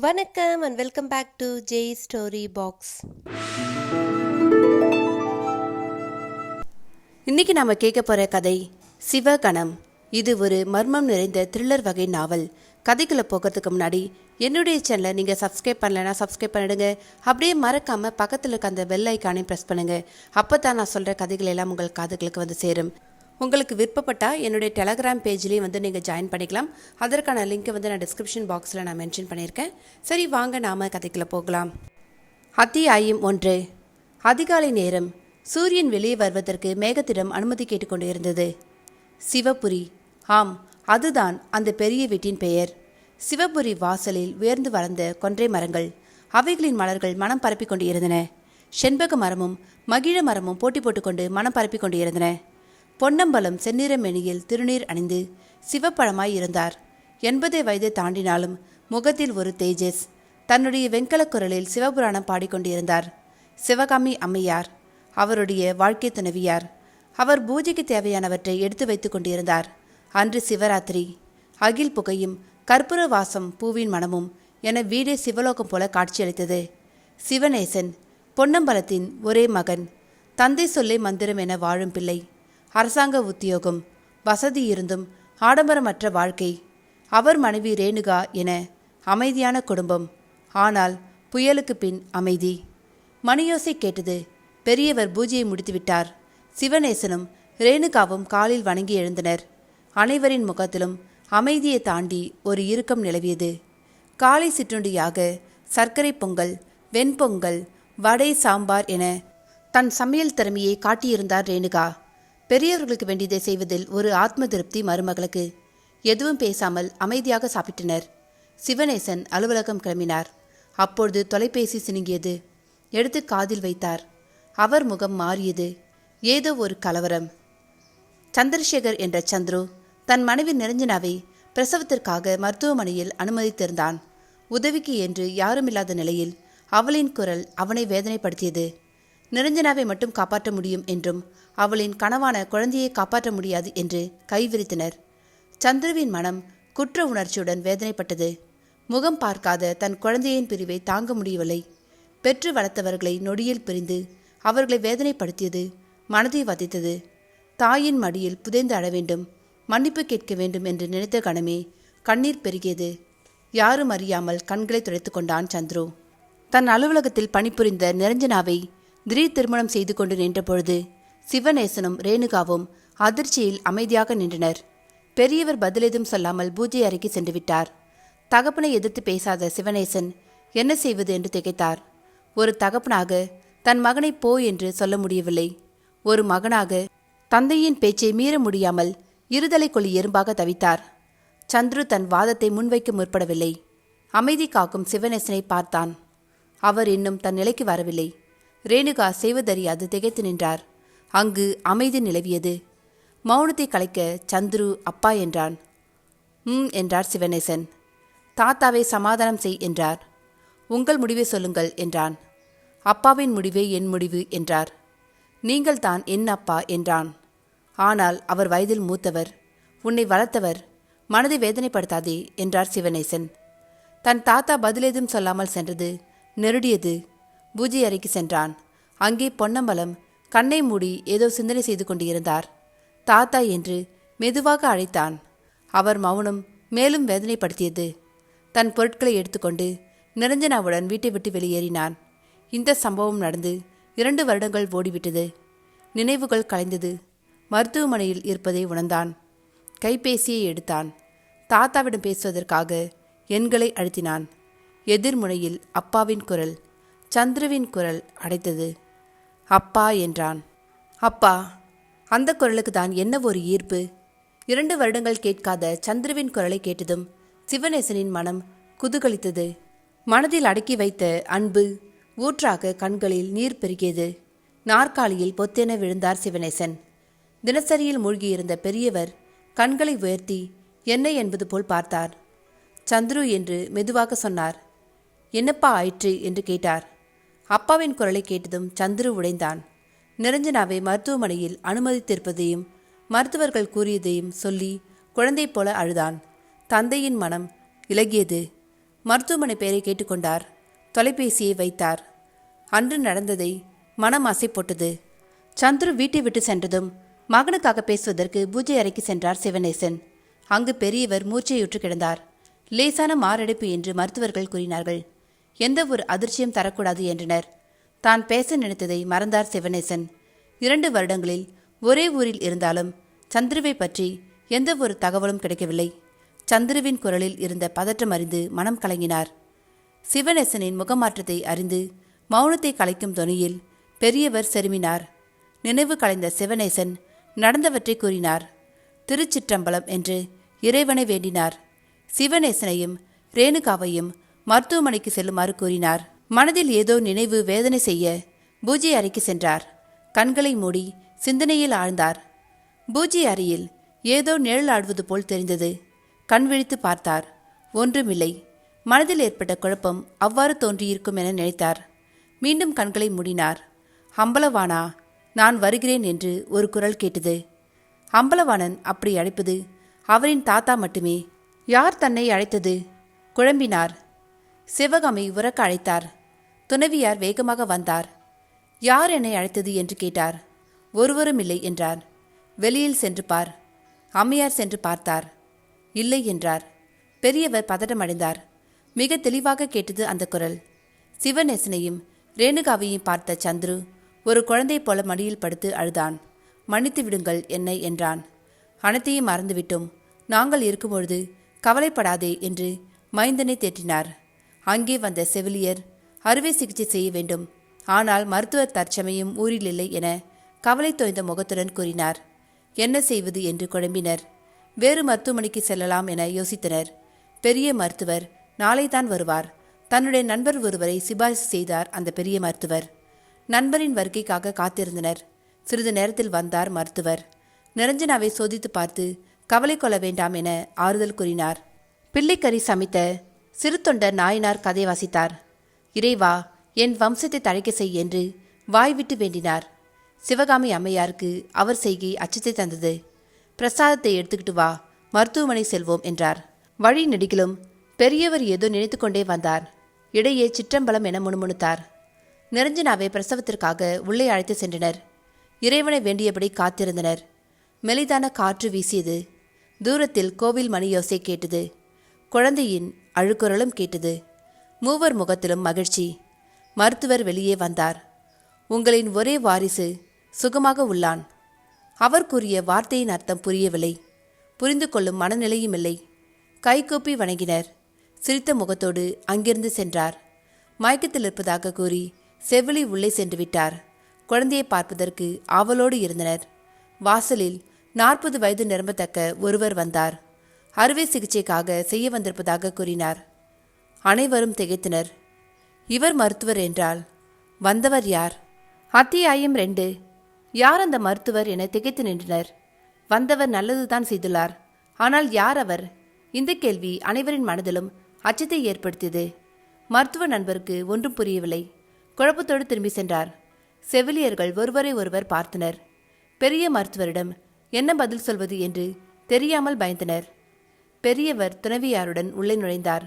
வணக்கம் and welcome back to Jai story box. இன்னைக்கு நாம கேட்க போற கதை சிவகணம். இது ஒரு மர்மம் நிறைந்த த்ரில்லர் வகை நாவல். கதைக்குள்ள போகிறதுக்கு முன்னாடி என்னுடைய சேனலை நீங்க சப்ஸ்கிரைப் பண்ணலைன்னா சப்ஸ்கிரைப் பண்ணிடுங்க. அப்படியே மறக்காம பக்கத்தில் இருக்க அந்த பெல் ஐக்கானையும் ப்ரெஸ் பண்ணுங்க. அப்பதான் நான் சொல்ற கதைகள் எல்லாம் உங்கள் காதுகளுக்கு வந்து சேரும். உங்களுக்கு விருப்பப்பட்டால் என்னுடைய டெலகிராம் பேஜ்லேயும் நீங்கள் ஜாயின் பண்ணிக்கலாம். அதற்கான லிங்க்கை நான் டிஸ்கிரிப்ஷன் பாக்ஸில் நான் மென்ஷன் பண்ணியிருக்கேன். சரி, வாங்க நாம் கதைக்குள்ள போகலாம். அத்தியாயம் 1. அதிகாலை நேரம். சூரியன் வெளியே வருவதற்கு மேகத்திடம் அனுமதி கேட்டுக்கொண்டு இருந்தது. சிவபுரி, ஆம், அதுதான் அந்த பெரிய வீட்டின் பெயர். சிவபுரி வாசலில் உயர்ந்து வளர்ந்த கொன்றை மரங்கள், அவைகளின் மலர்கள் மனம் பரப்பிக் கொண்டு இருந்தன. செண்பக மரமும் மகிழ மரமும் போட்டி போட்டுக்கொண்டு மனம் பரப்பிக் கொண்டு இருந்தன. பொன்னம்பலம் செந்நிறமெனியில் திருநீர் அணிந்து சிவப்பழமாய் இருந்தார். 80 வயது தாண்டினாலும் முகத்தில் ஒரு தேஜஸ். தன்னுடைய வெண்கலக் குரலில் சிவபுராணம் பாடிக்கொண்டிருந்தார். சிவகாமி அம்மையார் அவருடைய வாழ்க்கை துணைவியார். அவர் பூஜைக்கு தேவையானவற்றை எடுத்து வைத்துக் கொண்டிருந்தார். அன்று சிவராத்திரி. அகில் புகையும் கற்பூர வாசம் பூவின் மனமும் என வீடே சிவலோகம் போல காட்சியளித்தது. சிவநேசன் பொன்னம்பலத்தின் ஒரே மகன். தந்தை சொல்லே மந்திரம் என வாழும் பிள்ளை. அரசாங்க உத்தியோகம், வசதி இருந்தும் ஆடம்பரமற்ற வாழ்க்கை. அவர் மனைவி ரேணுகா என அமைதியான குடும்பம். ஆனால் புயலுக்கு பின் அமைதி. மணியோசை கேட்டது. பெரியவர் பூஜையை முடித்துவிட்டார். சிவநேசனும் ரேணுகாவும் காலில் வணங்கி எழுந்தனர். அனைவரின் முகத்திலும் அமைதியை தாண்டி ஒரு இறுக்கம் நிலவியது. காலை சிற்றுண்டியாக சர்க்கரை பொங்கல், வெண்பொங்கல், வடை, சாம்பார் என தன் சமையல் திறமையை காட்டியிருந்தார் ரேணுகா. பெரியவர்களுக்கு வேண்டியதை செய்வதில் ஒரு ஆத்ம திருப்தி மருமகளுக்கு. எதுவும் பேசாமல் அமைதியாக சாப்பிட்டனர். சிவநேசன் அலுவலகம் கிளம்பினார். அப்பொழுது தொலைபேசி சினுங்கியது. எடுத்து காதில் வைத்தார். அவர் முகம் மாறியது. ஏதோ ஒரு கலவரம். சந்திரசேகர் என்ற சந்துரு தன் மனைவி நிரஞ்சனாவை பிரசவத்திற்காக மருத்துவமனையில் அனுமதித்திருந்தான். உதவிக்கு என்று யாருமில்லாத நிலையில் அவளின் குரல் அவனை வேதனைப்படுத்தியது. நிரஞ்சனாவை மட்டும் காப்பாற்ற முடியும் என்றும் அவளின் கனவான குழந்தையை காப்பாற்ற முடியாது என்று கைவிரித்தனர். சந்துருவின் மனம் குற்ற உணர்ச்சியுடன் வேதனைப்பட்டது. முகம் பார்க்காத தன் குழந்தையின் பிரிவை தாங்க முடியவில்லை. பெற்று வளர்த்தவர்களை நொடியில் பிரிந்து அவர்களை வேதனைப்படுத்தியது மனதை வதைத்தது. தாயின் மடியில் புதைந்து அழ வேண்டும், மன்னிப்பு கேட்க வேண்டும் என்று நினைத்த கணமே கண்ணீர் பெருகியது. யாரும் அறியாமல் கண்களை துடைத்து கொண்டான் சந்துரு. தன் அலுவலகத்தில் பணிபுரிந்த நிரஞ்சனாவை திடீர் திருமணம் செய்து கொண்டு நின்ற பொழுது சிவநேசனும் ரேணுகாவும் அதிர்ச்சியில் அமைதியாக நின்றனர். பெரியவர் பதிலேதும் சொல்லாமல் பூஜை அறைக்கு சென்று விட்டார். தகப்பனை எதிர்த்து பேசாத சிவநேசன் என்ன செய்வது என்று திகைத்தார். ஒரு தகப்பனாக தன் மகனை போ என்று சொல்ல முடியவில்லை. ஒரு மகனாக தந்தையின் பேச்சை மீற முடியாமல் இருதலை கொள்ளி எறும்பாக தவித்தார். சந்துரு தன் வாதத்தை முன்வைக்க முற்படவில்லை. அமைதி காக்கும் சிவநேசனை பார்த்தான். அவர் இன்னும் தன் நிலைக்கு வரவில்லை. ரேணுகா செய்வதறியாது திகைத்து நின்றார். அங்கு அமைதி நிலவியது. மௌனத்தை கலைக்க சந்துரு அப்பா என்றான். என்றார் சிவநேசன். தாத்தாவை சமாதானம் செய் என்றார். உங்கள் முடிவை சொல்லுங்கள் என்றான். அப்பாவின் முடிவே என் முடிவு என்றார். நீங்கள் தான் என் அப்பா என்றான். ஆனால் அவர் வயதில் மூத்தவர், உன்னை வளர்த்தவர், மனதை வேதனைப்படுத்தாதே என்றார் சிவநேசன். தன் தாத்தா பதிலேதும் சொல்லாமல் சென்றது நெருடியது. பூஜை அறைக்கு சென்றான். அங்கே பொன்னம்பலம் கண்ணை மூடி ஏதோ சிந்தனை செய்து கொண்டிருந்தார். தாத்தா என்று மெதுவாக அழைத்தான். அவர் மௌனம் மேலும் வேதனைப்படுத்தியது. தன் பொருட்களை எடுத்துக்கொண்டு நிரஞ்சனாவுடன் வீட்டை விட்டு வெளியேறினான். இந்த சம்பவம் நடந்து 2 வருடங்கள் ஓடிவிட்டது. நினைவுகள் கலைந்தது. மருத்துவமனையில் இருப்பதை உணர்ந்தான். கைபேசியை எடுத்தான். தாத்தாவிடம் பேசுவதற்காக எண்களை அழுத்தினான். எதிர்முனையில் அப்பாவின் குரல். சந்துருவின் குரல் அடைத்தது. அப்பா என்றான். அப்பா. அந்த குரலுக்கு தான் என்ன ஒரு ஈர்ப்பு! 2 வருடங்கள் கேட்காத சந்துருவின் குரலை கேட்டதும் சிவநேசனின் மனம் குதூகலித்தது. மனதில் அடக்கி வைத்த அன்பு ஊற்றாக கண்களில் நீர் பெருகியது. நாற்காலியில் பொத்தென விழுந்தார் சிவநேசன். தினசரியில் மூழ்கியிருந்த பெரியவர் கண்களை உயர்த்தி என்ன என்பது போல் பார்த்தார். சந்துரு என்று மெதுவாக சொன்னார். என்னப்பா ஆயிற்று என்று கேட்டார். அப்பாவின் குரலை கேட்டதும் சந்துரு உடைந்தான். நிரஞ்சனாவை மருத்துவமனையில் அனுமதித்திருப்பதையும் மருத்துவர்கள் கூறியதையும் சொல்லி குழந்தை போல அழுதான். தந்தையின் மனம் இலகியது. மருத்துவமனை பெயரை கேட்டுக்கொண்டார். தொலைபேசியை வைத்தார். அன்று நடந்ததை மனம் அசை போட்டது. சந்துரு வீட்டை விட்டு சென்றதும் மகனுக்காக பேசுவதற்கு பூஜை அறைக்கு சென்றார் சிவநேசன். அங்கு பெரியவர் மூச்சையுற்று கிடந்தார். லேசான மாரடைப்பு என்று மருத்துவர்கள் கூறினார்கள். எந்த ஒரு அதிர்ச்சியும் தரக்கூடாது என்றனர். தான் பேச நினைத்ததை மறந்தார் சிவநேசன். 2 வருடங்களில் ஒரே ஊரில் இருந்தாலும் சந்துருவை பற்றி எந்த ஒரு தகவலும் கிடைக்கவில்லை. சந்துருவின் குரலில் இருந்த பதற்றம் அறிந்து மனம் கலங்கினார். சிவநேசனின் முகமாற்றத்தை அறிந்து மௌனத்தை கலைக்கும் தொனியில் பெரியவர் செருமினார். நினைவு கலைந்த சிவநேசன் நடந்தவற்றை கூறினார். திருச்சிற்றம்பலம் என்று இறைவனை வேண்டினார். சிவநேசனையும் ரேணுகாவையும் மருத்துவமனைக்கு செல்லுமாறு கூறினார். மனதில் ஏதோ நினைவு வேதனை செய்ய பூஜை அறைக்கு சென்றார். கண்களை மூடி சிந்தனையில் ஆழ்ந்தார். பூஜை அறையில் ஏதோ நிழல் ஆடுவது போல் தெரிந்தது. கண் விழித்து பார்த்தார். ஒன்றுமில்லை. மனதில் ஏற்பட்ட குழப்பம் அவ்வாறு தோன்றியிருக்கும் என நினைத்தார். மீண்டும் கண்களை மூடினார். அம்பலவானா, நான் வருகிறேன் என்று ஒரு குரல் கேட்டது. அம்பலவாணன் அப்படி அழைப்பது அவரின் தாத்தா மட்டுமே. யார் தன்னை அழைத்தது? குழம்பினார். சிவகாமி உரக்க அழைத்தார். துணைவியார் வேகமாக வந்தார். யார் என்னை அழைத்தது என்று கேட்டார். ஒருவரும் இல்லை என்றார். வெளியில் சென்று பார். அம்மையார் சென்று பார்த்தார். இல்லை என்றார். பெரியவர் பதட்டமடைந்தார். மிக தெளிவாக கேட்டது அந்த குரல். சிவநேசனையும் ரேணுகாவையும் பார்த்த சந்துரு ஒரு குழந்தை போல மடியில் படுத்து அழுதான். மன்னித்து விடுங்கள் என்னை என்றான். அனைத்தையும் மறந்துவிட்டோம். நாங்கள் இருக்கும்பொழுது கவலைப்படாதே என்று மைந்தனை தேற்றினார். அங்கே வந்த செவிலியர் அறுவை சிகிச்சை செய்ய வேண்டும், ஆனால் மருத்துவர் தற்சமயம் ஊரில் இல்லை என கவலை தோய்ந்த முகத்துடன் கூறினார். என்ன செய்வது என்று குழம்பினர். வேறு மருத்துவமனைக்கு செல்லலாம் என யோசித்தனர். பெரிய மருத்துவர் நாளைதான் வருவார். தன்னுடைய நண்பர் ஒருவரை சிபாரிசு செய்தார் அந்த பெரிய மருத்துவர். நண்பரின் வருகைக்காக காத்திருந்தனர். சிறிது நேரத்தில் வந்தார் மருத்துவர். நிரஞ்சனாவை சோதித்து பார்த்து கவலை கொள்ள வேண்டாம் என ஆறுதல் கூறினார். பிள்ளைக்கறி சமைத்த சிறு தொண்டர் நாயனார் கதை வாசித்தார். இறைவா, என் வம்சத்தை தழைக்க செய் என்று வாய்விட்டு வேண்டினார். சிவகாமி அம்மையாருக்கு அவர் செய்கை அச்சத்தை தந்தது. பிரசாதத்தை எடுத்துக்கிட்டு வா, மருத்துவமனை செல்வோம் என்றார். வழி நெடுகிலும் பெரியவர் ஏதோ நினைத்து கொண்டே வந்தார். இடையே சிற்றம்பலம் என முணுமுணுத்தார். நிரஞ்சனாவை பிரசவத்திற்காக உள்ளே அழைத்து சென்றனர். இறைவனை வேண்டியபடி காத்திருந்தனர். மெலிதான காற்று வீசியது. தூரத்தில் கோவில் மணி யோசை கேட்டது. குழந்தையின் அழுக்குரலும் கேட்டது. மூவர் முகத்திலும் மகிழ்ச்சி. மருத்துவர் வெளியே வந்தார். உங்களின் ஒரே வாரிசு சுகமாக உள்ளான். அவர் கூறிய வார்த்தையின் அர்த்தம் புரியவில்லை. புரிந்து கொள்ளும் மனநிலையும் இல்லை. கைகூப்பி வணங்கினர். சிரித்த முகத்தோடு அங்கிருந்து சென்றார். மயக்கத்தில் இருப்பதாக கூறி செவிலி உள்ளே சென்று விட்டார். குழந்தையை பார்ப்பதற்கு ஆவலோடு இருந்தனர். வாசலில் 40 வயது நிரம்பத்தக்க ஒருவர் வந்தார். அறுவை சிகிச்சைக்காக செய்ய வந்திருப்பதாக கூறினார். அனைவரும் திகைத்தனர். இவர் மருத்துவர் என்றால் வந்தவர் யார்? அத்தியாயம் 2. யார் அந்த மருத்துவர் என திகைத்து நின்றனர். வந்தவர் நல்லதுதான் செய்துள்ளார். ஆனால் யார் அவர்? இந்த கேள்வி அனைவரின் மனதிலும் அச்சத்தை ஏற்படுத்தியது. மருத்துவ நண்பருக்கு ஒன்றும் புரியவில்லை. குழப்பத்தோடு திரும்பி சென்றார். செவிலியர்கள் ஒருவரை ஒருவர் பார்த்தனர். பெரிய மருத்துவரிடம் என்ன பதில் சொல்வது என்று தெரியாமல் பயந்தனர். பெரியவர் துணைவியாருடன் உள்ளே நுழைந்தார்.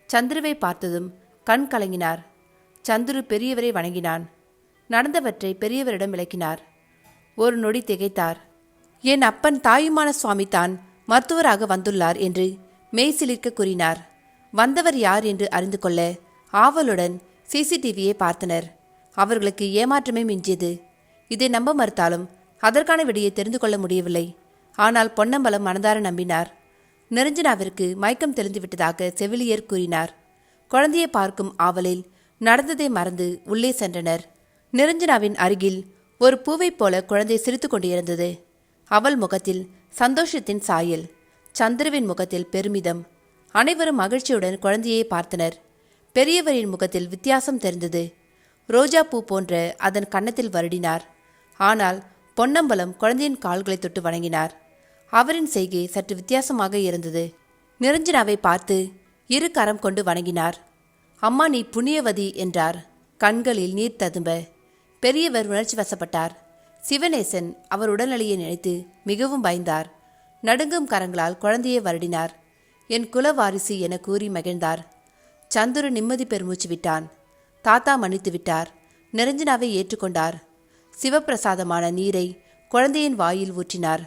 சந்துருவை பார்த்ததும் கண் கலங்கினார். சந்துரு பெரியவரை வணங்கினான். நடந்தவற்றை பெரியவரிடம் விளக்கினார். ஒரு நொடி திகைத்தார். என் அப்பன் தாயுமான சுவாமி தான் மருத்துவராக வந்துள்ளார் என்று மெய்சிலிர்க்க கூறினார். வந்தவர் யார் என்று அறிந்து கொள்ள ஆவலுடன் சிசிடிவியை பார்த்தனர். அவர்களுக்கு ஏமாற்றமே மிஞ்சியது. இதை நம்ப மறுத்தாலும் அதற்கான விடையை தெரிந்து கொள்ள முடியவில்லை. ஆனால் பொன்னம்பலம் மனதார நம்பினார். நிரஞ்சனாவிற்கு மயக்கம் தெளிந்துவிட்டதாக செவிலியர் கூறினார். குழந்தையை பார்க்கும் ஆவலில் நடந்ததை மறந்து உள்ளே சென்றனர். நிரஞ்சனாவின் அருகில் ஒரு பூவைப் போல குழந்தை சிரித்து கொண்டிருந்தது. அவள் முகத்தில் சந்தோஷத்தின் சாயல், சந்திரவின் முகத்தில் பெருமிதம். அனைவரும் மகிழ்ச்சியுடன் குழந்தையை பார்த்தனர். பெரியவரின் முகத்தில் வித்தியாசம் தெரிந்தது. ரோஜா பூ போன்ற அதன் கன்னத்தில் வருடினார். ஆனால் பொன்னம்பலம் குழந்தையின் கால்களை தொட்டு வணங்கினார். அவரின் செய்கை சற்று வித்தியாசமாக இருந்தது. நிரஞ்சனாவை பார்த்து இரு கரம் கொண்டு வணங்கினார். அம்மா, நீ புண்ணியவதி என்றார். கண்களில் நீர் ததும்ப. பெரியவர் உணர்ச்சி வசப்பட்டார். சிவநேசன் அவர் உடல்நிலையை நினைத்து மிகவும் பயந்தார். நடுங்கும் கரங்களால் குழந்தையை வருடினார். என் குலவாரிசு என கூறி மகிழ்ந்தார். சந்துரு நிம்மதி பெருமூச்சு விட்டான். தாத்தா மன்னித்து விட்டார். நிரஞ்சனாவை ஏற்றுக்கொண்டார். சிவப்பிரசாதமான நீரை குழந்தையின் வாயில் ஊற்றினார்.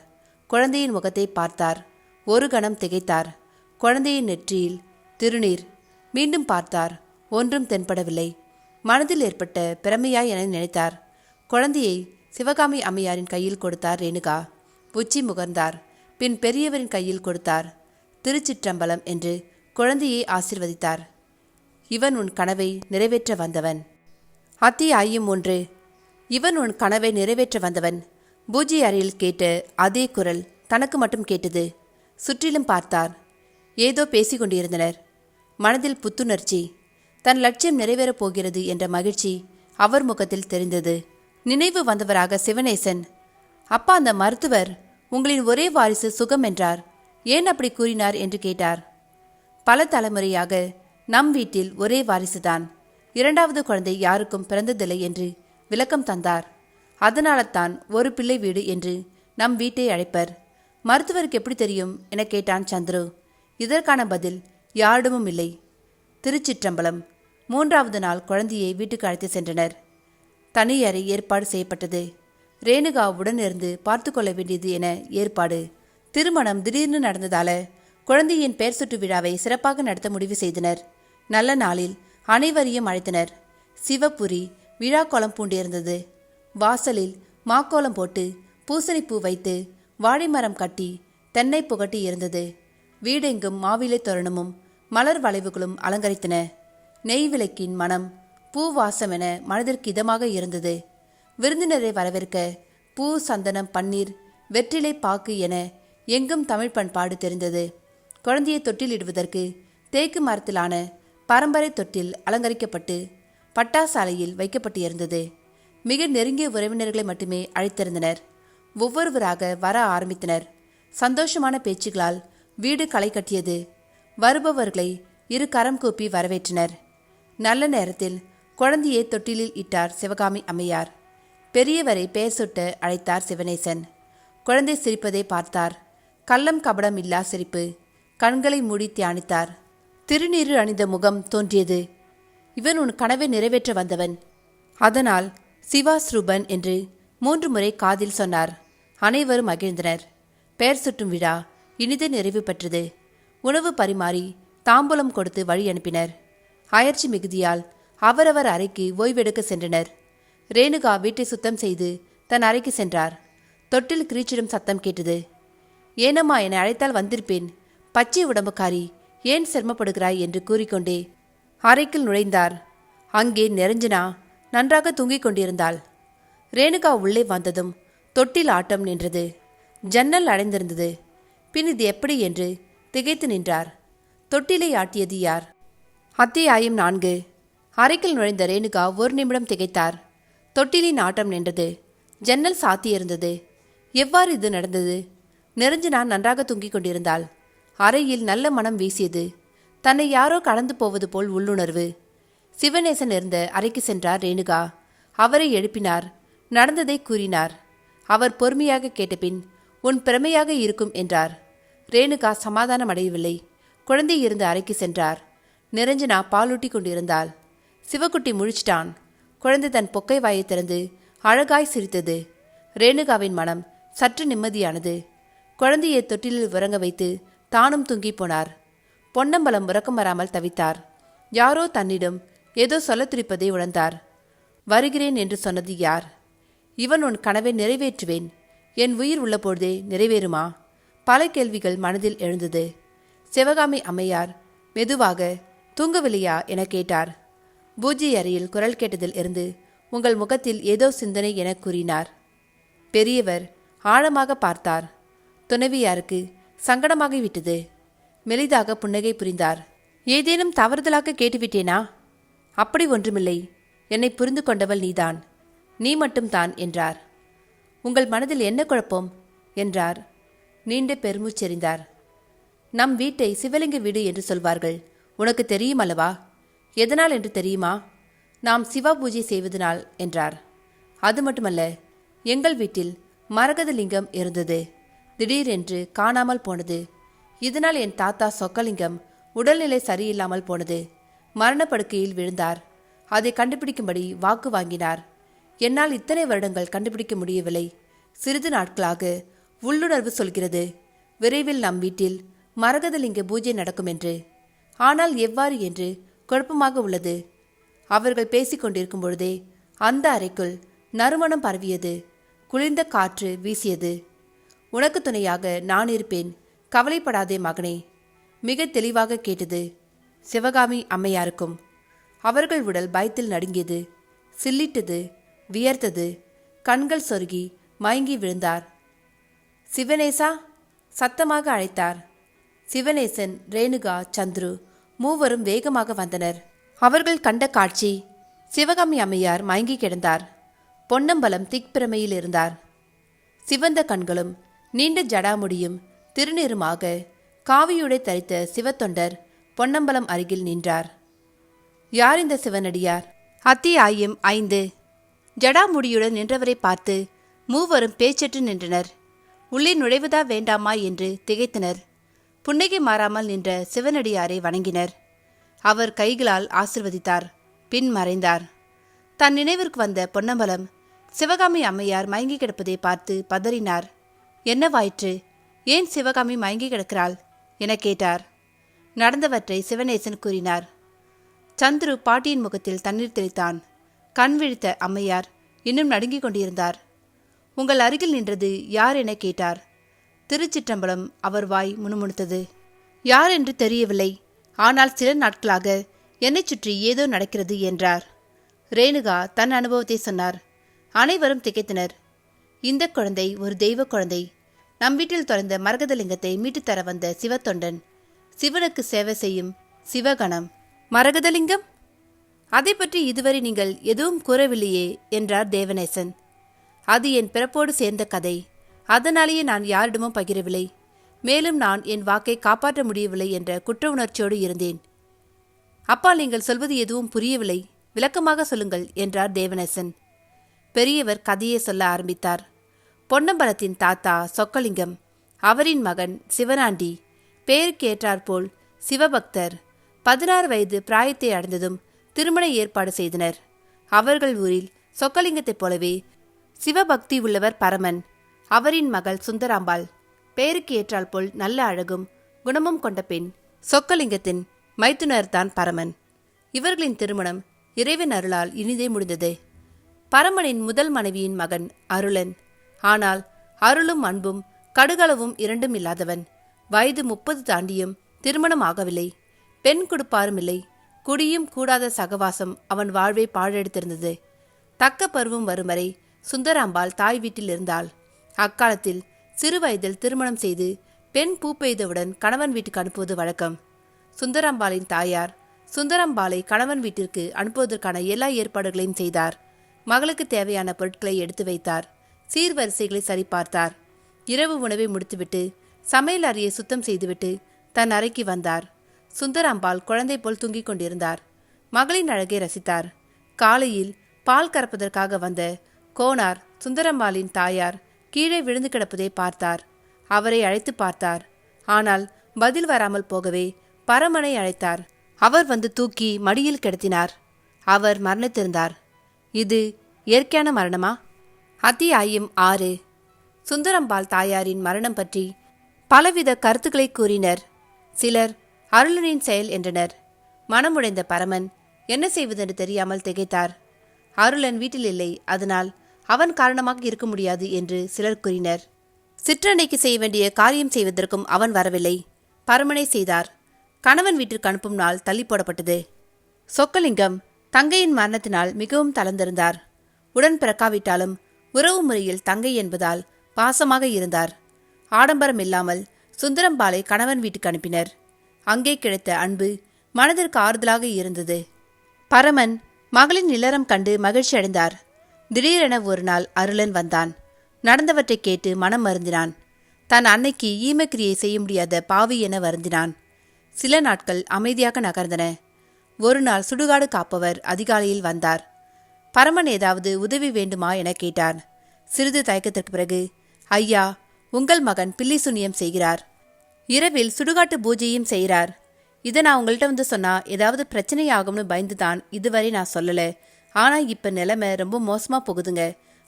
குழந்தையின் முகத்தை பார்த்தார். ஒரு கணம் திகைத்தார். குழந்தையின் நெற்றியில் திருநீர். மீண்டும் பார்த்தார். ஒன்றும் தென்படவில்லை. மனதில் ஏற்பட்ட பிரமையாய் என நினைத்தார். குழந்தையை சிவகாமி அம்மையாரின் கையில் கொடுத்தார் ரேணுகா. உச்சி முகர்ந்தார். பின் பெரியவரின் கையில் கொடுத்தார். திருச்சிற்றம்பலம் என்று குழந்தையை ஆசிர்வதித்தார். இவன் உன் கனவை நிறைவேற்ற வந்தவன். அத்தியாயம் 1. இவன் உன் கனவை நிறைவேற்ற வந்தவன். பூஜை அறையில் கேட்ட அதே குரல் தனக்கு மட்டும் கேட்டது. சுற்றிலும் பார்த்தார். ஏதோ பேசிக்கொண்டிருந்தனர். மனதில் புத்துணர்ச்சி. தன் லட்சியம் நிறைவேறப் போகிறது என்ற மகிழ்ச்சி அவர் முகத்தில் தெரிந்தது. நினைவு வந்தவராக சிவனேசன், அப்பா, அந்த மருத்துவர் உங்களின் ஒரே வாரிசு சுகம் என்றார். ஏன் அப்படி கூறினார் என்று கேட்டார். பல தலைமுறையாக நம் வீட்டில் ஒரே வாரிசுதான். இரண்டாவது குழந்தை யாருக்கும் பிறந்ததில்லை என்று விளக்கம் தந்தார். அதனால்தான் ஒரு பிள்ளை வீடு என்று நம் வீட்டை அழைப்பர். மருத்துவருக்கு எப்படி தெரியும் என கேட்டான் சந்துரு. இதற்கான பதில் யாரிடமும் இல்லை. திருச்சிற்றம்பலம். 3வது நாள் குழந்தையை வீட்டுக்கு அழைத்து சென்றனர். தனி அறை ஏற்பாடு செய்யப்பட்டது. ரேணுகா உடனிருந்து பார்த்து கொள்ள வேண்டியது என ஏற்பாடு. திருமணம் திடீர்னு நடந்ததால குழந்தையின் பெயர் சுட்டு விழாவை சிறப்பாக நடத்த முடிவு செய்தனர். நல்ல நாளில் அனைவரையும் அழைத்தனர். சிவபுரி விழா கோலம் பூண்டிருந்தது. வாசலில் மாக்கோலம் போட்டு பூசணிப்பூ வைத்து வாழைமரம் கட்டி தென்னை புகட்டி இருந்தது. வீடெங்கும் மாவிலை தோரணமும் மலர் வளைவுகளும் அலங்கரித்தன. நெய் விளக்கின் மனம் பூ வாசமென மனதிற்கு இதமாக இருந்தது. விருந்தினரை வரவேற்க பூ, சந்தனம், பன்னீர், வெற்றிலை பாக்கு என எங்கும் தமிழ் பண்பாடு தெரிந்தது. குழந்தையை தொட்டிலிடுவதற்கு தேக்கு மரத்திலான பரம்பரை தொட்டில் அலங்கரிக்கப்பட்டு பட்டாசாலையில் வைக்கப்பட்டு இருந்தது. மிக நெருங்கிய உறவினர்களை மட்டுமே அழைத்திருந்தனர். ஒவ்வொருவராக வர ஆரம்பித்தனர். சந்தோஷமான பேச்சுகளால் வீடு களை கட்டியது. வருபவர்களை இரு கரம் கூப்பி வரவேற்றனர். நல்ல நேரத்தில் குழந்தையை தொட்டிலில் இட்டார் சிவகாமி அம்மையார். பெரியவரை பெயர் சுட்ட அழைத்தார் சிவனேசன். குழந்தை சிரிப்பதை பார்த்தார். கள்ளம் கபடம் இல்லா சிரிப்பு. கண்களை மூடி தியானித்தார். திருநீறு அணிந்த முகம் தோன்றியது. இவன் உன் கனவை நிறைவேற்ற வந்தவன். அதனால் சிவாஸ்ரூபன் என்று 3 முறை காதில் சொன்னார். அனைவரும் மகிழ்ந்தனர். பெயர் சுட்டும் விழா இனித நிறைவு பெற்றது. உணவு பரிமாறி தாம்பூலம் கொடுத்து வழி அனுப்பினர். அயற்சி மிகுதியால் அவரவர் அறைக்கு ஓய்வெடுக்க சென்றனர். ரேணுகா வீட்டை சுத்தம் செய்து தன் அறைக்கு சென்றார். தொட்டில் கிரீச்சிடும் சத்தம் கேட்டது. ஏனம்மா, என்னை அழைத்தால் வந்திருப்பேன். பச்சை உடம்புக்காரி, ஏன் சிரமப்படுகிறாய் என்று கூறிக்கொண்டே அறைக்குள் நுழைந்தார். அங்கே நிரஞ்சனா நன்றாக தூங்கிக் கொண்டிருந்தாள். ரேணுகா உள்ளே வந்ததும் தொட்டில் ஆட்டம் நின்றது. ஜன்னல் அடைந்திருந்தது. பின் இது எப்படி என்று திகைத்து நின்றார். தொட்டிலை ஆட்டியது யார்? அத்தியாயம் 4. அறைக்குள் நுழைந்த ரேணுகா 1 நிமிடம் திகைத்தார். தொட்டிலின் ஆட்டம் நின்றது. ஜன்னல் சாத்தியிருந்தது. எவ்வாறு இது நடந்தது? நிரஞ்சனா நன்றாக தூங்கிக் கொண்டிருந்தாள். அறையில் நல்ல மனம் வீசியது. தன்னை யாரோ கடந்து போவது போல் உள்ளுணர்வு. சிவனேசன் இருந்த அறைக்கு சென்றார் ரேணுகா. அவரை எழுப்பினார். நடந்ததை கூறினார். அவர் பொறுமையாக கேட்டபின், உன் பிரமையாக இருக்கும் என்றார். ரேணுகா சமாதானம் அடையவில்லை. குழந்தை இருந்த அறைக்கு சென்றார். நிரஞ்சனா பாலூட்டி கொண்டிருந்தாள். சிவக்குட்டி முழிச்சிட்டான். குழந்தை தன் பொக்கை வாயை திறந்து அழகாய் சிரித்தது. ரேணுகாவின் மனம் சற்று நிம்மதியானது. குழந்தையை தொட்டிலில் உறங்க வைத்து தானும் தூங்கி போனார். பொன்னம்பலம் உறக்கம் வராமல் தவித்தார். யாரோ தன்னிடம் ஏதோ சொல்ல துடிப்பதை உணர்ந்தார். வருகிறேன் என்று சொன்னது யார்? இவன் உன் கனவை நிறைவேற்றுவேன். என் உயிர் உள்ளபொழுதே நிறைவேறுமா? பல கேள்விகள் மனதில் எழுந்தது. சிவகாமி அம்மையார் மெதுவாக, தூங்கவில்லையா என கேட்டார். பூஜை அறையில் குரல் கேட்டதில் இருந்து உங்கள் முகத்தில் ஏதோ சிந்தனை என கூறினார். பெரியவர் ஆழமாக பார்த்தார். துணைவியாருக்கு சங்கடமாகிவிட்டது. மெலிதாக புன்னகை புரிந்தார். ஏதேனும் தவறுதலாக கேட்டுவிட்டேனா? அப்படி ஒன்றுமில்லை. என்னை புரிந்து கொண்டவள் நீதான். நீ மட்டும்தான் என்றார். உங்கள் மனதில் என்ன குழப்பம் என்றார். நீண்ட பெருமூச்செறிந்தார். நம் வீட்டை சிவலிங்க வீடு என்று சொல்வார்கள். உனக்கு தெரியும் அல்லவா? எதனால் என்று தெரியுமா? நாம் சிவா பூஜை செய்வதனால் என்றார். அது மட்டுமல்ல, எங்கள் வீட்டில் மரகத லிங்கம் இருந்தது. திடீரென்று காணாமல் போனது. இதனால் என் தாத்தா சொக்கலிங்கம் உடல்நிலை சரியில்லாமல் போனது. மரணப்படுக்கையில் விழுந்தார். அதை கண்டுபிடிக்கும்படி வாக்கு வாங்கினார். என்னால் இத்தனை வருடங்கள் கண்டுபிடிக்க முடியவில்லை. சிறிது நாட்களாக உள்ளுணர்வு சொல்கிறது, விரைவில் நம் வீட்டில் மரகதலிங்க பூஜை நடக்கும் என்று. ஆனால் எவ்வாறு என்று குழப்பமாக உள்ளது. அவர்கள் பேசிக்கொண்டிருக்கும் பொழுதே அந்த அறைக்குள் நறுமணம் பரவியது. குளிர்ந்த காற்று வீசியது. உனக்கு துணையாக நான் இருப்பேன், கவலைப்படாதே மகனே, மிக தெளிவாக கேட்டது சிவகாமி அம்மையாருக்கும். அவர்கள் உடல் பயத்தில் நடுங்கியது, சில்லிட்டது, வியர்த்தது. கண்கள் சொருகி மயங்கி விழுந்தார். சிவனேசா, சத்தமாக அழைத்தார். சிவனேசன், ரேணுகா, சந்துரு மூவரும் வேகமாக வந்தனர். அவர்கள் கண்ட காட்சி, சிவகாமி அம்மையார் மயங்கி கிடந்தார். பொன்னம்பலம் திக்பிரமையில் இருந்தார். சிவந்த கண்களும் நீண்ட ஜடாமுடியும் திருநீருமாக காவியுடை தரித்த சிவத்தொண்டர் பொன்னம்பலம் அருகில் நின்றார். யார் இந்த சிவனடியார்? அத்தியாயம் 5. ஜடாமுடியுடன் நின்றவரை பார்த்து மூவரும் பேச்சற்று நின்றனர். உள்ளே நுழைவதா வேண்டாமா என்று திகைத்தனர். புன்னகை மாறாமல் நின்ற சிவனடியாரை வணங்கினர். அவர் கைகளால் ஆசிர்வதித்தார். பின் மறைந்தார். தன் நினைவிற்கு வந்த பொன்னம்பலம் சிவகாமி அம்மையார் மயங்கி கிடப்பதை பார்த்து பதறினார். என்னவாயிற்று? ஏன் சிவகாமி மயங்கி கிடக்கிறாள் என கேட்டார். நடந்தவற்றை சிவனேசன் கூறினார். சந்துரு பாட்டியின் முகத்தில் தண்ணீர் தெளித்தான். கண் விழித்த அம்மையார் இன்னும் நடுங்கிக் கொண்டிருந்தார். உங்கள் அருகில் நின்றது யார் என கேட்டார். திருச்சிற்றம்பலம் அவர் வாய் முணுமுணுத்தது. யார் என்று தெரியவில்லை, ஆனால் சில நாட்களாக என்னை சுற்றி ஏதோ நடக்கிறது என்றார். ரேணுகா தன் அனுபவத்தை சொன்னார். அனைவரும் திகைத்தனர். இந்த குழந்தை ஒரு தெய்வ குழந்தை. நம் வீட்டில் தொலைந்த மரகதலிங்கத்தை மீட்டுத்தர வந்த சிவத்தொண்டன், சிவனுக்கு சேவை செய்யும் சிவகணம். மரகதலிங்கம்? அதை பற்றி இதுவரை நீங்கள் எதுவும் கூறவில்லையே என்றார் தேவநேசன். அது என் பிறப்போடு சேர்ந்த கதை. அதனாலேயே நான் யாரிடமும் பகிரவில்லை. மேலும் நான் என் வாக்கை காப்பாற்ற முடியவில்லை என்ற குற்ற உணர்ச்சியோடு இருந்தேன். அப்பா, நீங்கள் சொல்வது எதுவும் புரியவில்லை, விளக்கமாக சொல்லுங்கள் என்றார் தேவநேசன். பெரியவர் கதையை சொல்ல ஆரம்பித்தார். பொன்னம்பலத்தின் தாத்தா சொக்கலிங்கம், அவரின் மகன் சிவனாண்டி, பெயருக்கு ஏற்றாற்போல் சிவபக்தர். 16 வயது பிராயத்தை அடைந்ததும் திருமண ஏற்பாடு செய்தனர். அவர்கள் ஊரில் சொக்கலிங்கத்தைப் போலவே சிவபக்தி உள்ளவர் பரமன். அவரின் மகள் சுந்தராம்பாள், பெயருக்கு ஏற்றாற்போல் நல்ல அழகும் குணமும் கொண்ட பெண். சொக்கலிங்கத்தின் மைத்துனர்தான் பரமன். இவர்களின் திருமணம் இறைவன் அருளால் இனிதே முடிந்தது. பரமனின் முதல் மனைவியின் மகன் அருளன். ஆனால் அருளும் அன்பும் கடுகளவும் இரண்டும் இல்லாதவன். வயது 30 தாண்டியும் திருமணம் ஆகவில்லை. பெண் கொடுப்பாரும் இல்லை. குடியும் கூடாத சகவாசம் அவன் வாழ்வை பாழெடுத்திருந்தது. தக்க பருவம் வரும் வரை சுந்தராம்பாள் தாய் வீட்டில் இருந்தாள். அக்காலத்தில் சிறு வயதில் திருமணம் செய்து பெண் பூ பெய்தவுடன் கணவன் வீட்டுக்கு அனுப்புவது வழக்கம். சுந்தராம்பாளின் தாயார் சுந்தராம்பாளை கணவன் வீட்டிற்கு அனுப்புவதற்கான எல்லா ஏற்பாடுகளையும் செய்தார். மகளுக்கு தேவையான பொருட்களை எடுத்து வைத்தார். சீர்வரிசைகளை சரிபார்த்தார். இரவு உணவை முடித்துவிட்டு சமையல் அறையை சுத்தம் செய்துவிட்டு தன் அறைக்கு வந்தார். சுந்தராம்பாள் குழந்தை போல் தூங்கிக் கொண்டிருந்தார். மகளின் அழகை ரசித்தார். காலையில் பால் கறப்பதற்காக வந்த கோனார் சுந்தராம்பாளின் தாயார் கீழே விழுந்து கிடப்பதை பார்த்தார். அவரை அழைத்து பார்த்தார். ஆனால் பதில் வராமல் போகவே பரமனை அழைத்தார். அவர் வந்து தூக்கி மடியில் கிடத்தினார். அவர் மரணித்திருந்தார். இது இயற்கையான மரணமா? அத்தியாயம் 6. சுந்தரம்பாள் தாயாரின் மரணம் பற்றி பலவித கருத்துக்களை கூறினர். சிலர் அருளனின் செயல் என்றனர். மனமுடைந்த பரமன் என்ன செய்வதென்று தெரியாமல் திகைத்தார். அருளன் வீட்டில் இல்லை, அதனால் அவன் காரணமாக இருக்க முடியாது என்று சிலர் கூறினர். சிற்றன்னைக்கு செய்ய வேண்டிய காரியம் செய்வதற்கும் அவன் வரவில்லை. பரமனை செய்தார். கணவன் வீட்டிற்கு அனுப்பும் நாள் தள்ளி போடப்பட்டது. சொக்கலிங்கம் தங்கையின் மரணத்தினால் மிகவும் தளர்ந்திருந்தார். உடன் பிறக்காவிட்டாலும் உறவு முறையில் தங்கை என்பதால் பாசமாக இருந்தார். ஆடம்பரம் இல்லாமல் சுந்தரம்பாளை கணவன் வீட்டுக்கு அனுப்பினர். அங்கே கிடைத்த அன்பு மனதிற்கு ஆறுதலாக இருந்தது. பரமன் மகளின் இல்லறம் கண்டு மகிழ்ச்சி அடைந்தார். திடீரென ஒரு நாள் அருளன் வந்தான். நடந்தவற்றை கேட்டு மனம் வருந்தினான். தன் அன்னைக்கு ஈமக்கிரியை செய்ய முடியாத பாவி என வருந்தினான். சில நாட்கள் அமைதியாக நகர்ந்தன. ஒரு நாள் சுடுகாடு காப்பவர் அதிகாலையில் வந்தார். பரமன் ஏதாவது உதவி வேண்டுமா என கேட்டார். சிறிது தயக்கத்திற்கு பிறகு, ஐயா, உங்கள் மகன் பில்லி சுனியம் செய்கிறார். இரவில் சுடுகாட்டு பூஜையும் செய்கிறார். இதை நான் உங்கள்கிட்ட வந்து சொன்னால் ஏதாவது பிரச்சனை ஆகும்னு பயந்து தான் இதுவரை நான் சொல்லலை. ஆனால் இப்போ நிலைமை ரொம்ப மோசமாக போகுதுங்க.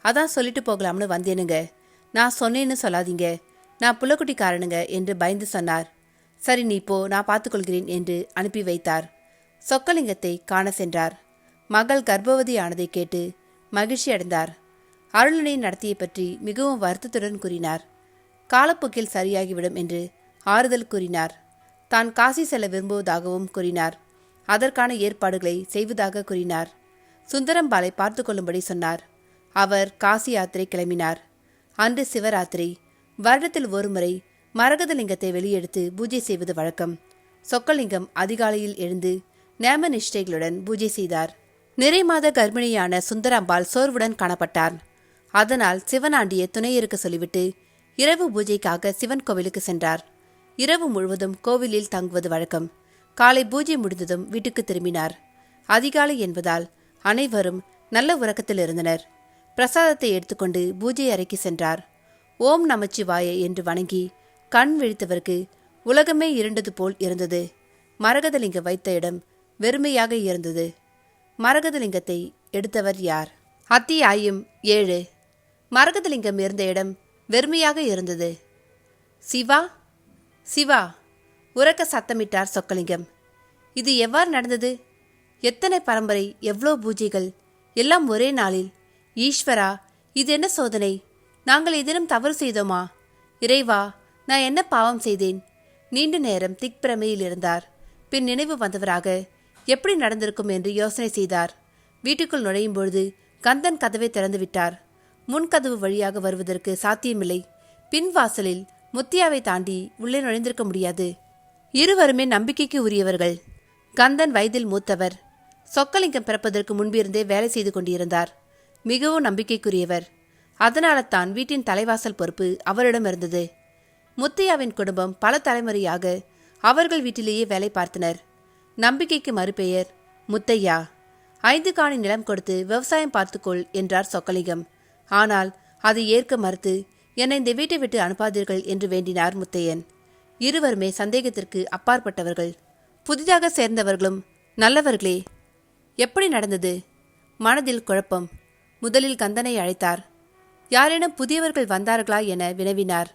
அதான் சொல்லிட்டு போகலாம்னு வந்தேனுங்க. நான் சொன்னேன்னு சொல்லாதீங்க, நான் புள்ளக்குட்டிக்காரனுங்க என்று பயந்து சொன்னார். சரி நீ போ, நான் பார்த்துக்கொள்கிறேன் என்று அனுப்பி வைத்தார். சொக்கலிங்கத்தை காண சென்றார். மகள் கர்ப்பவதி ஆனதை கேட்டு மகிழ்ச்சி அடைந்தார். அருளனை நடத்தியை பற்றி மிகவும் வருத்தத்துடன் கூறினார். காலப்போக்கில் சரியாகிவிடும் என்று ஆறுதல் கூறினார். தான் காசி செல்ல விரும்புவதாகவும் கூறினார். அதற்கான ஏற்பாடுகளை செய்வதாக கூறினார். சுந்தரம்பாலை பார்த்து கொள்ளும்படி சொன்னார். அவர் காசி யாத்திரை கிளம்பினார். அன்று சிவராத்திரி. வருடத்தில் ஒருமுறை மரகதலிங்கத்தை வெளியெடுத்து பூஜை செய்வது வழக்கம். சொக்கலிங்கம் அதிகாலையில் எழுந்து நேம நிஷ்டைகளுடன் பூஜை செய்தார். நிறைமாத கர்ப்பிணியான சுந்தரம்பாள் சோர்வுடன் காணப்பட்டார். அதனால் சிவனாண்டியை துணையிருக்க சொல்லிவிட்டு இரவு பூஜைக்காக சிவன் கோவிலுக்கு சென்றார். இரவு முழுவதும் கோவிலில் தங்குவது வழக்கம். காலை பூஜை முடிந்ததும் வீட்டுக்கு திரும்பினார். அதிகாலை என்பதால் அனைவரும் நல்ல உறக்கத்தில் இருந்தனர். பிரசாதத்தை எடுத்துக்கொண்டு பூஜை அறைக்கு சென்றார். ஓம் நமச்சிவாய என்று வணங்கி கண் விழித்தவருக்கு உலகமே இருண்டது போல் இருந்தது. மரகதலிங்கம் வைத்த இடம் வெறுமையாக இருந்தது. மரகதலிங்கத்தை எடுத்தவர் யார்? அத்தியாயம் 7. மரகதலிங்கம் இருந்த இடம் வெறுமையாக இருந்தது. சிவா, சிவா, உரக்க சத்தமிட்டார் சொக்கலிங்கம். இது எவ்வாறு நடந்தது? எத்தனை பரம்பரை, எவ்வளோ பூஜைகள், எல்லாம் ஒரே நாளில். ஈஸ்வரா, இது என்ன சோதனை? நாங்கள் ஏதேனும் தவறு செய்தோமா? இறைவா, நான் என்ன பாவம் செய்தேன்? நீண்ட நேரம் திக்பிரமையில் இருந்தார். பின் நினைவு வந்தவராக எப்படி நடந்திருக்கும் என்று யோசனை செய்தார். வீட்டுக்குள் நுழையும் பொழுது கந்தன் கதவை திறந்து விட்டார். முன்கதவு வழியாக வருவதற்கு சாத்தியமில்லை. பின்வாசலில் முத்தியாவை தாண்டி உள்ளே நுழைந்திருக்க முடியாது. இருவருமே நம்பிக்கைக்கு உரியவர்கள். கந்தன் வயதில் மூத்தவர். சொக்கலிங்கம் பிறப்பதற்கு முன்பிருந்தே வேலை செய்து கொண்டிருந்தார். மிகவும் நம்பிக்கைக்குரியவர். அதனால தான் வீட்டின் தலைவாசல் பொறுப்பு அவரிடம் இருந்தது. முத்தையாவின் குடும்பம் பல தலைமுறையாக அவர்கள் வீட்டிலேயே வேலை பார்த்தனர். நம்பிக்கைக்கு மறுபெயர் முத்தையா. 5 காணி நிலம் கொடுத்து விவசாயம் பார்த்துக்கொள் என்றார் சொக்கலிங்கம். ஆனால் அதை ஏற்க மறுத்து என்னை இந்த வீட்டை விட்டு அனுப்பாதீர்கள் என்று வேண்டினார் முத்தையன். இருவருமே சந்தேகத்திற்கு அப்பாற்பட்டவர்கள். புதிதாக சேர்ந்தவர்களும் நல்லவர்களே. எப்படி நடந்தது? மனதில் குழப்பம். முதலில் கந்தனை அழைத்தார். யாரேனும் புதியவர்கள் வந்தார்களா என வினவினார்.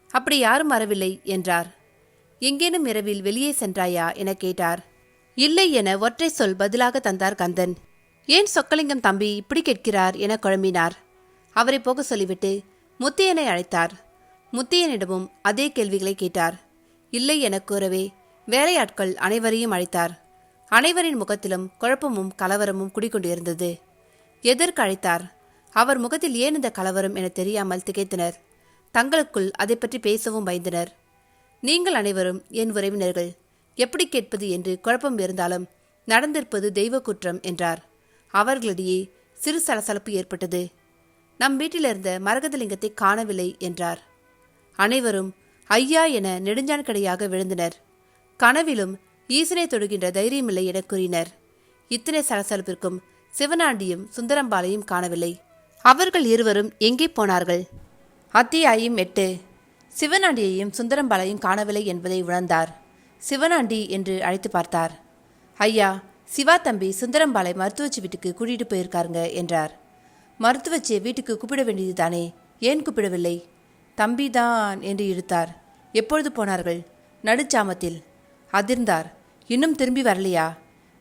அப்படி யாரும் வரவில்லை என்றார். எங்கேனும் இரவில் வெளியே சென்றாயா என கேட்டார். இல்லை என ஒற்றை சொல் பதிலாக தந்தார் கந்தன். ஏன் சொக்கலிங்கம் தம்பி இப்படி கேட்கிறார் என குழம்பினார். அவரை போக சொல்லிவிட்டு முத்தையனை அழைத்தார். முத்தையனிடமும் அதே கேள்விகளை கேட்டார். இல்லை என கூறவே வேலையாட்கள் அனைவரையும் அழைத்தார். அனைவரின் முகத்திலும் குழப்பமும் கலவரமும் குடிக்கொண்டிருந்தது. எதற்கு அழைத்தார்? அவர் முகத்தில் ஏன் இந்த கலவரம் என தெரியாமல் திகைத்தனர். தங்களுக்குள் அதை பற்றி பேசவும் பயந்தனர். நீங்கள் அனைவரும் என் உறவினர்கள். எப்படி கேட்பது என்று குழப்பம் இருந்தாலும் நடந்திருப்பது தெய்வ குற்றம் என்றார். அவர்களிடையே சிறு சலசலப்பு ஏற்பட்டது. நம் வீட்டிலிருந்த மரகதலிங்கத்தை காணவில்லை என்றார். அனைவரும் ஐயா என நெடுஞ்சான் கடையாக விழுந்தனர். கனவிலும் ஈசனை தொடுகின்ற தைரியமில்லை என கூறினர். இத்தனை சலசலப்பிற்கும் சிவனாண்டியும் சுந்தரம்பாலையும் காணவில்லை. அவர்கள் இருவரும் எங்கே போனார்கள்? அத்தியாயம் 8. சிவனாண்டியையும் சுந்தரம்பாலையும் காணவில்லை என்பதை உணர்ந்தார். சிவனாண்டி என்று அழைத்து பார்த்தார். ஐயா, சிவா தம்பி சுந்தரம்பாலை மருத்துவச்சி வீட்டுக்கு கூட்டிகிட்டு போயிருக்காருங்க என்றார். மருத்துவச்சியை வீட்டுக்கு கூப்பிட வேண்டியது தானே, ஏன் கூப்பிடவில்லை? தம்பிதான் என்று இழுத்தார். எப்பொழுது போனார்கள்? நடுச்சாமத்தில். அதிர்ந்தார். இன்னும் திரும்பி வரலையா?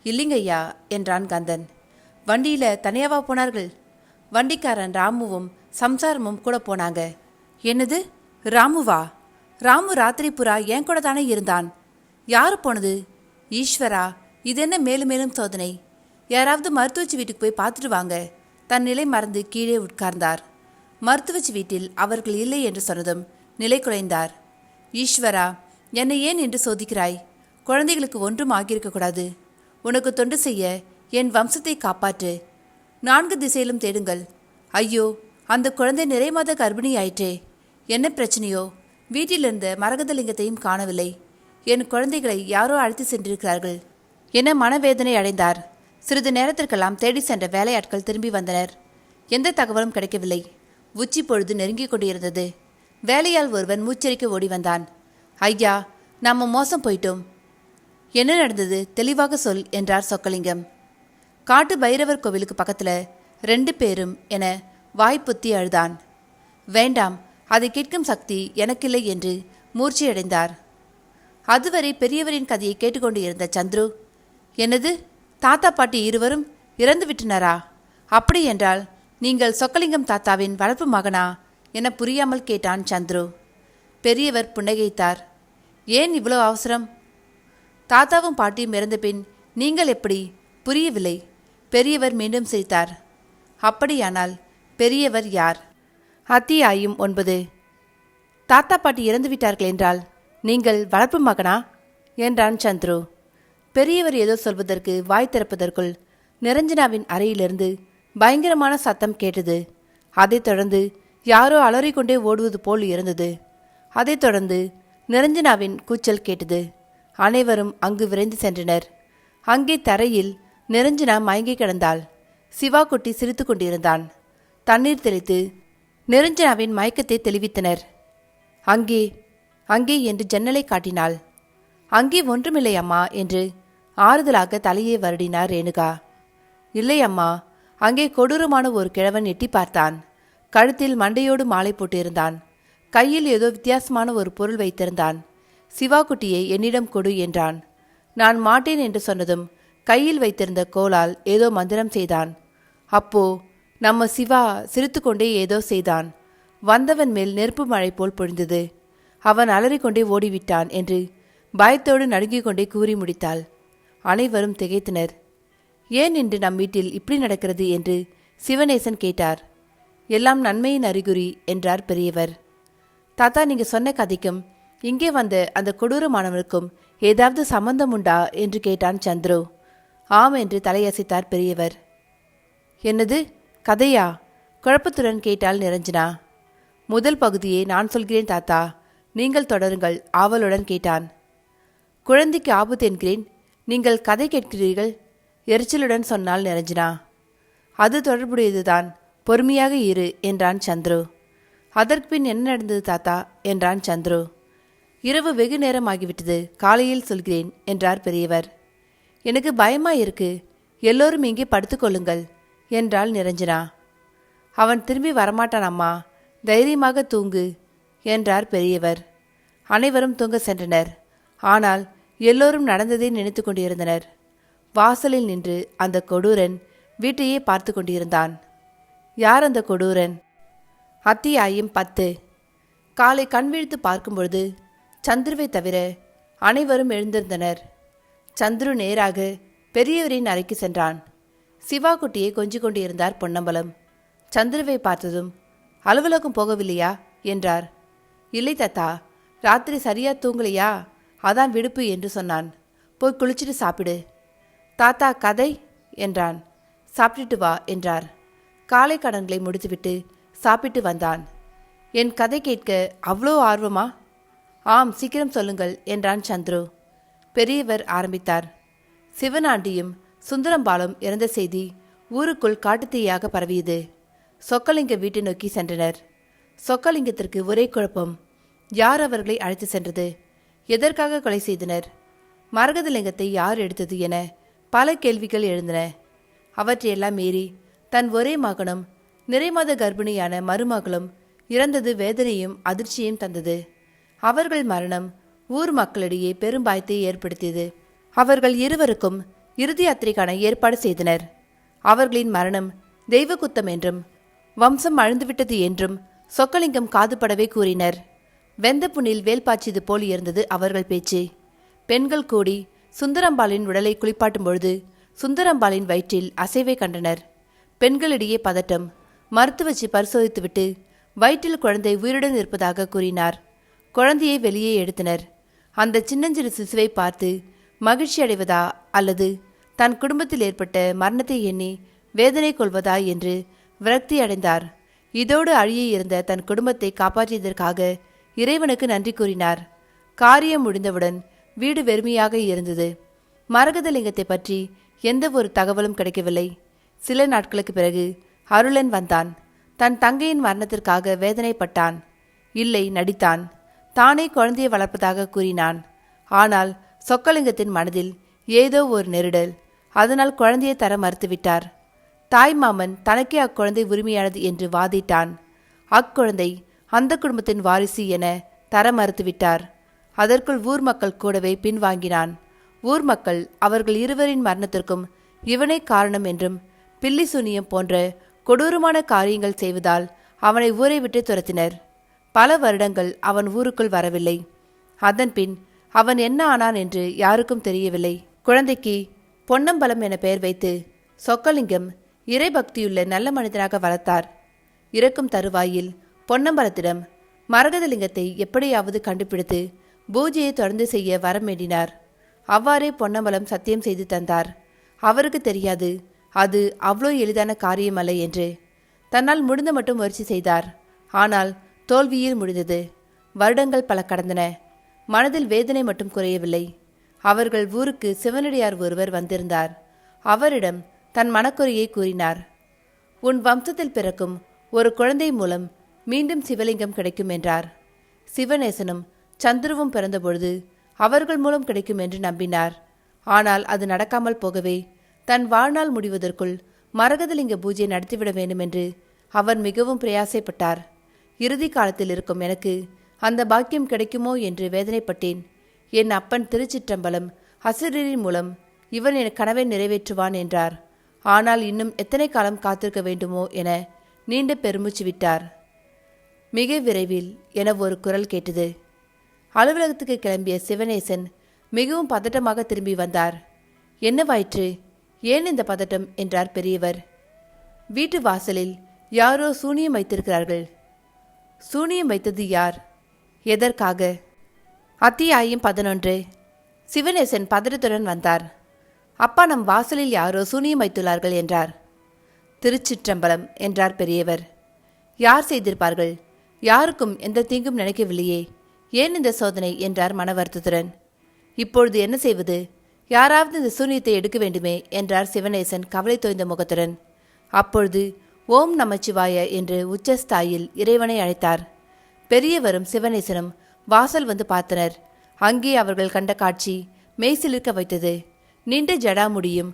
இல்லைங்கய்யா என்றான் கந்தன். வண்டியில தனியாவா போனார்கள்? வண்டிக்காரன் ராமுவும் சம்சாரமும் கூட போனாங்க. என்னது, ராமுவா? ராமு ராத்திரி புறா என் கூட தானே இருந்தான். யாரு போனது? ஈஸ்வரா, இது என்ன மேலும் மேலும் சோதனை? யாராவது மருத்துவச்சி வீட்டுக்கு போய் பார்த்துட்டு வாங்க. தன் நிலை மறந்து கீழே உட்கார்ந்தார். மருத்துவச்சி வீட்டில் அவர்கள் இல்லை என்று சொன்னதும் நிலை குலைந்தார். ஈஸ்வரா, என்னை ஏன் என்று சோதிக்கிறாய்? குழந்தைகளுக்கு ஒன்றும் ஆகியிருக்கக்கூடாது. உனக்கு தொண்டு செய்ய என் வம்சத்தை காப்பாற்று. 4 திசையிலும் தேடுங்கள். ஐயோ, அந்த குழந்தை நிறைமாத கர்ப்பிணி ஆயிற்றே. என்ன பிரச்சனையோ? வீட்டிலிருந்த மரகதலிங்கத்தையும் காணவில்லை. என் குழந்தைகளை யாரோ அழைத்து சென்றிருக்கிறார்கள் என மனவேதனை அடைந்தார். சிறிது நேரத்திற்கெல்லாம் தேடி சென்ற வேலையாட்கள் திரும்பி வந்தனர். எந்த தகவலும் கிடைக்கவில்லை. உச்சி பொழுது நெருங்கிக் கொண்டிருந்தது. வேலையால் ஒருவன் மூச்சரிக்க ஓடி வந்தான். ஐயா, நாம மோசம் போயிட்டோம். என்ன நடந்தது தெளிவாக சொல் என்றார் சொக்கலிங்கம். காட்டு பைரவர் கோவிலுக்கு பக்கத்துல 2 பேரும் என வாய்ப்புத்தி அழுதான். வேண்டாம், அதை கேட்கும் சக்தி எனக்கில்லை என்று மூர்ச்சியடைந்தார். அதுவரை பெரியவரின் கதையை கேட்டுக்கொண்டு இருந்த சந்துரு, என்னது, தாத்தா பாட்டி இருவரும் இறந்து விட்டனரா? அப்படி என்றால் நீங்கள் சொக்கலிங்கம் தாத்தாவின் வளர்ப்பு மகனா என புரியாமல் கேட்டான் சந்துரு. பெரியவர் புன்னகைத்தார். ஏன் இவ்வளோ அவசரம்? தாத்தாவும் பாட்டியும் இறந்த பின் நீங்கள் எப்படி? புரியவில்லை. பெரியவர் மீண்டும் சிரித்தார். அப்படியானால் பெரியவர் யார்? அத்தியாயம் 9. தாத்தா பாட்டி இறந்து விட்டார்கள் என்றால் நீங்கள் வளர்ப்பு மகனா என்றான் சந்துரு. பெரியவர் ஏதோ சொல்வதற்கு வாய் திறப்பதற்குள் நிரஞ்சனாவின் அறையிலிருந்து பயங்கரமான சத்தம் கேட்டது. அதைத் தொடர்ந்து யாரோ அலறிக்கொண்டே ஓடுவது போல் இருந்தது. அதைத் தொடர்ந்து நிரஞ்சனாவின் கூச்சல் கேட்டது. அனைவரும் அங்கு விரைந்து சென்றனர். அங்கே தரையில் நிரஞ்சனா மயங்கி கிடந்தாள். சிவா குட்டி சிரித்து கொண்டிருந்தான். தண்ணீர் தெளித்து நிரஞ்சனாவின் மயக்கத்தை தெளிவித்தனர். அங்கே அங்கே என்று ஜன்னலை காட்டினாள். அங்கே ஒன்றுமில்லை அம்மா என்று ஆறுதலாக தலையை வருடினார் ரேணுகா. இல்லை அம்மா, அங்கே கொடூரமான ஒரு கிழவன் எட்டி பார்த்தான். கழுத்தில் மண்டையோடு மாலை போட்டிருந்தான். கையில் ஏதோ வித்தியாசமான ஒரு பொருள் வைத்திருந்தான். சிவா குட்டியை என்னிடம் கொடு என்றான். நான் மாட்டேன் என்று சொன்னதும் கையில் வைத்திருந்த கோலால் ஏதோ மந்திரம் செய்தான். அப்போ நம்ம சிவா சிரித்துக்கொண்டே ஏதோ செய்தான். வந்தவன் மேல் நெருப்பு மழை போல் பொழிந்தது. அவன் அலறிக்கொண்டே ஓடிவிட்டான் என்று பயத்தோடு நடுங்கிக் கொண்டே கூறி முடித்தாள். அனைவரும் திகைத்தனர். ஏன் இன்று நம் வீட்டில் இப்படி நடக்கிறது என்று சிவநேசன் கேட்டார். எல்லாம் நன்மையின் அறிகுறி என்றார் பெரியவர். தாத்தா, நீங்க சொன்ன கதைக்கும் இங்கே வந்த அந்த கொடூரமானவனுக்கும் ஏதாவது சம்பந்தம் உண்டா என்று கேட்டான் சந்துரு. ஆம் என்று தலையசைத்தார் பெரியவர். என்னது, கதையா? குழப்பத்துடன் கேட்டாள் நிரஞ்சனா. முதல் பகுதியை நான் சொல்கிறேன் தாத்தா, நீங்கள் தொடருங்கள் ஆவலுடன் கேட்டான். குழந்தைக்கு ஆபத்து என்கிறேன், நீங்கள் கதை கேட்கிறீர்கள் எரிச்சலுடன் சொன்னாள் நிரஞ்சனா. அது தொடர்புடையதுதான், பொறுமையாக இரு என்றான் சந்துரு. அதற்கு பின் என்ன நடந்தது தாத்தா என்றான் சந்துரு. இரவு வெகு நேரமாகிவிட்டது, காலையில் சொல்கிறேன் என்றார் பெரியவர். எனக்கு பயமா இருக்கு, எல்லோரும் இங்கே படுத்துக்கொள்ளுங்கள் என்றாள் நிரஞ்சனா. அவன் திரும்பி வரமாட்டான் அம்மா, தைரியமாக தூங்கு என்றார் பெரியவர். அனைவரும் தூங்க சென்றனர். ஆனால் எல்லோரும் நடந்ததை நினைத்து கொண்டிருந்தனர். வாசலில் நின்று அந்த கொடூரன் வீட்டையே பார்த்து கொண்டிருந்தான். யார் அந்த கொடூரன்? அத்தியாயம் 10. காலை கண் விழித்து பார்க்கும்பொழுது சந்துருவை தவிர அனைவரும் எழுந்திருந்தனர். சந்துரு நேராக பெரியவரின் அறைக்கு சென்றான். சிவா குட்டியை கொஞ்சிக் கொண்டிருந்தார் பொன்னம்பலம். சந்துருவை பார்த்ததும், அலுவலகம் போகவில்லையா என்றார். இல்லை தாத்தா, ராத்திரி சரியா தூங்கலையா, அதான் விடுப்பு என்று சொன்னான். போய் குளிச்சுட்டு சாப்பிடு. தாத்தா, கதை என்றான். சாப்பிட்டுட்டு வா என்றார். காலை கடன்களை முடித்துவிட்டு சாப்பிட்டு வந்தான். என் கதை கேட்க அவ்வளோ ஆர்வமா? ஆம், சீக்கிரம் சொல்லுங்கள் என்றான் சந்துரு. பெரியவர் ஆரம்பித்தார். சிவனாண்டியும் சுந்தரம்பாலும் இறந்த செய்தி ஊருக்குள் காட்டுத்தீயாக பரவியது. சொக்கலிங்க வீட்டை நோக்கி சென்றனர். சொக்கலிங்கத்திற்கு ஒரே குழப்பம். யார் அவர்களை அழைத்து சென்றது? எதற்காக கொலை செய்தனர்? மரகதலிங்கத்தை யார் எடுத்தது என பல கேள்விகள் எழுந்தன. அவற்றையெல்லாம் மீறி தன் ஒரே மகனும் நிறைமாத கர்ப்பிணியான மருமகளும் இறந்தது வேதனையும் அதிர்ச்சியும் தந்தது. அவர்கள் மரணம் ஊர் மக்களிடையே பெரும் பயத்தை ஏற்படுத்தியது. அவர்கள் இருவருக்கும் இறுதி யாத்திரைக்கான ஏற்பாடு செய்தனர். அவர்களின் மரணம் தெய்வ குத்தம் என்றும் வம்சம் அழிந்துவிட்டது என்றும் சொக்கலிங்கம் காதுபடவே கூறினர். வெந்த புண்ணில் வேல் பாய்ச்சியது போல் இருந்தது அவர்கள் பேச்சு. பெண்கள் கூடி சுந்தரம்பாளின் உடலை குளிப்பாட்டும் பொழுது சுந்தரம்பாளின் வயிற்றில் அசைவை கண்டனர். பெண்களிடையே பதட்டம். மருத்துவ வச்சு பரிசோதித்துவிட்டு வயிற்றில் குழந்தை உயிருடன் இருப்பதாக கூறினார். குழந்தையை வெளியே எடுத்தனர். அந்த சின்னஞ்சிறு சிசுவை பார்த்து மகிழ்ச்சி அடைவதா அல்லது தன் குடும்பத்தில் ஏற்பட்ட மரணத்தை எண்ணி வேதனை கொள்வதா என்று விரக்தி அடைந்தார். இதோடு அழிய இருந்த தன் குடும்பத்தை காப்பாற்றியதற்காக இறைவனுக்கு நன்றி கூறினார். காரியம் முடிந்தவுடன் வீடு வெறுமையாக இருந்தது. மரகதலிங்கத்தை பற்றி எந்த ஒரு தகவலும் கிடைக்கவில்லை. சில நாட்களுக்கு பிறகு அருளன் வந்தான். தன் தங்கையின் மரணத்திற்காக வேதனைப்பட்டான். இல்லை, நடித்தான். தானே குழந்தையை வளர்ப்பதாக கூறினான். ஆனால் சொக்கலிங்கத்தின் மனதில் ஏதோ ஒரு நெருடல். அதனால் குழந்தையை தர மறுத்துவிட்டார். தாய்மாமன் தனக்கே அக்குழந்தை உரிமையானது என்று வாதிட்டான். அக்குழந்தை அந்த குடும்பத்தின் வாரிசு என தர மறுத்துவிட்டார். அதற்குள் ஊர் மக்கள் கூடவே பின்வாங்கினான். ஊர் மக்கள் அவர்கள் இருவரின் மரணத்திற்கும் இவனே காரணம் என்றும் பில்லி சூனியம் போன்ற கொடூரமான காரியங்கள் செய்வதால் அவனை ஊரை விட்டு துரத்தினர். பல வருடங்கள் அவன் ஊருக்குள் வரவில்லை. அதன்பின் அவன் என்ன ஆனான் என்று யாருக்கும் தெரியவில்லை. குழந்தைக்கு பொன்னம்பலம் என பெயர் வைத்து சொக்கலிங்கம் இறைபக்தியுள்ள நல்ல மனிதனாக வளர்த்தார். இறக்கும் தருவாயில் பொன்னம்பலத்திடம் மரகதலிங்கத்தை எப்படியாவது கண்டுபிடித்து பூஜையை தொடர்ந்து செய்ய வரம் வேண்டினார். அவ்வாறே பொன்னம்பலம் சத்தியம் செய்து தந்தார். அவருக்கு தெரியாது அது அவ்வளோ எளிதான காரியமல்ல என்று. தன்னால் முடிந்த மட்டும் முயற்சி செய்தார். ஆனால் தோல்வியில் முடிந்தது. வருடங்கள் பல கடந்தன. மனதில் வேதனை மட்டும் குறையவில்லை. அவர்கள் ஊருக்கு சிவனடியார் ஒருவர் வந்திருந்தார். அவரிடம் தன் மனக்குறையை கூறினார். உன் வம்சத்தில் பிறக்கும் ஒரு குழந்தை மூலம் மீண்டும் சிவலிங்கம் கிடைக்கும் என்றார். சிவநேசனும் சந்துருவும் பிறந்தபொழுது அவர்கள் மூலம் கிடைக்கும் என்று நம்பினார். ஆனால் அது நடக்காமல் போகவே தன் வாழ்நாள் முடிவதற்குள் மரகதலிங்க பூஜை நடத்திவிட வேண்டும் என்று அவர் மிகவும் பிரயாசைப்பட்டார். இறுதி காலத்தில் இருக்கும் எனக்கு அந்த பாக்கியம் கிடைக்குமோ என்று வேதனைப்பட்டேன். என் அப்பன் திருச்சிற்றம்பலம் அசிரியரின் மூலம் இவன் என் கனவை நிறைவேற்றுவான் என்றார். ஆனால் இன்னும் எத்தனை காலம் காத்திருக்க வேண்டுமோ என நீண்ட பெருமூச்சு விட்டார். மிக விரைவில் என ஒரு குரல் கேட்டது. அலுவலகத்துக்கு கிளம்பிய சிவநேசன் மிகவும் பதட்டமாக திரும்பி வந்தார். என்னவாயிற்று? ஏன் இந்த பதட்டம் என்றார் பெரியவர். வீட்டு வாசலில் யாரோ சூனியம் வைத்திருக்கிறார்கள். சூனியம் வைத்தது யார்? எதற்காக? அத்தியாயம் 11. சிவநேசன் பதட்டத்துடன் வந்தார். அப்பா, நம் வாசலில் யாரோ சூனியம் வைத்துள்ளார்கள் என்றார். திருச்சிற்றம்பலம் என்றார் பெரியவர். யார் செய்திருப்பார்கள்? யாருக்கும் எந்த தீங்கும் நினைக்கவில்லையே, ஏன் இந்த சோதனை என்றார் மன வருத்தத்துடன். இப்பொழுது என்ன செய்வது? யாராவது இந்த சூனியத்தை எடுக்க வேண்டுமே என்றார் சிவநேசன் கவலை தோய்ந்த முகத்துடன். அப்பொழுது ஓம் நமச்சிவாய என்று உச்சஸ்தாயில் இறைவனை அழைத்தார். பெரியவரும் சிவநேசனும் வாசல் வந்து பார்த்தனர். அங்கே அவர்கள் கண்ட காட்சி மெய்சிலிருக்க வைத்தது. நீண்ட ஜடாமுடியும்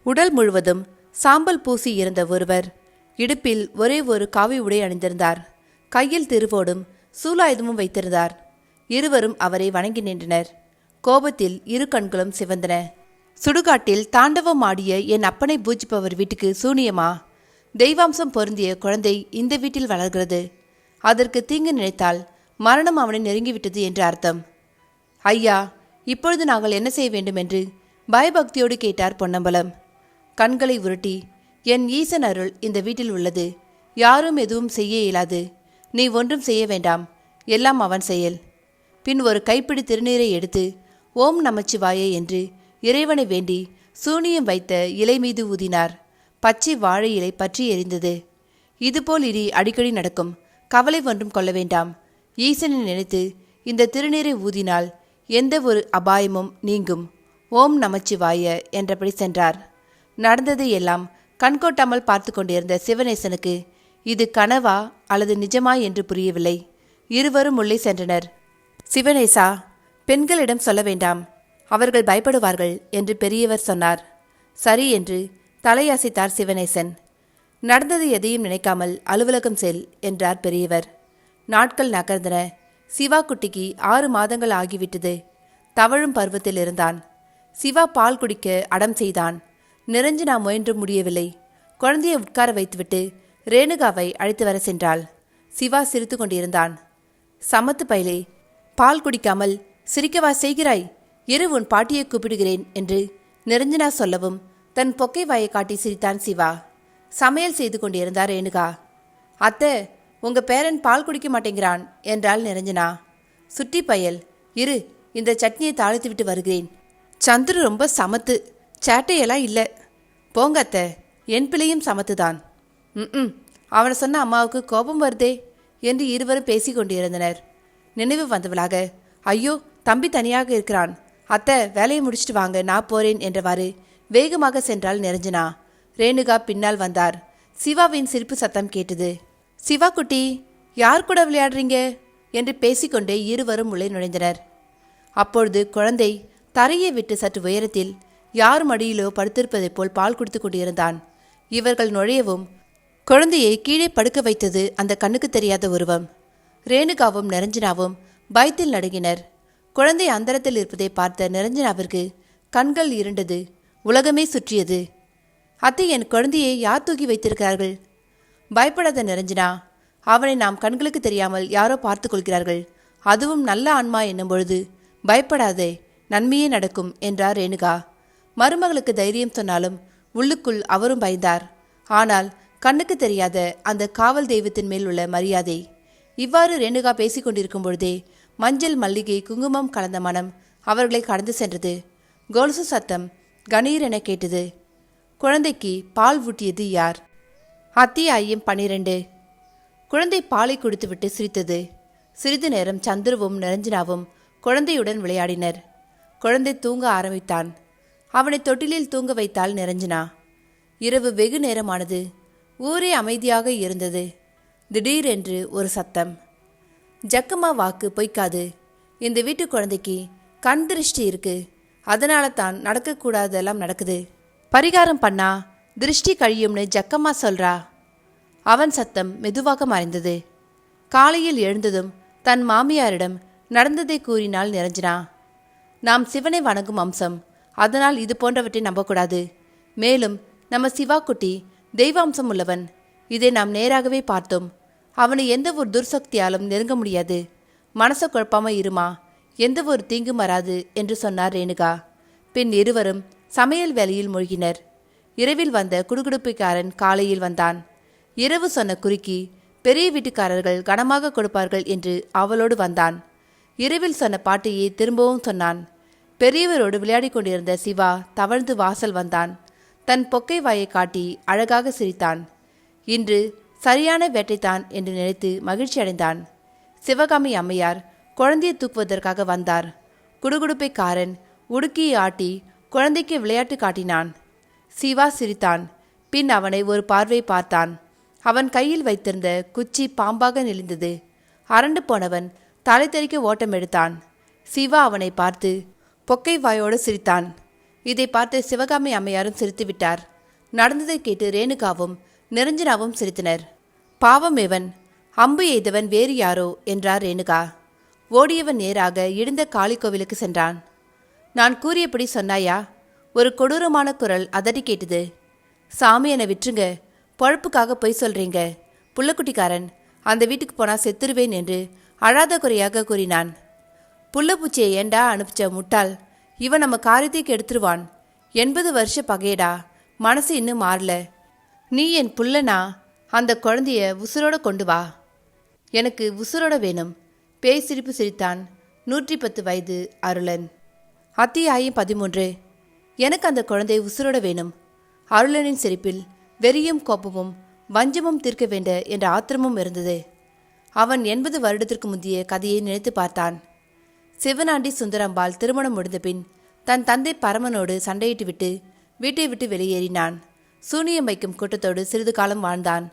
உடல் முழுவதும் சாம்பல் பூசி இருந்த ஒருவர் இடுப்பில் ஒரே ஒரு காவி உடை அணிந்திருந்தார். கையில் திருவோடும் சூலாயுதமும் வைத்திருந்தார். இருவரும் அவரை வணங்கி நின்றனர். கோபத்தில் இரு கண்களும் சிவந்தன. சுடுகாட்டில் தாண்டவம் ஆடிய என் அப்பனை பூஜிப்பவர் வீட்டுக்கு சூனியமா? தெய்வாம்சம் பொருந்திய குழந்தை இந்த வீட்டில் வளர்கிறது. அதற்கு தீங்கு நினைத்தால் மரணம் அவனை நெருங்கிவிட்டது என்று அர்த்தம். ஐயா, இப்பொழுது நாங்கள் என்ன செய்ய வேண்டும் என்று பயபக்தியோடு கேட்டார் பொன்னம்பலம். கண்களை உருட்டி, என் ஈசன் அருள் இந்த வீட்டில் உள்ளது. யாரும் எதுவும் செய்ய இயலாது. நீ ஒன்றும் செய்ய வேண்டாம். எல்லாம் அவன் செயல். பின் ஒரு கைப்பிடி திருநீரை எடுத்து ஓம் நமச்சிவாய என்று இறைவனை வேண்டி சூனியம் வைத்த இலை மீது ஊதினார். பச்சை வாழை இலை பற்றி எரிந்தது. இதுபோல் இனி அடிக்கடி நடக்கும். கவலை ஒன்றும் கொள்ள வேண்டாம். ஈசனை நினைத்து இந்த திருநீரை ஊதினால் எந்த ஒரு அபாயமும் நீங்கும். ஓம் நமச்சிவாய என்றபடி சென்றார். நடந்ததை எல்லாம் கண்கொட்டாமல் பார்த்து கொண்டிருந்த சிவநேசனுக்கு இது கனவா அல்லது நிஜமா என்று புரியவில்லை. இருவரும் உள்ளே சென்றனர். சிவநேசா, பெண்களிடம் சொல்ல வேண்டாம், அவர்கள் பயப்படுவார்கள் என்று பெரியவர் சொன்னார். சரி என்று தலையசைத்தார் சிவநேசன். நடந்தது எதையும் நினைக்காமல் அலுவலகம் செல் என்றார் பெரியவர். நாட்கள் நகர்ந்தன. சிவா குட்டிக்கு 6 மாதங்கள் ஆகிவிட்டது. தவழும் பருவத்தில் இருந்தான். சிவா பால் குடிக்க அடம் செய்தான். நிரஞ்சனா முயன்று முடியவில்லை. குழந்தையை உட்கார வைத்துவிட்டு ரேணுகாவை அழைத்து வர சென்றாள். சிவா சிரித்து கொண்டிருந்தான். சமத்து பைலே, பால் குடிக்காமல் சிரிக்கவா செய்கிறாய்? இரு, உன் பாட்டியை கூப்பிடுகிறேன் என்று நிரஞ்சனா சொல்லவும் தன் பொக்கை வாயை காட்டி சிரித்தான் சிவா. சமையல் செய்து கொண்டிருந்தார் ரேணுகா. அத்தை, உங்க பேரன் பால் குடிக்க மாட்டேங்கிறான் என்றாள் நிரஞ்சனா. சுட்டி பயல், இரு, இந்த சட்னியை தாளித்து விட்டு வருகிறேன். சந்துரு ரொம்ப சமத்து, சேட்டையெல்லாம் இல்லை. போங்க அத்தை, என் பிள்ளையும் சமத்துதான். அவனை சொன்ன அம்மாவுக்கு கோபம் வருதே என்று இருவரும் பேசி கொண்டிருந்தனர். நினைவு வந்தவளாக, ஐயோ, தம்பி தனியாக இருக்கிறான். அத்தை, வேலையை முடிச்சுட்டு வாங்க, நான் போறேன் என்றவாறு வேகமாக சென்றாள் நிரஞ்சனா. ரேணுகா பின்னால் வந்தார். சிவாவின் சிரிப்பு சத்தம் கேட்டது. சிவா குட்டி, யார் கூட விளையாடுறீங்க என்று பேசிக்கொண்டே இருவரும் உள்ளே நுழைந்தனர். அப்பொழுது குழந்தை தரையை விட்டு சற்று உயரத்தில் யார் மடியிலோ படுத்திருப்பதைப் போல் பால் குடித்து கொண்டிருந்தான். இவர்கள் நுழையவும் குழந்தையை கீழே படுக்க வைத்தது அந்த கண்ணுக்கு தெரியாத உருவம். ரேணுகாவும் நிரஞ்சனாவும் பயத்தில் நடுங்கினர். குழந்தை அந்தரத்தில் இருப்பதை பார்த்த நிரஞ்சனாவிற்கு கண்கள் இருண்டது. உலகமே சுற்றியது. அத்தை, என் குழந்தையை யார் தூக்கி வைத்திருக்கிறார்கள்? பயப்படாத நிரஞ்சனா, அவனை நாம் கண்களுக்கு தெரியாமல் யாரோ பார்த்து கொள்கிறார்கள். அதுவும் நல்ல ஆன்மா என்னும் பொழுது பயப்படாதே, நன்மையே நடக்கும் என்றார் ரேணுகா. மருமகளுக்கு தைரியம் சொன்னாலும் உள்ளுக்குள் அவரும் பயந்தார். ஆனால் கண்ணுக்கு தெரியாத அந்த காவல் தெய்வத்தின் மேல் உள்ள மரியாதை. இவ்வாறு ரேணுகா பேசிக் கொண்டிருக்கும் பொழுதே மஞ்சள், மல்லிகை, குங்குமம் கலந்த மனம் அவர்களை கடந்து சென்றது. கொலுசு சத்தம் கணீர் என கேட்டது. குழந்தைக்கு பால் ஊட்டியது யார்? அத்தியாயம் 12. குழந்தை பாலை குடித்துவிட்டு சிரித்தது. சிறிது நேரம் சந்துருவும் நிரஞ்சனாவும் குழந்தையுடன் விளையாடினர். குழந்தை தூங்க ஆரம்பித்தான். அவனை தொட்டிலில் தூங்க வைத்தாள் நிரஞ்சனா. இரவு வெகு நேரமானது. ஊரே அமைதியாக இருந்தது. திடீரென்று ஒரு சத்தம். ஜக்கம்மா வாக்கு பொய்க்காது. இந்த வீட்டு குழந்தைக்கு கண் திருஷ்டி இருக்கு. அதனால தான் நடக்கக்கூடாதெல்லாம் நடக்குது. பரிகாரம் பண்ணா திருஷ்டி கழியும்னு ஜக்கம்மா சொல்றா. அவன் சத்தம் மெதுவாக மறைந்தது. காலையில் எழுந்ததும் தன் மாமியாரிடம் நடந்ததை கூறினாள் நிரஞ்சனா. நாம் சிவனை வணங்கும் அம்சம், அதனால் இது போன்றவற்றை நம்பக்கூடாது. மேலும் நம்ம சிவா குட்டி தெய்வ அம்சம் உள்ளவன். இதை நாம் நேராகவே பார்த்தோம். அவனை எந்த ஒரு துர்சக்தியாலும் நெருங்க முடியாது. மனசை குழப்பாம இருமா, எந்த ஒரு தீங்கும் வராது என்று சொன்னார் ரேணுகா. பின் இருவரும் சமையல் வேலையில் மூழ்கினர். இரவில் வந்த குடுகுடுப்பைக்காரன் காலையில் வந்தான். இரவு சொன்ன குறுக்கி பெரிய வீட்டுக்காரர்கள் கனமாக கொடுப்பார்கள் என்று அவளோடு வந்தான். இரவில் சொன்ன பாட்டையே திரும்பவும் சொன்னான். பெரியவரோடு விளையாடி கொண்டிருந்த சிவா தவழ்ந்து வாசல் வந்தான். தன் பொக்கை வாயை காட்டி அழகாக சிரித்தான். இன்று சரியான வேட்டைத்தான் என்று நினைத்து மகிழ்ச்சி அடைந்தான். சிவகாமி அம்மையார் குழந்தையை தூக்குவதற்காக வந்தார். குடுகுடுப்பைக்காரன் உடுக்கியை ஆட்டி குழந்தைக்கு விளையாட்டு காட்டினான். சிவா சிரித்தான். பின் அவனை ஒரு பார்வை பார்த்தான். அவன் கையில் வைத்திருந்த குச்சி பாம்பாக நெளிந்தது. அரண்டு போனவன் தலை தெறிக்க ஓட்டம் எடுத்தான். சிவா அவனை பார்த்து பொக்கை வாயோடு சிரித்தான். இதை பார்த்து சிவகாமி அம்மையாரும் சிரித்து விட்டார். நடந்ததை கேட்டு ரேணுகாவும் நிரஞ்சனாவும் சிரித்தனர். பாவம் இவன், அம்பு எய்தவன் வேறு யாரோ என்றார் ரேணுகா. ஓடியவன் நேராக இடிந்த காளி கோவிலுக்கு சென்றான். நான் கூறியபடி சொன்னாயா? ஒரு கொடூரமான குரல் அதட்டி கேட்டது. சாமி, என்னை விட்டுருங்க, பொழப்புக்காக பொய் சொல்றீங்க. புள்ளக்குட்டிக்காரன் அந்த வீட்டுக்கு போனா செத்துருவேன் என்று அழாத குறையாக கூறினான். புள்ளப்பூச்சியை ஏண்டா அனுப்பிச்ச முட்டாள், இவன் நம்ம காரியத்தைக்கு எடுத்துருவான். 80 வருஷ பகையடா, மனசு இன்னும் மாறல. நீ என் புள்ளனா, அந்த குழந்தைய உசுரோட கொண்டு வா. எனக்கு உசுரோட வேணும். பேய் சிரிப்பு சிரித்தான் 110 வயது அருளன். அத்தியாயம் 13. எனக்கு அந்த குழந்தை உசுரோட வேணும். அருளனின் சிரிப்பில் வெறியும் கோபமும் வஞ்சமும் தீர்க்க வேண்ட என்ற ஆத்திரமும் இருந்தது. அவன் 80 வருடத்திற்கு முந்தைய கதையை நினைத்து பார்த்தான். சிவனாண்டி சுந்தரம்பாள் திருமணம் முடிந்த பின் தன் தந்தை பரமனோடு சண்டையிட்டுவிட்டு வீட்டை விட்டு வெளியேறினான். சூனியம் வைக்கும் கூட்டத்தோடு சிறிது காலம் வாழ்ந்தான்.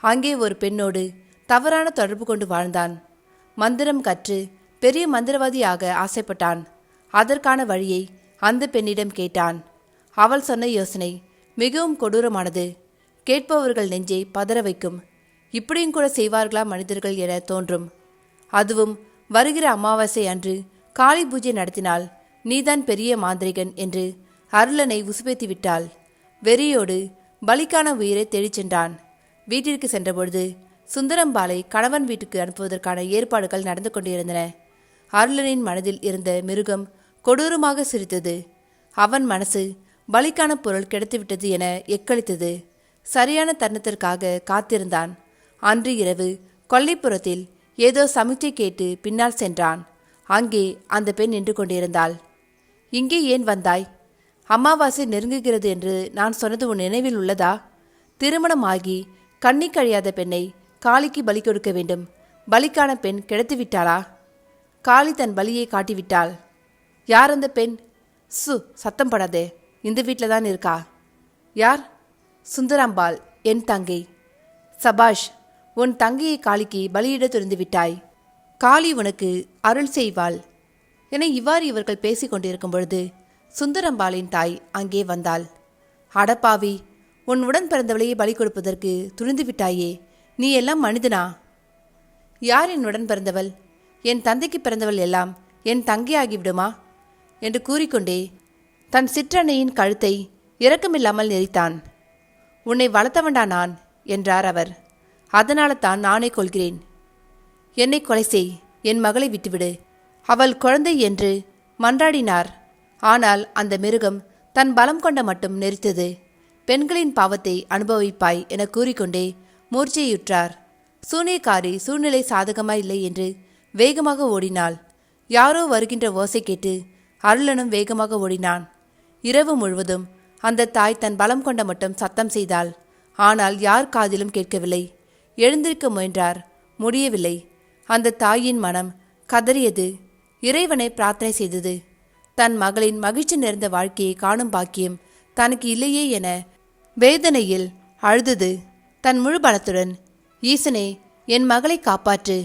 அங்கே ஒரு பெண்ணோடு தவறான தொடர்பு கொண்டு வாழ்ந்தான். மந்திரம் கற்று பெரிய மந்திரவாதியாக ஆசைப்பட்டான். அதற்கான வழியை அந்த பெண்ணிடம் கேட்டான். அவள் சொன்ன யோசனை மிகவும் கொடூரமானது. கேட்பவர்கள் நெஞ்சை பதற வைக்கும். இப்படியும் கூட செய்வார்களா மனிதர்கள் என தோன்றும். அதுவும் வருகிற அமாவாசை அன்று காளி பூஜை நடத்தினால் நீதான் பெரிய மாந்திரிகன் என்று அருளனை உசுப்பேத்தி விட்டாள். வெறியோடு பலிக்கான உயிரை தேடிச் சென்றான். வீட்டிற்கு சென்றபொழுது சுந்தரம்பாலை கணவன் வீட்டுக்கு அனுப்புவதற்கான ஏற்பாடுகள் நடந்து கொண்டிருந்தன. அருளனின் மனதில் இருந்த மிருகம் கொடூரமாக சிரித்தது. அவன் மனசு பலிக்கான பொருள் கிடைத்துவிட்டது என எக்களித்தது. சரியான தருணத்திற்காக காத்திருந்தான். அன்று இரவு கொல்லைப்புறத்தில் ஏதோ சமிச்சை கேட்டு பின்னால் சென்றான். அங்கே அந்த பெண் நின்று கொண்டிருந்தாள். இங்கே ஏன் வந்தாய்? அமாவாசை நெருங்குகிறது என்று நான் சொன்னது உன் நினைவில் உள்ளதா? திருமணமாகி கண்ணி கழியாத பெண்ணை காளிக்கு பலி கொடுக்க வேண்டும். பலிக்கான பெண் கிடைத்துவிட்டாளா? காளி தன் பலியை காட்டிவிட்டாள். யார் அந்த பெண்? சத்தம் படாதே, இந்த வீட்டில் தான் இருக்கா. யார்? சுந்தராம்பாள், என் தங்கை. சபாஷ், உன் தங்கையை காளிக்கு பலியிட துறந்து விட்டாய். காளி உனக்கு அருள் செய்வாள் என இவ்வாறு இவர்கள் பேசிக் கொண்டிருக்கும் பொழுது சுந்தரம்பாளின் தாய் அங்கே வந்தாள். அடப்பாவி, உன் உடன் பிறந்தவளையே பலி கொடுப்பதற்கு துணிந்து விட்டாயே, நீ எல்லாம் மனிதனா? யார் என் உடன் பிறந்தவள்? என் தந்தைக்கு பிறந்தவள் எல்லாம் என் தங்கையாகிவிடுமா என்று கூறிக்கொண்டே தன் சிற்றன்னையின் கழுத்தை இரக்கமில்லாமல் நெரித்தான். உன்னை வளர்த்தவன்டா நான் என்றார் அவர். அதனால தான் நானே கொள்கிறேன். என்னை கொலை செய், என் மகளை விட்டுவிடு, அவள் குழந்தை என்று மன்றாடினார். ஆனால் அந்த மிருகம் தன் பலம் கொண்ட மட்டும் நெரித்தது. பெண்களின் பாவத்தை அனுபவிப்பாய் என கூறிக்கொண்டே மூர்ச்சையுற்றார். சூனியக்காரி சூழ்நிலை சாதகமாயில்லை என்று வேகமாக ஓடினாள். யாரோ வருகின்ற ஓசை கேட்டு அருளனும் வேகமாக ஓடினான். இரவு முழுவதும் அந்த தாய் தன் பலம் கொண்ட மட்டும் சத்தம் செய்தாள். ஆனால் யார் காதிலும் கேட்கவில்லை. எழுந்திருக்க முயன்றார், முடியவில்லை. அந்த தாயின் மனம் கதறியது, இறைவனை பிரார்த்தனை செய்தது. தன் மகளின் மகிழ்ச்சி நிறைந்த வாழ்க்கையை காணும் பாக்கியம் தனக்கு இல்லையே என வேதனையில் அழுதது. தன் முழு பலத்துடன், ஈசனே, என் மகளை காப்பாற்று,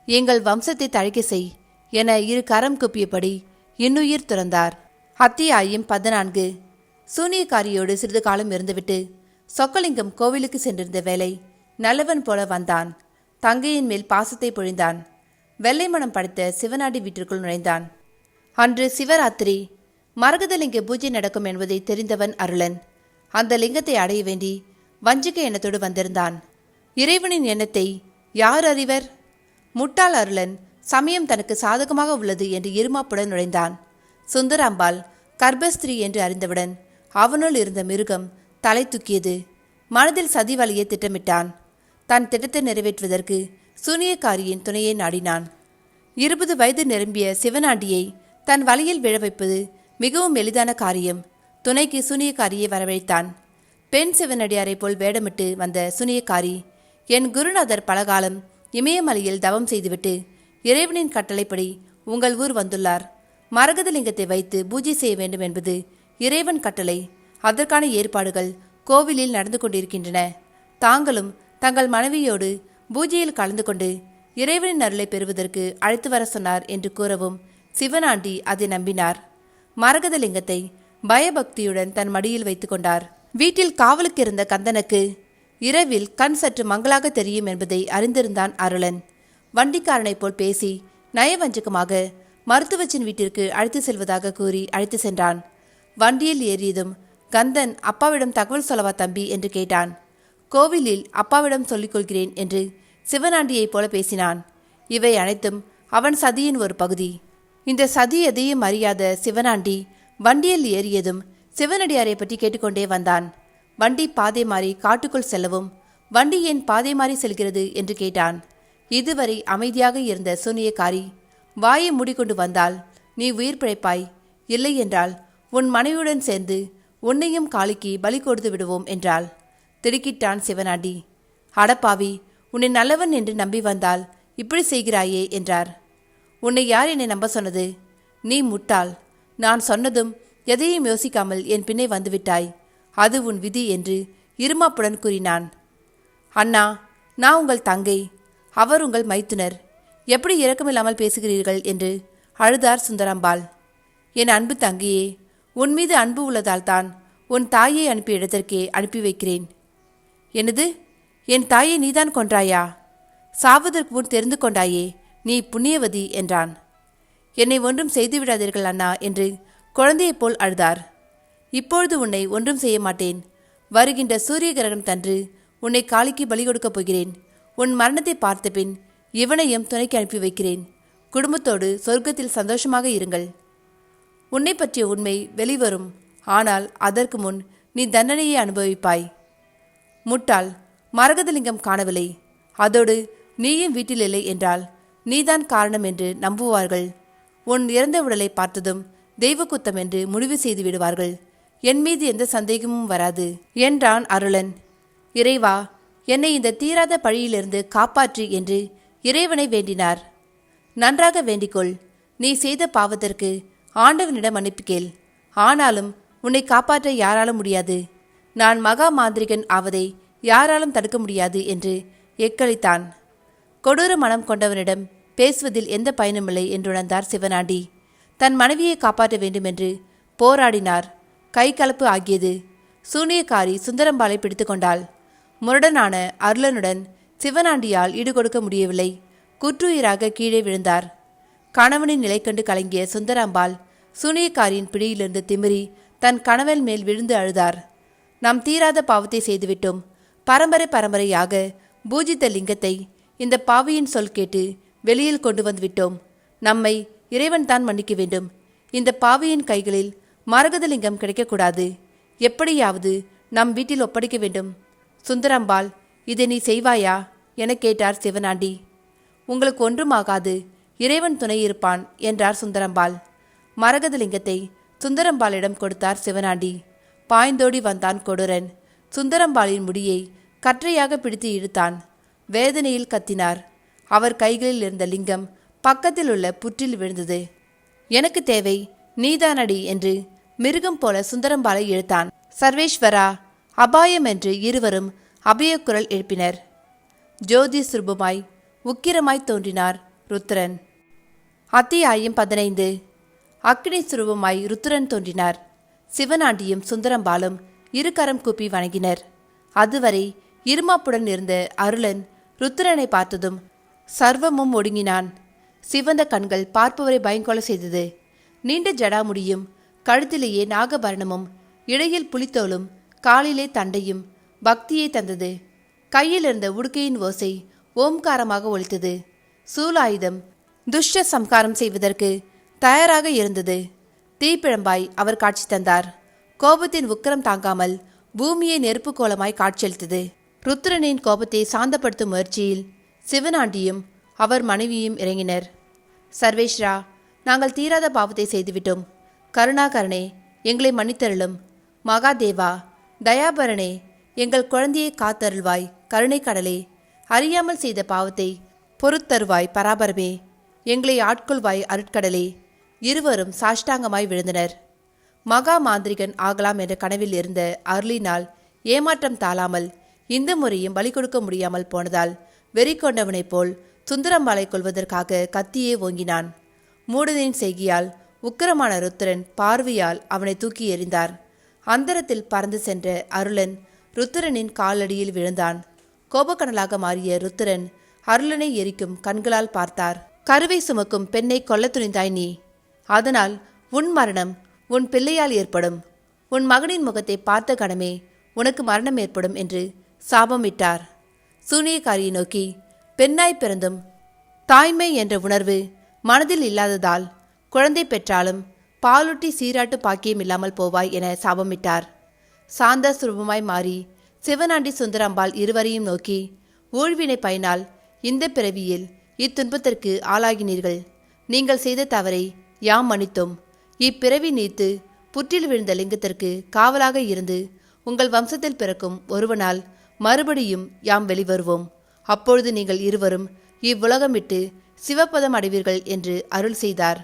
எங்கள் வம்சத்தை தழைக்க செய் என இரு கரம் குப்பியபடி இன்னுயிர் துறந்தார். அத்தியாயம் 14. சூனியக்காரியோடு சிறிது காலம் இருந்துவிட்டு சொக்கலிங்கம் கோவிலுக்கு சென்றிருந்த வேளை நல்லவன் போல வந்தான். தங்கையின் மேல் பாசத்தை பொழிந்தான். வெள்ளை மனம் படைத்த சிவனாடி வீட்டிற்குள் நுழைந்தான். அன்று சிவராத்திரி. மரகதலிங்க பூஜை நடக்கும் என்பதை தெரிந்தவன் அருளன். அந்த லிங்கத்தை அடைய வேண்டி வஞ்சிக்க எண்ணத்தோடு வந்திருந்தான். இறைவனின் எண்ணத்தை யார் அறிவர்? முட்டாள் அருளன் சமயம் தனக்கு சாதகமாக உள்ளது என்று இருமாப்புடன் நுழைந்தான். சுந்தராம்பாள் கர்ப்பஸ்திரீ என்று அறிந்தவுடன் அவனுள் இருந்த மிருகம் தலை தூக்கியது. மனதில் சதி வழியை திட்டமிட்டான். தன் திட்டத்தை நிறைவேற்றுவதற்கு சூனியக்காரியின் துணையை நாடினான். 20 வயது நிரம்பிய சிவனாண்டியை தன் வழியில் விழ வைப்பது மிகவும் எளிதான காரியம். துணைக்கு சூனியக்காரியை வரவழைத்தான். பெண் சிவனடியாரை போல் வேடமிட்டு வந்த சூனியக்காரி, என் குருநாதர் பலகாலம் இமயமலையில் தவம் செய்துவிட்டு இறைவனின் கட்டளைப்படி உங்கள் ஊர் வந்துள்ளார். மரகதலிங்கத்தை வைத்து பூஜை செய்ய வேண்டும் என்பது இறைவன் கட்டளை. அதற்கான ஏற்பாடுகள் கோவிலில் நடந்து கொண்டிருக்கின்றன. தாங்களும் தங்கள் மனைவியோடு பூஜையில் கலந்து கொண்டு இறைவனின் அருளை பெறுவதற்கு அழைத்து வர சொன்னார் என்று கூறவும் சிவனாண்டி அதை நம்பினார். மரகதலிங்கத்தை பயபக்தியுடன் தன் மடியில் வைத்து கொண்டார். வீட்டில் காவலுக்கு இருந்த கந்தனுக்கு இரவில் கண் சற்று மங்களாக தெரியும் என்பதை அறிந்திருந்தான் அருளன். வண்டிக்காரனை போல் பேசி நயவஞ்சகமாக மருத்துவச்சின் வீட்டிற்கு அழைத்து செல்வதாக கூறி அழைத்து சென்றான். வண்டியில் ஏறியதும் கந்தன் அப்பாவிடம் தகவல் சொல்லவா தம்பி என்று கேட்டான். கோவிலில் அப்பாவிடம் சொல்லிக் கொள்கிறேன் என்று சிவனாண்டியைப் போல பேசினான். இவை அனைத்தும் அவன் சதியின் ஒரு பகுதி. இந்த சதி எதையும் அறியாத சிவனாண்டி வண்டியில் ஏறியதும் சிவனடியாரை பற்றி கேட்டுக்கொண்டே வந்தான். வண்டி பாதை மாறி காட்டுக்குள் செல்லவும் வண்டி ஏன் பாதை மாறி செல்கிறது என்று கேட்டான். இதுவரை அமைதியாக இருந்த சூனியக்காரி, வாயை மூடிக்கொண்டு வந்தால் நீ உயிர் பிழைப்பாய், இல்லை என்றால் உன் மனைவியுடன் சேர்ந்து உன்னையும் காளிக்கு பலி கொடுத்து விடுவோம் என்றாள். திடுக்கிட்டான் சிவனாண்டி. அடப்பாவி, உன்னை நல்லவன் என்று நம்பி வந்தால் இப்படி செய்கிறாயே என்றார். உன்னை யார் என்னை நம்ப சொன்னது? நீ முட்டாள். நான் சொன்னதும் எதையும் யோசிக்காமல் என் பின்னே வந்துவிட்டாய். அது உன் விதி என்று இருமாப்புடன் கூறினான். அண்ணா, நான் உங்கள் தங்கை, அவர் உங்கள் மைத்துனர். எப்படி இரக்கமில்லாமல் பேசுகிறீர்கள் என்று அழுதார் சுந்தராம்பாள். என் அன்பு தங்கையே, உன் மீது அன்பு உள்ளதால் தான் உன் தாயை அனுப்பிய இடத்திற்கே அனுப்பி வைக்கிறேன். என்னது, என் தாயை நீதான் கொன்றாயா? சாவதற்கு முன் தெரிந்து கொண்டாயே, நீ புண்ணியவதி என்றான். என்னை ஒன்றும் செய்துவிடாதீர்கள் அண்ணா என்று குழந்தையைப் போல் அழுதார். இப்பொழுது உன்னை ஒன்றும் செய்ய மாட்டேன். வருகின்ற சூரிய கிரகணம் தன்று உன்னை காளிக்கு பலி கொடுக்கப் போகிறேன். உன் மரணத்தை பார்த்த பின் இவனையும் துணைக்கு அனுப்பி வைக்கிறேன். குடும்பத்தோடு சொர்க்கத்தில் சந்தோஷமாக இருங்கள். உன்னை பற்றிய உண்மை வெளிவரும். ஆனால் அதற்கு முன் நீ தண்டனையை அனுபவிப்பாய். முட்டாள், மரகதலிங்கம் காணவில்லை, அதோடு நீயும் வீட்டில் இல்லை என்றால் நீதான் காரணம் என்று நம்புவார்கள். உன் இறந்த உடலை பார்த்ததும் தெய்வ குத்தம் என்று முடிவு செய்து விடுவார்கள். என் மீது எந்த சந்தேகமும் வராது என்றான் அருளன். இறைவா, என்னை இந்த தீராத பழியிலிருந்து காப்பாற்று என்று இறைவனை வேண்டினார். நன்றாக வேண்டிக்கொள். நீ செய்த பாவத்திற்கு ஆண்டவனிடம் மன்னிப்பு கேள். ஆனாலும் உன்னை காப்பாற்ற யாராலும் முடியாது. நான் மகா மாந்திரிகன் ஆவதை யாராலும் தடுக்க முடியாது என்று எக்களித்தான். கொடூர மனம் கொண்டவனிடம் பேசுவதில் எந்த பயனுமில்லை என்றுணர்ந்தார் சிவனாண்டி. தன் மனைவியை காப்பாற்ற வேண்டுமென்று போராடினார். கை கலப்பு ஆகியது. சூனியக்காரி சுந்தரம்பாளை பிடித்து கொண்டாள். முரடனான அருளனுடன் சிவனாண்டியால் ஈடுகொடுக்க முடியவில்லை. குற்றுயிராக கீழே விழுந்தார். கணவனின் நிலை கண்டு கலங்கிய சுந்தராம்பாள் சூனியக்காரியின் பிடியிலிருந்து திமிரி தன் கணவன் மேல் விழுந்து அழுதார். நாம் தீராத பாவத்தை செய்துவிட்டோம். பரம்பரை பரம்பரையாக பூஜித்த லிங்கத்தை இந்த பாவியின் சொல் கேட்டு வெளியில் கொண்டு வந்து விட்டோம். நம்மை இறைவன் தான் மன்னிக்க வேண்டும். இந்த பாவியின் கைகளில் மரகதலிங்கம் கிடைக்கக்கூடாது. எப்படியாவது நம் வீட்டில் ஒப்படைக்க வேண்டும். சுந்தரம்பாள், இதை நீ செய்வாயா என கேட்டார் சிவனாண்டி. உங்களுக்கு ஒன்றுமாகாது, இறைவன் துணை இருப்பான் என்றார் சுந்தரம்பாள். மரகதலிங்கத்தை சுந்தரம்பாளிடம் கொடுத்தார் சிவனாண்டி. பாய்ந்தோடி வந்தான் கொடூரன். சுந்தரம்பாளின் முடியை கற்றையாக பிடித்து இழுத்தான். வேதனையில் கத்தினார். அவர் கைகளில் இருந்த லிங்கம் பக்கத்தில் உள்ள புற்றில் விழுந்தது. எனக்கு தேவை நீதானடி என்று மிருகம் போல சுந்தரம்பாளை இழுத்தான். சர்வேஸ்வரா, அபாயம் என்று இருவரும் அபயக்குரல் எழுப்பினர். ஜோதி சுரூபமாய் உக்கிரமாய் தோன்றினார் ருத்ரன். அத்தியாயம் 15. அக்னி சுரூபமாய் ருத்ரன் தோன்றினார். சிவனாண்டியும் சுந்தரம்பாலும் இருகரம் கூப்பி வணங்கினர். அதுவரை இருமாப்புடன் இருந்த அருளன் ருத்ரனை பார்த்ததும் சர்வமும் ஒடுங்கினான். சிவந்த கண்கள் பார்ப்பவரை பயங்கொள்ள செய்தது. நீண்ட ஜடாமுடியும் கழுத்திலேயே நாகபரணமும் இடையில் புலித்தோலும் காலிலே தண்டையும் பக்தியை தந்தது. கையில் இருந்த உடுக்கையின் ஓசை ஓம்காரமாக ஒலித்தது. சூலாயுதம் துஷ்ட சம்காரம் செய்வதற்கு தயாராக இருந்தது. தீப்பிழம்பாய் அவர் காட்சி தந்தார். கோபத்தின் உக்கிரம் தாங்காமல் பூமியை நெருப்பு கோலமாய் காட்சியளித்தது. ருத்ரனின் கோபத்தை சாந்தப்படுத்தும் முயற்சியில் சிவனாண்டியும் அவர் மனைவியும் இறங்கினர். சர்வேஸ்வரா, நாங்கள் தீராத பாவத்தை செய்துவிட்டோம். கருணாகரனே, எங்களை மன்னித்தருளும். மகாதேவா, தயாபரனே, எங்கள் குழந்தையை காத்தருள்வாய். கருணை கடலே, அறியாமல் செய்த பாவத்தை பொறுத்தருவாய். பராபரமே, எங்களை ஆட்கொள்வாய். அருட்கடலே. இருவரும் சாஷ்டாங்கமாய் விழுந்தனர். மகா மாந்திரிகன் ஆகலாம் என்ற கனவில் இருந்த அருளினால் ஏமாற்றம் தாழாமல் இந்த முறையும் பலி கொடுக்க முடியாமல் போனதால் வெறி கொண்டவனைப் போல் சுந்தரம்பாளை கொள்வதற்காக கத்தியே ஓங்கினான். மூடனின் செய்கியால் உக்கிரமான ருத்ரன் பார்வையால் அவனை தூக்கி எறிந்தார். அந்தரத்தில் பறந்து சென்ற அருளன் ருத்ரனின் காலடியில் விழுந்தான். கோபக்கடலாக மாறிய ருத்ரன் அருளனை எரிக்கும் கண்களால் பார்த்தார். கருவை சுமக்கும் பெண்ணை கொல்ல துணிந்தாய் நீ. அதனால் உன் மரணம் உன் பிள்ளையால் ஏற்படும். உன் மகனின் முகத்தை பார்த்த கணமே உனக்கு மரணம் ஏற்படும் என்று சாபமிட்டார். சூனியக்காரியை நோக்கி, பெண்ணாய் பிறந்தும் தாய்மை என்ற உணர்வு மனதில் இல்லாததால் குழந்தை பெற்றாலும் பாலூட்டி சீராட்டு பாக்கியம் இல்லாமல் போவாய் என சாபமிட்டார். சாந்த சுரூபமாய் மாறி சிவனாண்டி சுந்தரம்பாள் இருவரையும் நோக்கி, ஊழ்வினை பயனால் இந்த பிறவியில் இத்துன்பத்திற்கு ஆளாகினீர்கள். நீங்கள் செய்த தவறை யாம் மன்னித்தோம். இப்பிறவி நீத்து புற்றில் விழுந்த லிங்கத்திற்கு காவலாக இருந்து உங்கள் வம்சத்தில் பிறக்கும் ஒருவனால் மறுபடியும் யாம் வெளிவருவோம். அப்பொழுது நீங்கள் இருவரும் இவ்வுலகம் விட்டு சிவபதம் அடைவீர்கள் என்று அருள் செய்தார்.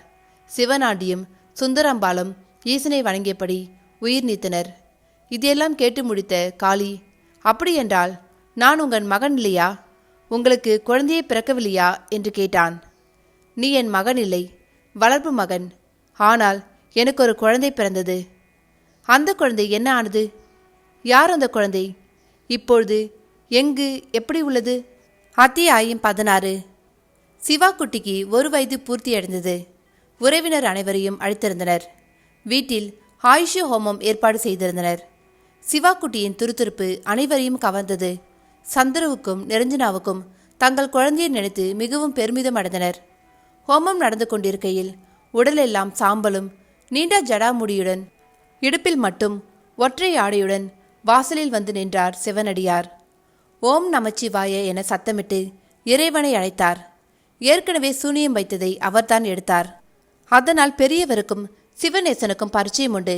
சிவனாண்டியும் சுந்தரம்பாளும் ஈசனை வணங்கியபடி உயிர் நீத்தனர். இதையெல்லாம் கேட்டு முடித்த காளி, அப்படியென்றால் நான் உங்கள் மகன் இல்லையா? உங்களுக்கு குழந்தையை பிறக்கவில்லையா என்று கேட்டான். நீ என் மகன் இல்லை, வளர்ப்பு மகன். ஆனால் எனக்கு ஒரு குழந்தை பிறந்தது. அந்த குழந்தை என்ன ஆனது? யார் அந்த குழந்தை? இப்பொழுது எங்கு, எப்படி உள்ளது? அத்தியாயம் 16. சிவா குட்டிக்கு 1 வயது பூர்த்தியடைந்தது. உறவினர் அனைவரையும் அழைத்திருந்தனர். வீட்டில் ஆயுஷ ஹோமம் ஏற்பாடு செய்திருந்தனர். சிவா குட்டியின் துருதுருப்பு அனைவரையும் கவர்ந்தது. சந்துருவுக்கும் நிரஞ்சனாவுக்கும் தங்கள் குழந்தையை நினைத்து மிகவும் பெருமிதம் அடைந்தனர். ஹோமம் நடந்து கொண்டிருக்கையில் உடலெல்லாம் சாம்பலும் நீண்ட ஜடாமுடியுடன் இடுப்பில் மட்டும் ஒற்றை ஆடையுடன் வாசலில் வந்து நின்றார் சிவனடியார். ஓம் நமச்சிவாய என சத்தமிட்டு இறைவனை அழைத்தார். ஏற்கனவே சூனியம் வைத்ததை அவர்தான் எடுத்தார். அதனால் பெரியவருக்கும் சிவநேசனுக்கும் பரிச்சயம் உண்டு.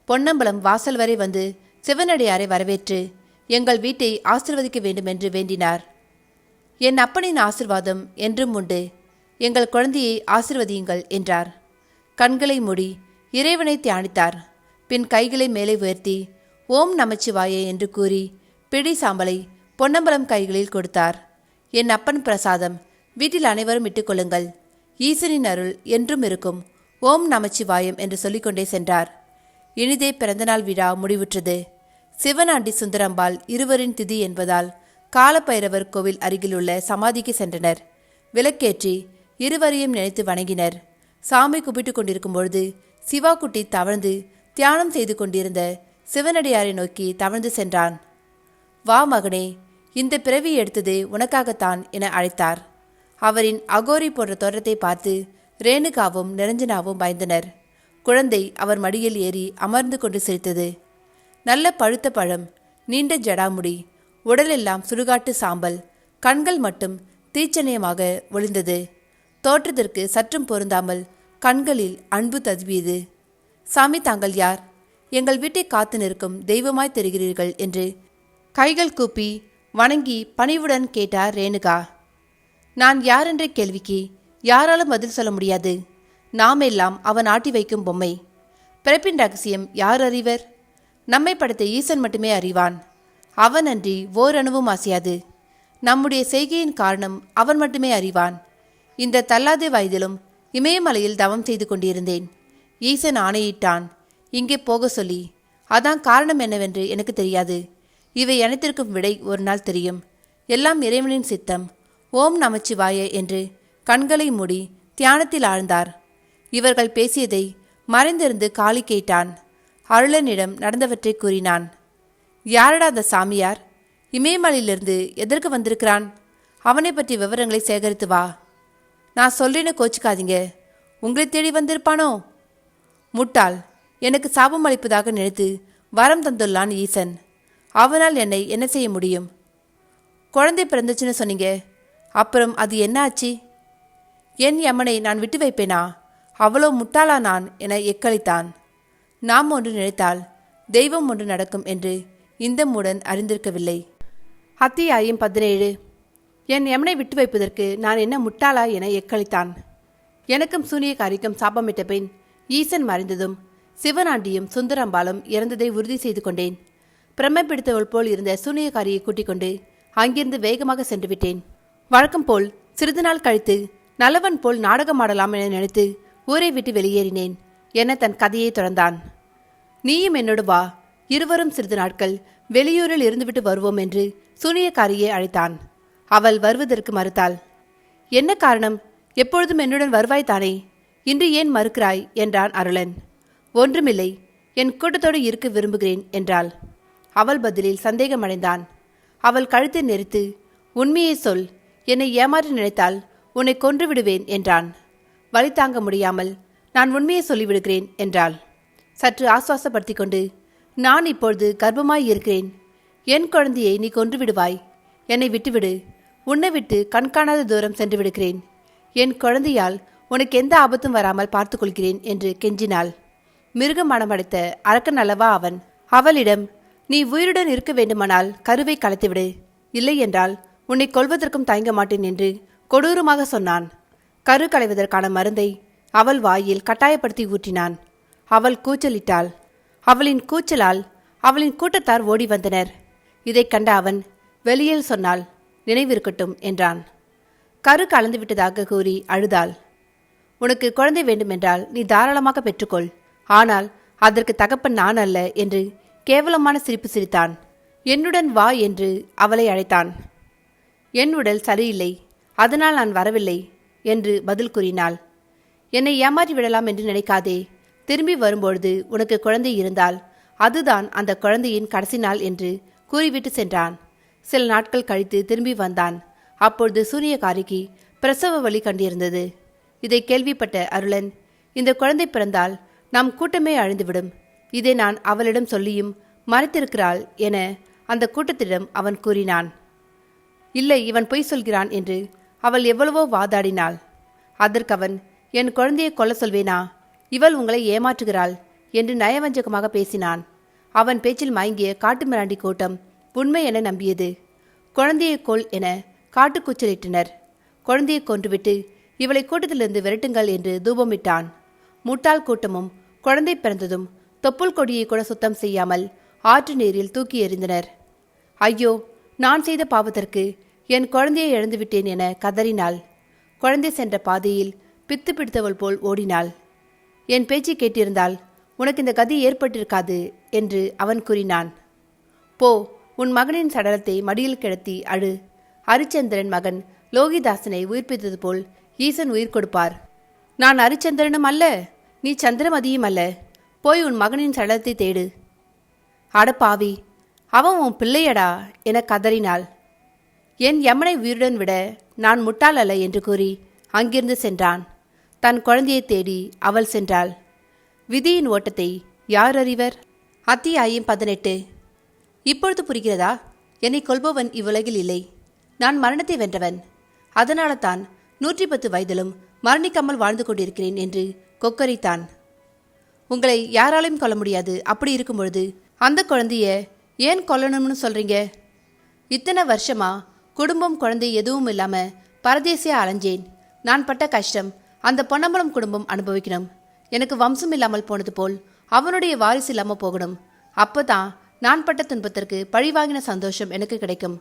பொன்னம்பலம் வாசல் வரை வந்து சிவனடியாரை வரவேற்று எங்கள் வீட்டை ஆசிர்வதிக்க வேண்டுமென்று வேண்டினார். என் அப்பனின் ஆசிர்வாதம் என்றும் உண்டு. எங்கள் குழந்தையை ஆசிர்வதியுங்கள் என்றார். கண்களை மூடி இறைவனை தியானித்தார். பின் கைகளை மேலே உயர்த்தி ஓம் நமச்சிவாய என்று கூறி பிடி சாம்பலை பொன்னம்பலம் கைகளில் கொடுத்தார். என் அப்பன் பிரசாதம், வீட்டில் அனைவரும் இட்டுக்கொள்ளுங்கள். ஈசனின் அருள் என்றும் இருக்கும். ஓம் நமச்சிவாயம் என்று சொல்லிக்கொண்டே சென்றார். இனிதே பிறந்தநாள் விழா முடிவுற்றது. சிவனாண்டி சுந்தரம்பாள் இருவரின் திதி என்பதால் காலபைரவர் கோவில் அருகிலுள்ள சமாதிக்கு சென்றனர். விளக்கேற்றி இருவரையும் நினைத்து வணங்கினர். சாமி கும்பிட்டு கொண்டிருக்கும் பொழுது சிவாக்குட்டி தவழ்ந்து தியானம் செய்து கொண்டிருந்த சிவனடியாரை நோக்கி தவழ்ந்து சென்றான். வா மகனே, இந்த பிறவி எடுத்தது உனக்காகத்தான் என அழைத்தார். அவரின் அகோரி போன்ற தோற்றத்தை பார்த்து ரேணுகாவும் நிரஞ்சனாவும் பயந்தனர். குழந்தை அவர் மடியில் ஏறி அமர்ந்து கொண்டு சிரித்தது. நல்ல பழுத்த பழம், நீண்ட ஜடாமுடி, உடலெல்லாம் சுடுகாட்டு சாம்பல், கண்கள் மட்டும் தீச்சணையமாக ஒளிந்தது. தோற்றத்திற்கு சற்றும் பொருந்தாமல் கண்களில் அன்பு ததுவியது. சாமி, தாங்கள் யார்? எங்கள் வீட்டை காத்து நிற்கும் தெய்வமாய் தெரிகிறீர்கள் என்று கைகள் கூப்பி வணங்கி பணிவுடன் கேட்டார் ரேணுகா. நான் யார் என்ற கேள்விக்கு யாராலும் பதில் சொல்ல முடியாது. நாம் எல்லாம் அவன் ஆட்டி வைக்கும் பொம்மை. பிறப்பின் ரகசியம் யார் அறிவர்? நம்மை படைத்த ஈசன் மட்டுமே அறிவான். அவன் அன்றி ஓரணுவும் அசையாது. நம்முடைய செய்கையின் காரணம் அவன் மட்டுமே அறிவான். இந்த தள்ளாத வயதிலும் இமயமலையில் தவம் செய்து கொண்டிருந்தேன். ஈசன் ஆணையிட்டான் இங்கே போக சொல்லி. அதான் காரணம் என்னவென்று எனக்கு தெரியாது. இவை அனைத்திற்கும் விடை ஒரு நாள் தெரியும். எல்லாம் இறைவனின் சித்தம். ஓம் நமச்சிவாய என்று கண்களை மூடி தியானத்தில் ஆழ்ந்தார். இவர்கள் பேசியதை மறைந்திருந்து காளி கேட்டான். அருளனிடம் நடந்தவற்றை கூறினான். யாரடா அந்த சாமியார்? இமயமலையிலிருந்து எதற்கு வந்திருக்கிறான்? அவனை பற்றி விவரங்களை சேகரித்து வா. நான் சொல்றேன்னு கோச்சிக்காதீங்க. உங்களை தேடி வந்திருப்பானோ? முட்டாள், எனக்கு சாபம் அளிப்பதாக நினைத்து வரம் தந்துள்ளான் ஈசன். அவனால் என்னை என்ன செய்ய முடியும்? குழந்தை பிறந்துச்சுன்னு சொன்னீங்க, அப்புறம் அது என்ன ஆச்சு? என் யமனை நான் விட்டு வைப்பேனா? அவ்வளோ முட்டாளா நான் என எக்களித்தான். நாம் ஒன்று நினைத்தால் தெய்வம் ஒன்று நடக்கும் என்று இந்த மூடன் அறிந்திருக்கவில்லை. அத்தியாயம் 17. என் யமனை விட்டு வைப்பதற்கு நான் என்ன முட்டாளா என எக்களித்தான். எனக்கும் சூனியக்காரிக்கும் சாபமிட்ட பின் ஈசன் மறைந்ததும் சிவனாண்டியும் சுந்தரம்பாலும் இறந்ததை உறுதி செய்து கொண்டேன். பிரம்மை பிடித்தவள் போல் இருந்த சூனியக்காரியை கூட்டிக் கொண்டு அங்கிருந்து வேகமாக சென்று விட்டேன். வழக்கம் போல் சிறிது நாள் கழித்து நல்லவன் போல் நாடகமாடலாம் என நினைத்து ஊரை விட்டு வெளியேறினேன் என தன் கதையை தொடர்ந்தான். நீயும் என்னோடு வா, இருவரும் சிறிது நாட்கள் வெளியூரில் இருந்துவிட்டு வருவோம் என்று சூனியக்காரியை அழைத்தான். அவள் வருவதற்கு மறுத்தாள். என்ன காரணம்? எப்பொழுதும் என்னுடன் வருவாய்தானே, இன்று ஏன் மறுக்கிறாய் என்றான் அருளன். ஒன்றுமில்லை, என் கூட்டத்தோடு இருக்க விரும்புகிறேன் என்றாள். அவள் பதிலில் சந்தேகமடைந்தான். அவள் கழுத்தை நெரித்து, உண்மையை சொல், என்னை ஏமாற்ற நினைத்தால் உன்னை கொன்று விடுவேன் என்றான். வலி தாங்க முடியாமல் நான் உண்மையை சொல்லிவிடுகிறேன் என்றாள். சற்று ஆசுவாசப்படுத்தி கொண்டு, நான் இப்பொழுது கர்ப்பமாய் இருக்கிறேன். என் குழந்தையை நீ கொன்று விடுவாய். என்னை விட்டுவிடு. உன்னை விட்டு கண்காணாத தூரம் சென்று விடுகிறேன். என் குழந்தையால் உனக்கு எந்த ஆபத்தும் வராமல் பார்த்துக் கொள்கிறேன் என்று கெஞ்சினாள். மிருக மனமடைத்த அரக்கன் அல்லவா அவன். அவளிடம், நீ உயிருடன் இருக்க வேண்டுமானால் கருவை கலைத்துவிடு, இல்லை என்றால் உன்னை கொல்வதற்கும் தயங்க மாட்டேன் என்று கொடூரமாக சொன்னான். கரு களைவதற்கான மருந்தை அவள் வாயில் கட்டாயப்படுத்தி ஊற்றினான். அவள் கூச்சலிட்டாள். அவளின் கூச்சலால் அவளின் கூட்டத்தார் ஓடி வந்தனர். இதைக் கண்ட அவன் வெளியில் சொன்னாள். நினைவிருக்கட்டும் என்றான். கரு கலந்து விட்டதாக கூறி அழுதாள். உனக்கு குழந்தை வேண்டுமென்றால் நீ தாராளமாக பெற்றுக்கொள், ஆனால் அதற்கு தகப்பன் நான் அல்ல என்று கேவலமான சிரிப்பு சிரித்தான். என்னுடன் வா என்று அவளை அழைத்தான். என் உடல் சரியில்லை, அதனால் நான் வரவில்லை என்று பதில் கூறினாள். என்னை ஏமாற்றி விடலாம் என்று நினைக்காதே. திரும்பி வரும்பொழுது உனக்கு குழந்தை இருந்தால் அதுதான் அந்த குழந்தையின் கடைசி நாள் என்று கூறிவிட்டு சென்றான். சில நாட்கள் கழித்து திரும்பி வந்தான். அப்பொழுது சூனியக்காரிக்கு பிரசவ வலி கண்டிருந்தது. இதை கேள்விப்பட்ட அருளன், இந்த குழந்தை பிறந்தால் நம் கூட்டமே அழிந்துவிடும், இதை நான் அவளிடம் சொல்லியும் மறைத்திருக்கிறாள் என அந்த கூட்டத்திடம் அவன் கூறினான். இல்லை, இவன் பொய் சொல்கிறான் என்று அவள் எவ்வளவோ வாதாடினாள். அதற்கவன், என் குழந்தையை கொல்ல சொல்வேனா? இவள் உங்களை ஏமாற்றுகிறாள் என்று நயவஞ்சகமாக பேசினான். அவன் பேச்சில் மயங்கிய காட்டு மிராண்டி கூட்டம் உண்மை என நம்பியது. குழந்தையை கொல் என காட்டுக்கூச்சலிட்டனர். குழந்தையை கொன்றுவிட்டு இவளை கூட்டத்திலிருந்து விரட்டுங்கள் என்று தூபமிட்டான். முட்டாள் கூட்டமும் குழந்தை பிறந்ததும் தொப்புள் கொடியை கூட சுத்தம் செய்யாமல் ஆற்று நீரில் தூக்கி எறிந்தனர். ஐயோ, நான் செய்த பாவத்திற்கு என் குழந்தையை இழந்துவிட்டேன் என கதறினாள். குழந்தை சென்ற பாதையில் பித்து பிடித்தவள் போல் ஓடினாள். என் பேச்சை கேட்டிருந்தால் உனக்கு இந்த கதி ஏற்பட்டிருக்காது என்று அவன் கூறினான். போ, உன் மகனின் சடலத்தை மடியில் கிடத்தி அழு. ஹரிச்சந்திரன் மகன் லோகிதாசனை உயிர்ப்பித்தது போல் ஈசன் உயிர் கொடுப்பார். நான் ஹரிச்சந்திரனும் அல்ல, நீ சந்திரமதியும் அல்ல. போய் உன் மகனின் சடலத்தை தேடு. அடப்பாவி, அவன் உன் பிள்ளையடா என கதறினாள். என் யமனை உயிருடன் விட நான் முட்டாள் அல்ல என்று கூறி அங்கிருந்து சென்றான். தன் குழந்தையை தேடி அவள் சென்றாள். விதியின் ஓட்டத்தை யார் அறிவர்? அத்தியாயம் 18. இப்பொழுது புரிகிறதா? என்னை கொல்பவன் இவ்வுலகில் இல்லை. நான் மரணத்தை வென்றவன். அதனால தான் 110 வயதிலும் மரணிக்காமல் வாழ்ந்து கொண்டிருக்கிறேன் என்று கொக்கரித்தான். உங்களை யாராலையும் கொல்ல முடியாது. அப்படி இருக்கும் பொழுது அந்த குழந்தைய ஏன் கொல்லணும்னு சொல்றீங்க? இத்தனை வருஷமா குடும்பம் குழந்தை எதுவும் இல்லாம பரதேசியா அலைஞ்சேன். நான் பட்ட கஷ்டம் அந்த பொன்னம்பலம் குடும்பம் அனுபவிக்கணும். எனக்கு வம்சம் இல்லாமல் போனது போல் அவனுடைய வாரிசு இல்லாம போகணும். அப்பதான் நான் பட்ட துன்பத்திற்கு பழிவாங்கின சந்தோஷம் எனக்கு கிடைக்கும்.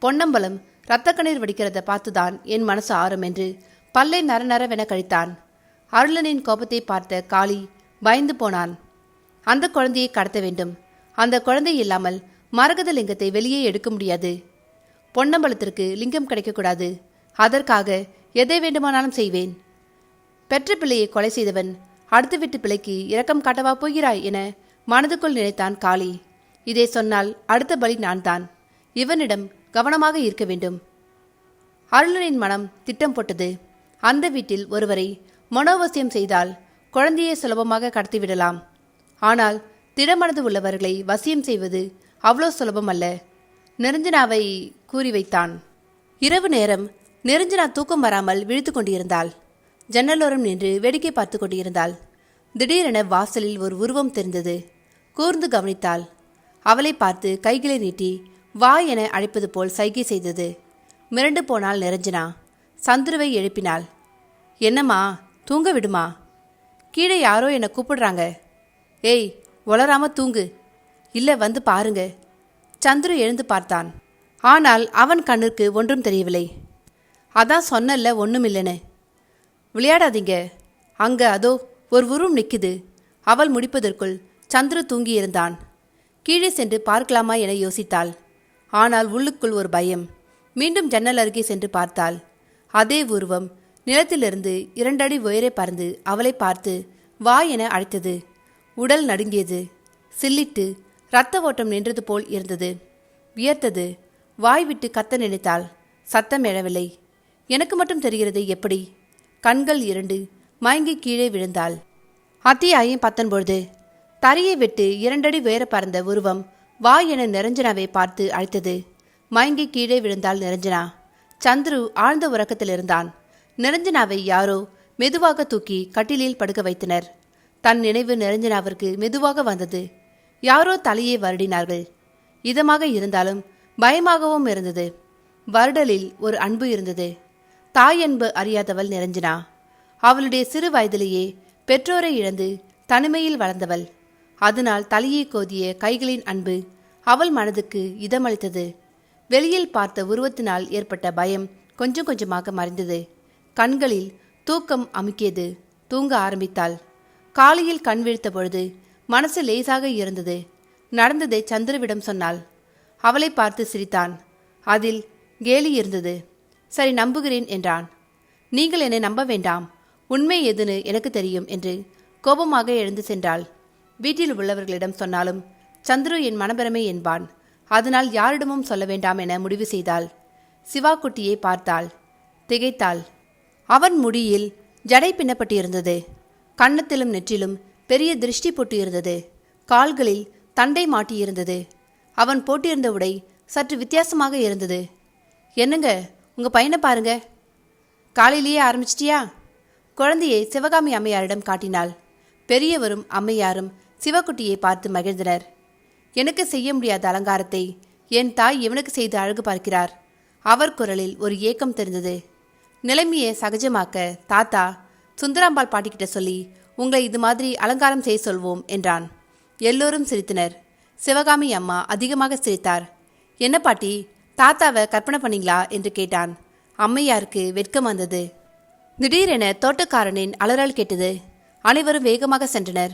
பொன்னம்பலம் இரத்த கண்ணீர் வடிக்கிறத பார்த்துதான் என் மனசு ஆறும் என்று பல்லை நரநரவென கழித்தான். அருளனின் கோபத்தை பார்த்த காளி பயந்து போனான். அந்த குழந்தையை கடத்த வேண்டும். அந்த குழந்தை இல்லாமல் மரகத லிங்கத்தை வெளியே எடுக்க முடியாது. பொன்னம்பலத்திற்கு லிங்கம் கிடைக்கக்கூடாது. அதற்காக எதை வேண்டுமானாலும் செய்வேன். பெற்ற பிள்ளையை கொலை செய்தவன் அடுத்த வீட்டு பிள்ளைக்கு இரக்கம் காட்டவா போகிறாய் என மனதுக்குள் நினைத்தான் காளி. இதை சொன்னால் அடுத்த பலி நான் தான். இவனிடம் கவனமாக இருக்க வேண்டும். அருளனின் மனம் திட்டம் போட்டது. அந்த வீட்டில் ஒருவரை மனோவசியம் செய்தால் குழந்தையை சுலபமாக கடத்திவிடலாம். ஆனால் திடமனது உள்ளவர்களை வசியம் செய்வது அவ்வளோ சுலபம் அல்ல. நிரஞ்சனாவை கூறி வைத்தான். இரவு நேரம் நிரஞ்சனா தூக்கம் வராமல் விழித்து கொண்டிருந்தாள். ஜன்னலோரம் நின்று வேடிக்கை பார்த்து கொண்டிருந்தாள். திடீரென வாசலில் ஒரு உருவம் தெரிந்தது. கூர்ந்து கவனித்தாள். அவளை பார்த்து கைகளை நீட்டி வா என அழைப்பது போல் சைகை செய்தது. மிரண்டு போனாள் நிரஞ்சனா. சந்துருவை எழுப்பினாள். என்னம்மா, தூங்க விடுமா? கீழே யாரோ என்னை கூப்பிடுறாங்க. ஏய், உளராம தூங்கு. இல்லை, வந்து பாருங்க. சந்துரு எழுந்து பார்த்தான். ஆனால் அவன் கண்ணிற்கு ஒன்றும் தெரியவில்லை. அதான் சொன்னல்ல ஒன்றுமில்லைன்னு. விளையாடாதீங்க. அங்க அதோ ஒரு உருவம் நிற்குது. அவள் முடிப்பதற்குள் சந்துரு தூங்கியிருந்தான். கீழே சென்று பார்க்கலாமா என யோசித்தாள். ஆனால் உள்ளுக்குள் ஒரு பயம். மீண்டும் ஜன்னல் அருகே சென்று பார்த்தாள். அதே உருவம் நிலத்திலிருந்து 2 அடி உயரே பறந்து அவளை பார்த்து வா என அழைத்தது. உடல் நடுங்கியது. சில்லிட்டு இரத்த ஓட்டம் நின்றது போல் இருந்தது. வியர்த்தது. வாய் விட்டு கத்த நினைத்தாள். சத்தம் எழவில்லை. எனக்கு மட்டும் தெரிகிறது எப்படி? கண்கள் 2 மயங்கி கீழே விழுந்தாள். அத்தியாயம் 19. தரையை விட்டு 2 அடி உயர பறந்த உருவம் வா என நிரஞ்சனாவை பார்த்து அழைத்தது. மயங்கி கீழே விழுந்தாள் நிரஞ்சனா. சந்துரு ஆழ்ந்த உறக்கத்தில் இருந்தான். நிரஞ்சனாவை யாரோ மெதுவாக தூக்கி கட்டிலில் படுக்க வைத்தனர். தன் நினைவு நிரஞ்சனாவிற்கு மெதுவாக வந்தது. யாரோ தலையை வருடினார்கள். இதமாக இருந்தாலும் பயமாகவும் இருந்தது. வருடலில் ஒரு அன்பு இருந்தது. தாய் அன்பு அறியாதவள் நிரஞ்சனா. அவளுடைய சிறு வயதிலேயே பெற்றோரை இழந்து தனிமையில் வளர்ந்தவள். அதனால் தலையை கோதிய கைகளின் அன்பு அவள் மனதுக்கு இதமளித்தது. வெளியில் பார்த்த உருவத்தினால் ஏற்பட்ட பயம் கொஞ்சம் கொஞ்சமாக மறைந்தது. கண்களில் தூக்கம் அமுக்கியது. தூங்க ஆரம்பித்தாள். காலையில் கண் விழித்த பொழுது மனசு லேசாக இருந்தது. நடந்ததை சந்திரவிடம் சொன்னாள். அவளை பார்த்து சிரித்தான். அதில் கேலி இருந்தது. சரி, நம்புகிறேன் என்றான். நீங்கள் என்னை நம்ப வேண்டாம், உண்மை எதுன்னு எனக்கு தெரியும் என்று கோபமாக எழுந்து சென்றாள். வீட்டில் உள்ளவர்களிடம் சொன்னாலும் சந்துரு என் மனப்பெருமை என்பான். அதனால் யாரிடமும் சொல்ல வேண்டாம் என முடிவு செய்தாள். சிவா குட்டியை பார்த்தாள். திகைத்தாள். அவன் முடியில் ஜடை பின்னப்பட்டிருந்தது. கன்னத்திலும் நெற்றிலும் பெரிய திருஷ்டி போட்டு இருந்தது. கால்களில் தண்டை மாட்டியிருந்தது. அவன் போட்டிருந்த உடை சற்று வித்தியாசமாக இருந்தது. என்னங்க, உங்க பையனை பாருங்க. காலையிலேயே ஆரம்பிச்சிட்டியா? குழந்தையை சிவகாமி அம்மையாரிடம் காட்டினாள். பெரியவரும் அம்மையாரும் சிவக்குட்டியை பார்த்து மகிழ்ந்தனர். எனக்கு செய்ய முடியாத அலங்காரத்தை என் தாய் இவனுக்கு செய்து அழகு பார்க்கிறார். அவர் குரலில் ஒரு ஏக்கம் தெரிந்தது. நிலைமையை சகஜமாக்க தாத்தா சுந்தராம்பாள் பாட்டிக்கிட்ட சொல்லி உங்களை இது மாதிரி அலங்காரம் செய்ய சொல்வோம் என்றான். எல்லோரும் சிரித்தனர். சிவகாமி அம்மா அதிகமாக சிரித்தார். என்ன பாட்டி, தாத்தாவை கற்பனை பண்ணீங்களா என்று கேட்டான். அம்மையாருக்கு வெட்கம் வந்தது. திடீரென தோட்டக்காரனின் அலறல் கேட்டது. அனைவரும் வேகமாக சென்றனர்.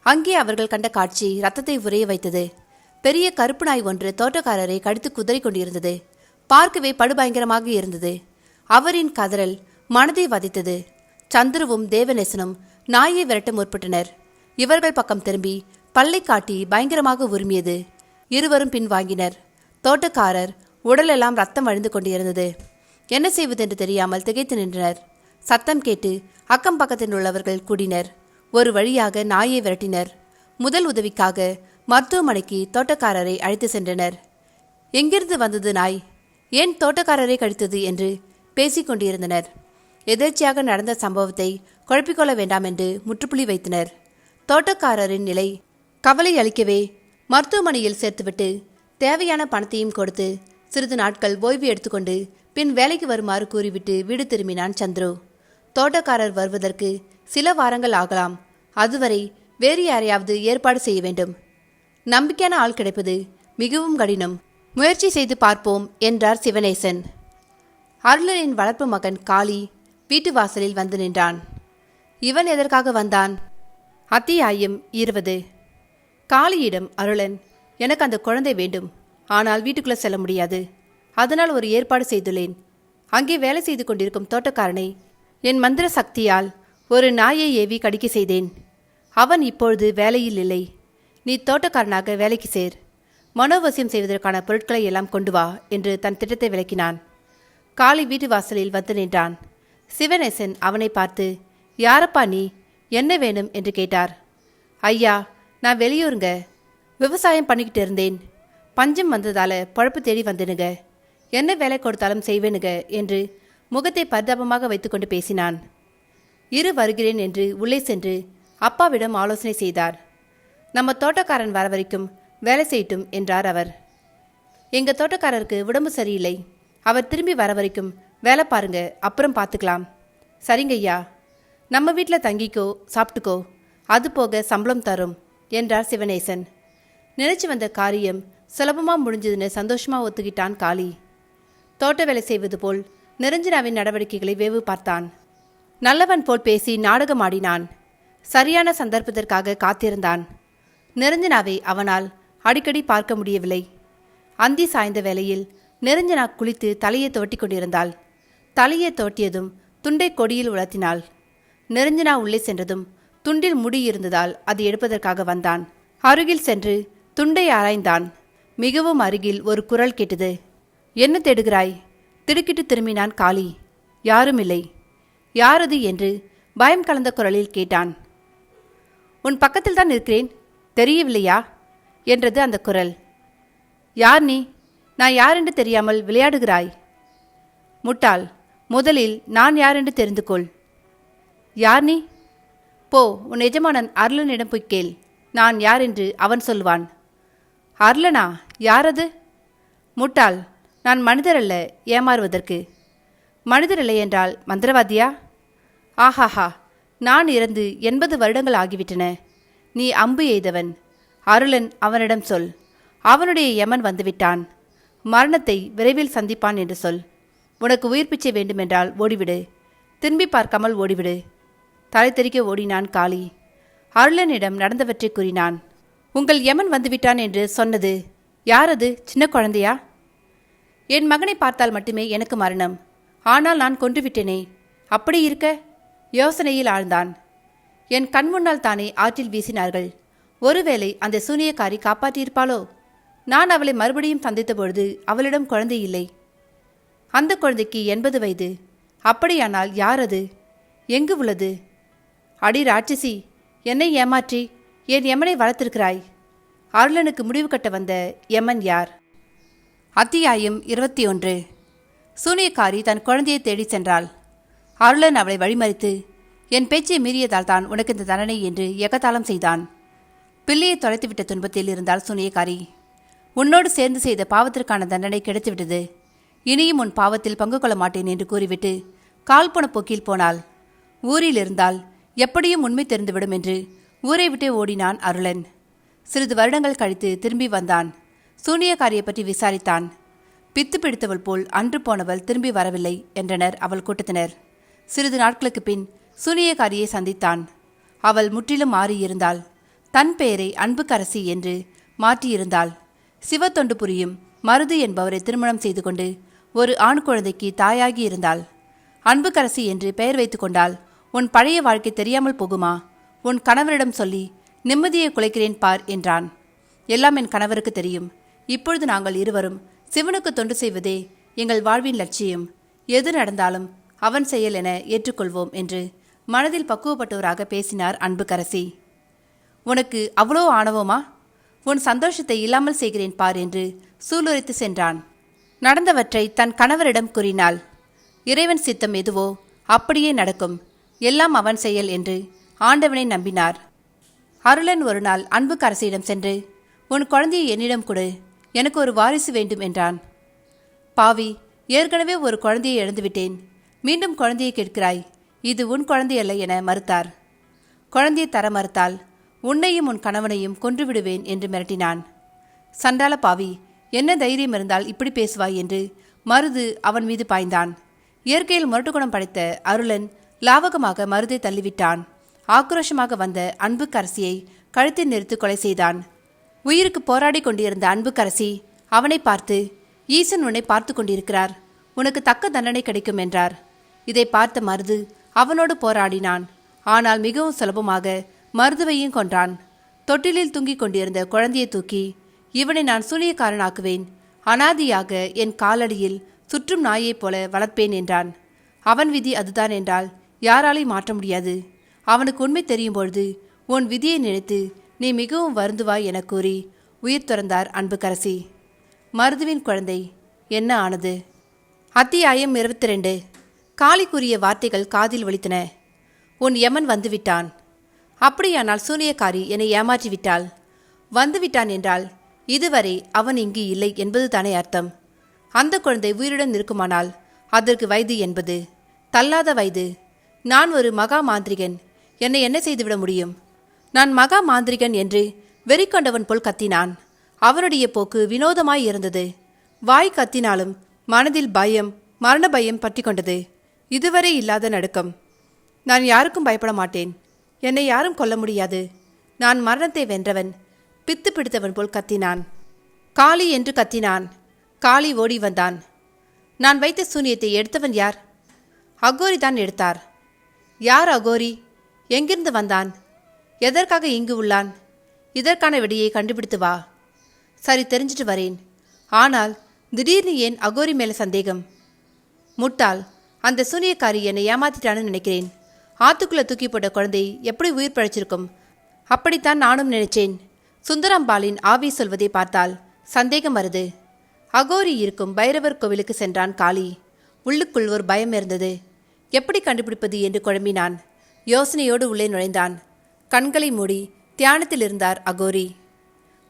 அங்கே அவர்கள் கண்ட காட்சி ரத்தத்தை உறைய வைத்தது. பெரிய கருப்பு நாய் ஒன்று தோட்டக்காரரை கடித்து குதறி கொண்டிருந்தது. பார்க்கவே படுபயங்கரமாக இருந்தது. அவரின் கதறல் மனதை வதைத்தது. சந்துருவும் தேவநேசனும் நாயை விரட்ட முற்பட்டனர். இவர்கள் பக்கம் திரும்பி பல்லை காட்டி பயங்கரமாக உரிமியது. இருவரும் பின்வாங்கினர். தோட்டக்காரர் உடலெல்லாம் ரத்தம் வழிந்து கொண்டிருந்தது. என்ன செய்வதென்று தெரியாமல் திகைத்து நின்றனர். சத்தம் கேட்டு அக்கம் பக்கத்தில் உள்ளவர்கள் கூடினர். ஒரு வழியாக நாயை விரட்டினர். முதல் உதவிக்காக மருத்துவமனைக்கு தோட்டக்காரரை அழைத்து சென்றனர். எங்கிருந்து வந்தது நாய்? ஏன் தோட்டக்காரரை கடித்தது என்று பேசிக்கொண்டிருந்தனர். எதேர்ச்சியாக நடந்த சம்பவத்தை குழப்பிக்கொள்ள வேண்டாம் என்று முற்றுப்புள்ளி வைத்தனர். தோட்டக்காரரின் நிலை கவலை அளிக்கவே மருத்துவமனையில் சேர்த்துவிட்டு தேவையான பணத்தையும் கொடுத்து சிறிது நாட்கள் ஓய்வு எடுத்துக்கொண்டு பின் வேலைக்கு வருமாறு கூறிவிட்டு வீடு திரும்பினான் சந்துரு. தோட்டக்காரர் வருவதற்கு சில வாரங்கள் ஆகலாம். அதுவரை வேறு யாரையாவது ஏற்பாடு செய்ய வேண்டும். நம்பிக்கையான ஆள் கிடைப்பது மிகவும் கடினம். முயற்சி செய்து பார்ப்போம் என்றார் சிவநேசன். அருளனின் வளர்ப்பு மகன் காளி வீட்டு வாசலில் வந்து நின்றான். இவன் எதற்காக வந்தான்? அத்தியாயம் 20. காளியிடம் அருளன், எனக்கு அந்த குழந்தை வேண்டும். ஆனால் வீட்டுக்குள்ளே செல்ல முடியாது. அதனால் ஒரு ஏற்பாடு செய்துள்ளேன். அங்கே வேலை செய்து கொண்டிருக்கும் தோட்டக்காரனை என் மந்திர சக்தியால் ஒரு நாயை ஏவி கடிக்க செய்தேன். அவன் இப்பொழுது வேலையில் இல்லை. நீ தோட்டக்காரனாக வேலைக்கு சேர். மனோவசியம் செய்வதற்கான பொருட்களை எல்லாம் கொண்டு வா என்று தன் திட்டத்தை விளக்கினான். காளி வீட்டு வாசலில் வந்து நின்றான். சிவநேசன் அவனை பார்த்து, யாரப்பா நீ, என்ன வேணும் என்று கேட்டார். ஐயா, நான் வெளியூருங்க. விவசாயம் பண்ணிக்கிட்டு இருந்தேன். பஞ்சம் வந்ததால பழப்பு தேடி வந்தேனுங்க. என்ன வேலை கொடுத்தாலும் செய்வேனுங்க என்று முகத்தை பரிதாபமாக வைத்துக்கொண்டு பேசினான். வருகிறேன் என்று உள்ளே சென்று அப்பாவிடம் ஆலோசனை செய்தார். நம்ம தோட்டக்காரன் வர வரைக்கும் வேலை செய்யட்டும் என்றார் அவர். எங்கள் தோட்டக்காரருக்கு உடம்பு சரியில்லை. அவர் திரும்பி வர வரைக்கும் வேலை பாருங்க, அப்புறம் பார்த்துக்கலாம். சரிங்க ஐயா, நம்ம வீட்டில் தங்கிக்கோ, சாப்பிட்டுக்கோ, அது போக சம்பளம் தரும் என்றார் சிவநேசன். நினைச்சு வந்த காரியம் சுலபமாக முடிஞ்சதுன்னு சந்தோஷமாக ஒத்துக்கிட்டான் காளி. தோட்ட வேலை செய்வது போல் நிரஞ்சனாவின் நடவடிக்கைகளை வேவு பார்த்தான். நல்லவன் போல் பேசி நாடகம் ஆடினான். சரியான சந்தர்ப்பத்திற்காக காத்திருந்தான். நிரஞ்சனாவை அவனால் அடிக்கடி பார்க்க முடியவில்லை. அந்தி சாய்ந்த வேளையில் நிரஞ்சனா குளித்து தலையை துவட்டி கொண்டிருந்தாள். தலையை துவட்டியதும் துண்டை கொடியில் உலர்த்தினாள். நிரஞ்சனா உள்ளே சென்றதும் துண்டில் முடி இருந்ததால் அது எடுப்பதற்காக வந்தான். அருகில் சென்று துண்டை ஆராய்ந்தான். மிகவும் அருகில் ஒரு குரல் கேட்டது. என்ன தேடுகிறாய்? திடுக்கிட்டு திரும்பினான் காளி. யாரும் இல்லை. யாரது என்று பயம் கலந்த குரலில் கேட்டான். உன் பக்கத்தில் தான் இருக்கிறேன், தெரியவில்லையா என்றது அந்த குரல். யார் நீ? நான் யாரென்று தெரியாமல் விளையாடுகிறாய். முட்டாள், முதலில் நான் யாரென்று தெரிந்து கொள். யார் நீ? போ, உன் எஜமானன் அருளனிடம் போய் கேள். நான் யார் என்று அவன் சொல்வான். அருளனா? யாரது? முட்டாள், நான் மனிதரல்ல ஏமாறுவதற்கு. மனிதரல்ல என்றால் மந்திரவாதியா? ஆஹாஹா, நான் இறந்து 80 வருடங்கள் ஆகிவிட்டன. நீ அம்பு எய்தவன். அருளன் அவனிடம் சொல். அவனுடைய யமன் வந்துவிட்டான். மரணத்தை விரைவில் சந்திப்பான் என்று சொல். உனக்கு உயிர் பிச்சை வேண்டுமென்றால் ஓடிவிடு. திரும்பி பார்க்காமல் ஓடிவிடு. தலை தெறிக்க ஓடினான் காளி. அருளனிடம் நடந்தவற்றை கூறினான். உங்கள் யமன் வந்துவிட்டான் என்று சொன்னது யாரது? சின்ன குழந்தையா? என் மகனை பார்த்தால் மட்டுமே எனக்கு மரணம். ஆனால் நான் கொன்றுவிட்டேனே. அப்படி இருக்க? யோசனையில் ஆழ்ந்தான். என் கண் முன்னால் தானே ஆற்றில் வீசினார்கள். ஒருவேளை அந்த சூனியக்காரி காப்பாற்றியிருப்பாளோ? நான் அவளை மறுபடியும் சந்தித்த பொழுது அவளிடம் குழந்தை இல்லை. அந்த குழந்தைக்கு 80 வயது. அப்படியானால் யார் அது? எங்கு உள்ளது? அடி ராட்சசி, என்னை ஏமாற்றி என் யமனை வளர்த்திருக்கிறாய். அருளனுக்கு முடிவு கட்ட வந்த யமன் யார்? அத்தியாயம் 21. சூனியக்காரி தன் குழந்தையை தேடி சென்றாள். அருளன் அவளை வழிமறித்து, என் பேச்சை மீறியதால் தான் உனக்கு இந்த தண்டனை என்று எகத்தாளம் செய்தான். பிள்ளையை தொலைத்துவிட்ட துன்பத்தில் இருந்தால் சூனியக்காரி. உன்னோடு சேர்ந்து செய்த பாவத்திற்கான தண்டனை கிடைத்துவிட்டது. இனியும் உன் பாவத்தில் பங்கு கொள்ள மாட்டேன் என்று கூறிவிட்டு கால் போன போக்கில் போனாள். ஊரில் இருந்தால் எப்படியும் உண்மை தெரிந்துவிடும் என்று ஊரை விட்டே ஓடினான் அருளன். சிறிது வருடங்கள் கழித்து திரும்பி வந்தான். சூனியக்காரியை பற்றி விசாரித்தான். பித்து பிடித்தவள் போல் அன்று போனவள் திரும்பி வரவில்லை என்றனர் அவள் கூட்டத்தினர். சிறிது நாட்களுக்கு பின் சூனியக்காரியை சந்தித்தான். அவள் முற்றிலும் மாறியிருந்தாள். தன் பெயரை அன்புக்கரசி என்று மாற்றியிருந்தாள். சிவத்தொண்டு புரியும் மருது என்பவரை திருமணம் செய்து கொண்டு ஒரு ஆண் குழந்தைக்கு தாயாகி இருந்தாள். அன்புக்கரசி என்று பெயர் வைத்துக் கொண்டால் உன் பழைய வாழ்க்கை தெரியாமல் போகுமா? உன் கணவரிடம் சொல்லி நிம்மதியை குலைக்கிறேன் பார் என்றான். எல்லாம் என் கணவருக்கு தெரியும். இப்பொழுது நாங்கள் இருவரும் சிவனுக்கு தொண்டு செய்வதே எங்கள் வாழ்வின் லட்சியம். எது நடந்தாலும் அவன் செயல் என ஏற்றுக்கொள்வோம் என்று மனதில் பக்குவப்பட்டவராக பேசினார் அன்புக்கரசி. உனக்கு அவ்வளோ ஆணவமா? உன் சந்தோஷத்தை இல்லாமல் செய்கிறேன் பார் என்று சூளுரைத்து சென்றான். நடந்தவற்றை தன் கணவரிடம் கூறினாள். இறைவன் சித்தம் எதுவோ அப்படியே நடக்கும், எல்லாம் அவன் செயல் என்று ஆண்டவனை நம்பினார். அருளன் ஒரு நாள் அன்புக்கரசியிடம் சென்று, உன் குழந்தையை என்னிடம் கொடு, எனக்கு ஒரு வாரிசு வேண்டும் என்றான். பாவி, ஏற்கனவே ஒரு குழந்தையை இழந்துவிட்டேன், மீண்டும் குழந்தையை கேட்கிறாய், இது உன் குழந்தையல்ல என மறுத்தார். குழந்தையை தர மறுத்தால் உன்னையும் உன் கணவனையும் கொன்றுவிடுவேன் என்று மிரட்டினான். சண்டாள பாவி, என்ன தைரியம் இருந்தால் இப்படி பேசுவாய் என்று மருது அவன் மீது பாய்ந்தான். இயற்கையில் முரட்டுக்குணம் படைத்த அருளன் லாவகமாக மருதை தள்ளிவிட்டான். ஆக்ரோஷமாக வந்த அன்புக்கரசியை கழுத்தில் நிறுத்து கொலை செய்தான். உயிருக்கு போராடி கொண்டிருந்த அன்புக்கரசி அவனை பார்த்து, ஈசன் உன்னை பார்த்து கொண்டிருக்கிறார், உனக்கு தக்க தண்டனை கிடைக்கும் என்றார். இதை பார்த்த மருது அவனோடு போராடினான். ஆனால் மிகவும் சுலபமாக மருதுவையும் கொன்றான். தொட்டிலில் தூங்கிக் கொண்டிருந்த குழந்தையை தூக்கி, இவனை நான் சூனியக்காரனாக்குவேன், அனாதியாக என் காலடியில் சுற்றும் நாயைப் போல வளர்ப்பேன் என்றான். அவன் விதி அதுதான் என்றால் யாராலையும் மாற்ற முடியாது. அவனுக்கு உண்மை தெரியும் பொழுது உன் விதியை நினைத்து நீ மிகவும் வருந்துவாய் என கூறி உயிர் துறந்தார் அன்புக்கரசி. மருதுவின் குழந்தை என்ன ஆனது? அத்தியாயம் 22. காளி கூறிய வார்த்தைகள் காதில் ஒலித்தன. உன் யமன் வந்துவிட்டான். அப்படியானால் சூனியக்காரி என்னை ஏமாற்றிவிட்டாள். வந்துவிட்டான் என்றால் இதுவரை அவன் இங்கு இல்லை என்பது தானே அர்த்தம். அந்த குழந்தை உயிருடன் இருக்குமானால் அதற்கு வயது என்பது தள்ளாத வயது. நான் ஒரு மகா மாந்திரிகன், என்னை என்ன செய்துவிட முடியும்? நான் மகா மாந்திரிகன் என்று வெறி கொண்டவன் போல் கத்தினான். அவனுடைய போக்கு வினோதமாய் இருந்தது. வாய் கத்தினாலும் மனதில் பயம், மரண பயம் பற்றி கொண்டது. இதுவரை இல்லாத நடுக்கம். நான் யாருக்கும் பயப்பட மாட்டேன், என்னை யாரும் கொல்ல முடியாது, நான் மரணத்தை வென்றவன், பித்து பிடித்தவன் போல் கத்தினான். காளி என்று கத்தினான். காளி ஓடி வந்தான். நான் வைத்த சூனியத்தை எடுத்தவன் யார்? அகோரி தான் எடுத்தார். யார் அகோரி? எங்கிருந்து வந்தான்? எதற்காக இங்கு உள்ளான்? இதற்கான விடையை கண்டுபிடித்து வா. சரி, தெரிஞ்சிட்டு வரேன். ஆனால் திடீர்னு ஏன் அகோரி மேலே சந்தேகம்? முட்டாள், அந்த சூனியக்காரி என்னை ஏமாத்திட்டான்னு நினைக்கிறேன். ஆத்துக்குள்ளே தூக்கி போட்ட குழந்தை எப்படி உயிர் பழைச்சிருக்கும்? அப்படித்தான் நானும் நினைச்சேன். சுந்தராம்பாளின் ஆவி சொல்வதை பார்த்தால் சந்தேகம் வருது. அகோரி இருக்கும் பைரவர் கோவிலுக்கு சென்றான் காளி. உள்ளுக்குள் ஒரு பயம் இருந்தது. எப்படி கண்டுபிடிப்பது என்று குழம்பினான். யோசனையோடு உள்ளே நுழைந்தான். கண்களை மூடி தியானத்தில் இருந்தார் அகோரி.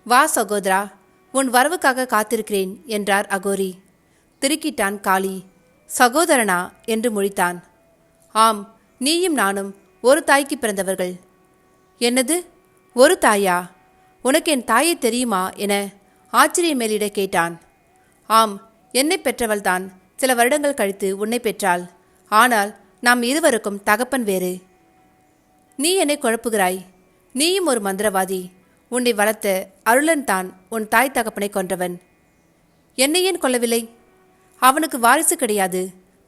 வா சகோதரா, உன் வரவுக்காக காத்திருக்கிறேன் என்றார் அகோரி. திருக்கிட்டான் காளி. சகோதரனா என்று முழித்தான். ஆம், நீயும் நானும் ஒரு தாய்க்கு பிறந்தவர்கள். என்னது, ஒரு தாயா? உனக்கு என் தாயை தெரியுமா என ஆச்சரிய மேலிட கேட்டான். ஆம், என்னை பெற்றவள்தான் சில வருடங்கள் கழித்து உன்னை பெற்றாள். ஆனால் நாம் இருவருக்கும் தகப்பன் வேறு. நீ என்னை குழப்புகிறாய். நீயும் ஒரு மந்திரவாதி. உன்னை வளர்த்த அருளன் தான் உன் தாய் தகப்பனை கொன்றவன். என்னை ஏன் கொல்லவில்லை? அவனுக்கு வாரிசு கிடையாது,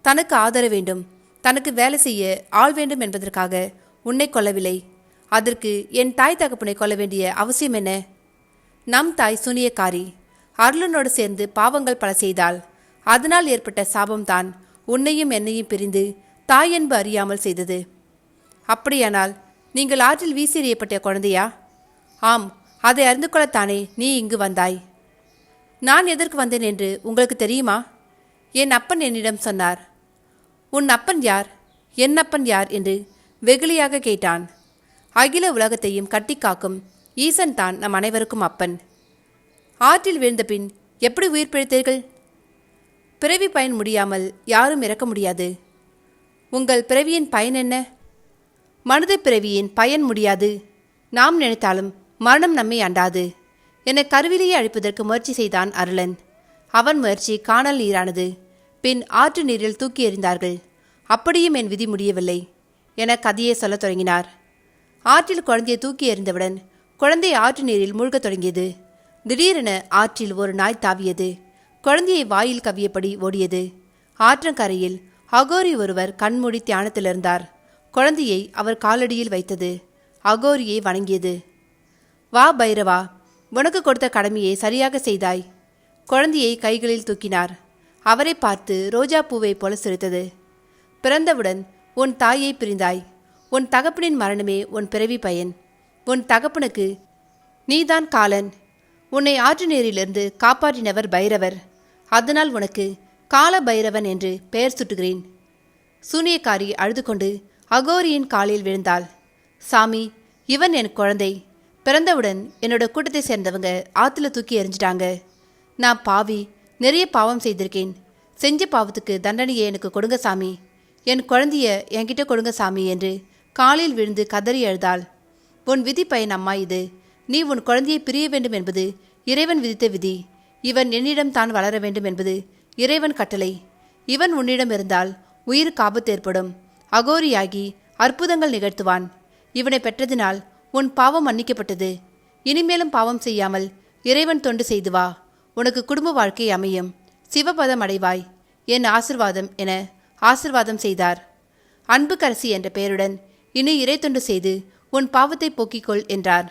தனக்கு ஆதரவு வேண்டும், தனக்கு வேலை செய்ய ஆள் வேண்டும் என்பதற்காக உன்னை கொல்லவில்லை. அதற்கு என் தாய் தகப்பனை கொல்ல வேண்டிய அவசியம் என்ன? நம் தாய் சூனியக்காரி. அருளனோடு சேர்ந்து பாவங்கள் பல செய்தாள். அதனால் ஏற்பட்ட சாபம்தான் உன்னையும் என்னையும் பிரிந்து தாயன்பு அறியாமல் செய்தது. அப்படியானால் நீங்கள் ஆற்றில் வீசி எறியப்பட்ட குழந்தையா? ஆம், அதை அறிந்து கொள்ளத்தானே நீ இங்கு வந்தாய். நான் எதற்கு வந்தேன் என்று உங்களுக்கு தெரியுமா? என் அப்பன் என்னிடம் சொன்னார். உன் அப்பன் யார்? என் அப்பன் யார் என்று வெகுளியாக கேட்டான். அகில உலகத்தையும் கட்டி காக்கும் ஈசன் தான் நம் அனைவருக்கும் அப்பன். ஆற்றில் வீழ்ந்த பின் எப்படி உயிர் பிழைத்தீர்கள்? பிறவி பயன் முடியாமல் யாரும் இறக்க முடியாது. உங்கள் பிறவியின் பயன் என்ன? மனித பிறவியின் பயன் முடியாது. நாம் நினைத்தாலும் மரணம் நம்மை அண்டாது என கருவிலேயே அழிப்பதற்கு முயற்சி செய்தான் அருளன். அவன் முயற்சி காணல் நீரானது. பின் ஆற்று நீரில் தூக்கி எறிந்தார்கள். அப்படியும் என் விதி முடியவில்லை என கதையை சொல்லத் தொடங்கினார். ஆற்றில் குழந்தையை தூக்கி எறிந்தவுடன் குழந்தை ஆற்று நீரில் மூழ்கத் தொடங்கியது. திடீரென ஆற்றில் ஒரு நாய் தாவியது. குழந்தையை வாயில் கவ்வியபடி ஓடியது. ஆற்றங்கரையில் அகோரி ஒருவர் கண்மூடி தியானத்தில் இருந்தார். குழந்தையை அவர் காலடியில் வைத்தது. அகோரியை வணங்கியது. வா பைரவா, உனக்கு கொடுத்த கடமையை சரியாக செய்தாய். குழந்தையை கைகளில் தூக்கினார். அவரை பார்த்து ரோஜா பூவை போல சிரித்தது. பிறந்தவுடன் உன் தாயை பிரிந்தாய். உன் தகப்பனின் மரணமே உன் பிறவி பயன். உன் தகப்பனுக்கு நீதான் காலன். உன்னை ஆற்று நீரிலிருந்து காப்பாற்றினவர் பைரவர். அதனால் உனக்கு கால பைரவன் என்று பெயர் சுட்டுகிறேன். சூனியக்காரி அழுது கொண்டு அகோரியின் காலில் விழுந்தாள். சாமி, இவன் என் குழந்தை. பிறந்தவுடன் என்னோட கூட்டத்தை சேர்ந்தவங்க ஆற்றுல தூக்கி எறிஞ்சிட்டாங்க. நான் பாவி, நிறைய பாவம் செய்திருக்கேன். செஞ்ச பாவத்துக்கு தண்டனையை எனக்கு கொடுங்க சாமி. என் குழந்தைய என்கிட்ட கொடுங்க சாமி என்று காலில் விழுந்து கதறி அழுதாள். உன் விதி பயன் அம்மா இது. நீ உன் குழந்தையை பிரிய வேண்டும் என்பது இறைவன் விதித்த விதி. இவன் என்னிடம் தான் வளர வேண்டும் என்பது இறைவன் கட்டளை. இவன் உன்னிடம் இருந்தால் உயிருக்கு ஆபத்து ஏற்படும். அகோரியாகி அற்புதங்கள் நிகழ்த்துவான். இவனை பெற்றதினால் உன் பாவம் மன்னிக்கப்பட்டது. இனிமேலும் பாவம் செய்யாமல் இறைவன் தொண்டு செய்து வா. உனக்கு குடும்ப வாழ்க்கை அமையும். சிவபதம் அடைவாய். என் ஆசிர்வாதம் என ஆசிர்வாதம் செய்தார். அன்புக்கரசி என்ற பெயருடன் இனி இறை தொண்டு செய்து உன் பாவத்தை போக்கிக்கொள் என்றார்.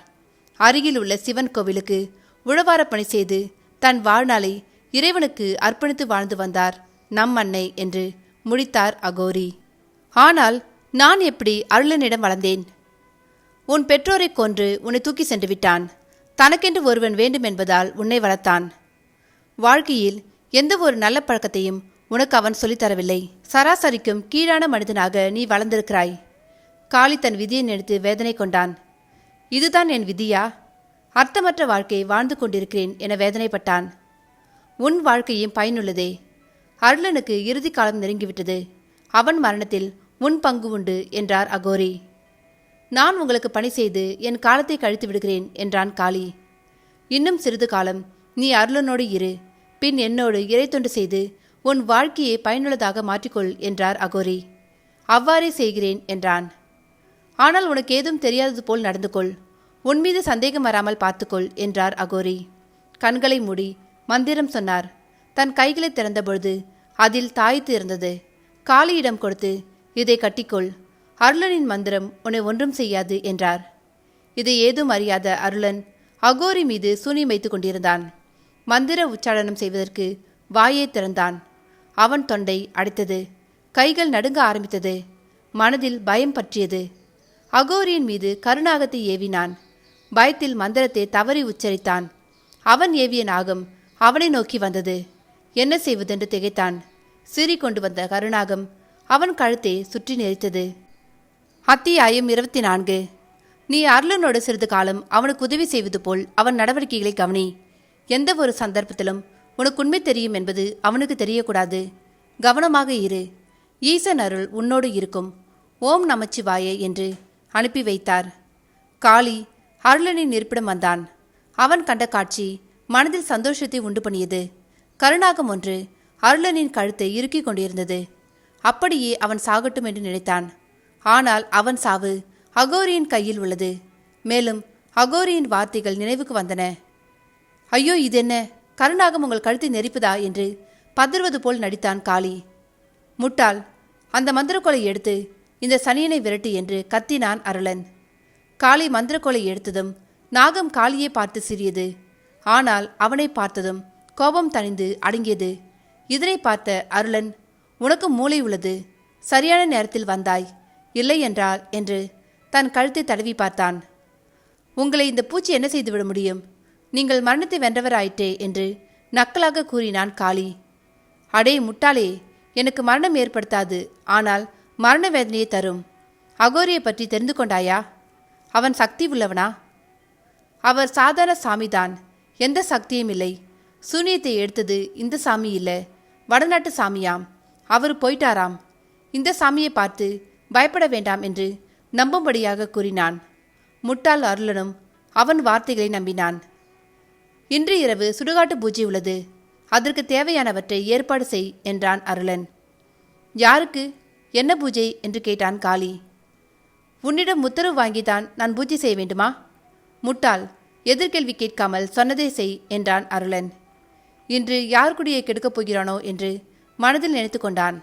அருகில் உள்ள சிவன் கோவிலுக்கு உழவார பணி செய்து தன் வாழ்நாளை இறைவனுக்கு அர்ப்பணித்து வாழ்ந்து வந்தார் நம் அன்னை என்று முடித்தார் அகோரி. ஆனால் நான் எப்படி அருளனிடம் வளர்ந்தேன்? உன் பெற்றோரை கொன்று உன்னை தூக்கி சென்று விட்டான். தனக்கென்று ஒருவன் வேண்டும் என்பதால் உன்னை வளர்த்தான். வாழ்க்கையில் எந்த ஒரு நல்ல பழக்கத்தையும் உனக்கு அவன் சொல்லித்தரவில்லை. சராசரிக்கும் கீழான மனிதனாக நீ வளர்ந்திருக்கிறாய். காளி தன் விதியை நினைத்து வேதனை கொண்டான். இதுதான் என் விதியா? அர்த்தமற்ற வாழ்க்கையை வாழ்ந்து கொண்டிருக்கிறேன் என வேதனைப்பட்டான். உன் வாழ்க்கையும் பயனுள்ளதே. அருளனுக்கு இறுதி காலம் நெருங்கிவிட்டது. அவன் மரணத்தில் உன் பங்கு உண்டு என்றார் அகோரி. நான் உங்களுக்கு பணி செய்து என் காலத்தை கழித்து விடுகிறேன் என்றான் காளி. இன்னும் சிறிது காலம் நீ அருளனோடு இரு. பின் என்னோடு இறை தொண்டு செய்து உன் வாழ்க்கையை பயனுள்ளதாக மாற்றிக்கொள் என்றார் அகோரி. அவ்வாறே செய்கிறேன் என்றான். ஆனால் உனக்கு ஏதும் தெரியாதது போல் நடந்து கொள். உன்மீது சந்தேகம் வராமல் பார்த்துக்கொள் என்றார் அகோரி. கண்களை மூடி மந்திரம் சொன்னார். தன் கைகளை திறந்தபொழுது அதில் தாய்த்து இருந்தது. காளியிடம் கொடுத்து இதை கட்டிக்கொள். அருளனின் மந்திரம் உன்னை ஒன்றும் செய்யாது என்றார். இதை ஏதும் அறியாத அருளன் அகோரி மீது சூனியம் வைத்துக் கொண்டிருந்தான். மந்திர உச்சாரணம் செய்வதற்கு வாயை திறந்தான். அவன் தொண்டை அடைத்தது. கைகள் நடுங்க ஆரம்பித்தது. மனதில் பயம் பற்றியது. அகோரியின் மீது கருநாகத்தை ஏவினான். பயத்தில் மந்திரத்தை தவறி உச்சரித்தான். அவன் ஏவிய நாகம் அவனை நோக்கி வந்தது. என்ன செய்வதென்று திகைத்தான். சீறி கொண்டு வந்த கருநாகம் அவன் கழுத்தை சுற்றி நெரித்தது. அத்தியாயம் 24. நீ அருளனோடு சிறிது காலம் அவனுக்கு உதவி செய்வது போல் அவன் நடவடிக்கைகளை கவனி. எந்த ஒரு சந்தர்ப்பத்திலும் உனக்கு உண்மை தெரியும் என்பது அவனுக்கு தெரியக்கூடாது. கவனமாக இரு. ஈசன் அருள் உன்னோடு இருக்கும். ஓம் நமச்சிவாய என்று அனுப்பி வைத்தார். காளி அருளனின் இருப்பிடம் வந்தான். அவன் கண்ட காட்சி மனதில் சந்தோஷத்தை உண்டு பண்ணியது. கருநாகம் ஒன்று அருளனின் கழுத்தை இறுக்கிக் கொண்டிருந்தது. அப்படியே அவன் சாகட்டும் என்று நினைத்தான். ஆனால் அவன் சாவு அகோரியின் கையில் உள்ளது. மேலும் அகோரியின் வார்த்தைகள் நினைவுக்கு வந்தன. ஐயோ, இதென்ன? கருநாகம் உங்கள் கழுத்தை நெரிப்பதா என்று பதறுவது போல் நடித்தான் காளி. முட்டாள், அந்த மந்திரக்கோலை எடுத்து இந்த சனியனை விரட்டு என்று கத்தினான் அருளன். காளி மந்திரக்கோலை எடுத்ததும் நாகம் காளியை பார்த்து சிறியது. ஆனால் அவனை பார்த்ததும் கோபம் தணிந்து அடங்கியது. இதனை பார்த்த அருளன், உனக்கு மூளை உள்ளது. சரியான நேரத்தில் வந்தாய். இல்லை என்றால் என்று தன் கழுத்தை தடவி பார்த்தான். உங்களை இந்த பூச்சி என்ன செய்துவிட முடியும்? நீங்கள் மரணத்தை வென்றவராயிற்றே என்று நக்கலாக கூறினான் காளி. அடே முட்டாளே, எனக்கு மரணம் ஏற்படுத்தாது, ஆனால் மரண வேதனையை தரும். அகோரியை பற்றி தெரிந்து கொண்டாயா? அவன் சக்தி உள்ளவனா? அவர் சாதாரண சாமிதான். எந்த சக்தியும் இல்லை. சூனியத்தை எடுத்தது இந்த சாமி இல்லை, வடநாட்டு சாமியாம். அவர் போயிட்டாராம். இந்த சாமியை பார்த்து பயப்பட வேண்டாம் என்று நம்பும்படியாக கூறினான். முட்டாள் அருளனும் அவன் வார்த்தைகளை நம்பினான். இன்று இரவு சுடுகாட்டு பூஜை உள்ளது. அதற்கு தேவையானவற்றை ஏற்பாடு செய் என்றான் அருளன். யாருக்கு? என்ன பூஜை என்று கேட்டான் காளி. உன்னிடம் உத்தரவு வாங்கித்தான் நான் பூஜை செய்ய வேண்டுமா? முட்டாள், எதிர்கேள்வி கேட்காமல் சொன்னதே செய் என்றான் அருளன். இன்று யார் குடியை கெடுக்கப் போகிறானோ என்று மனதில் நினைத்து கொண்டான்.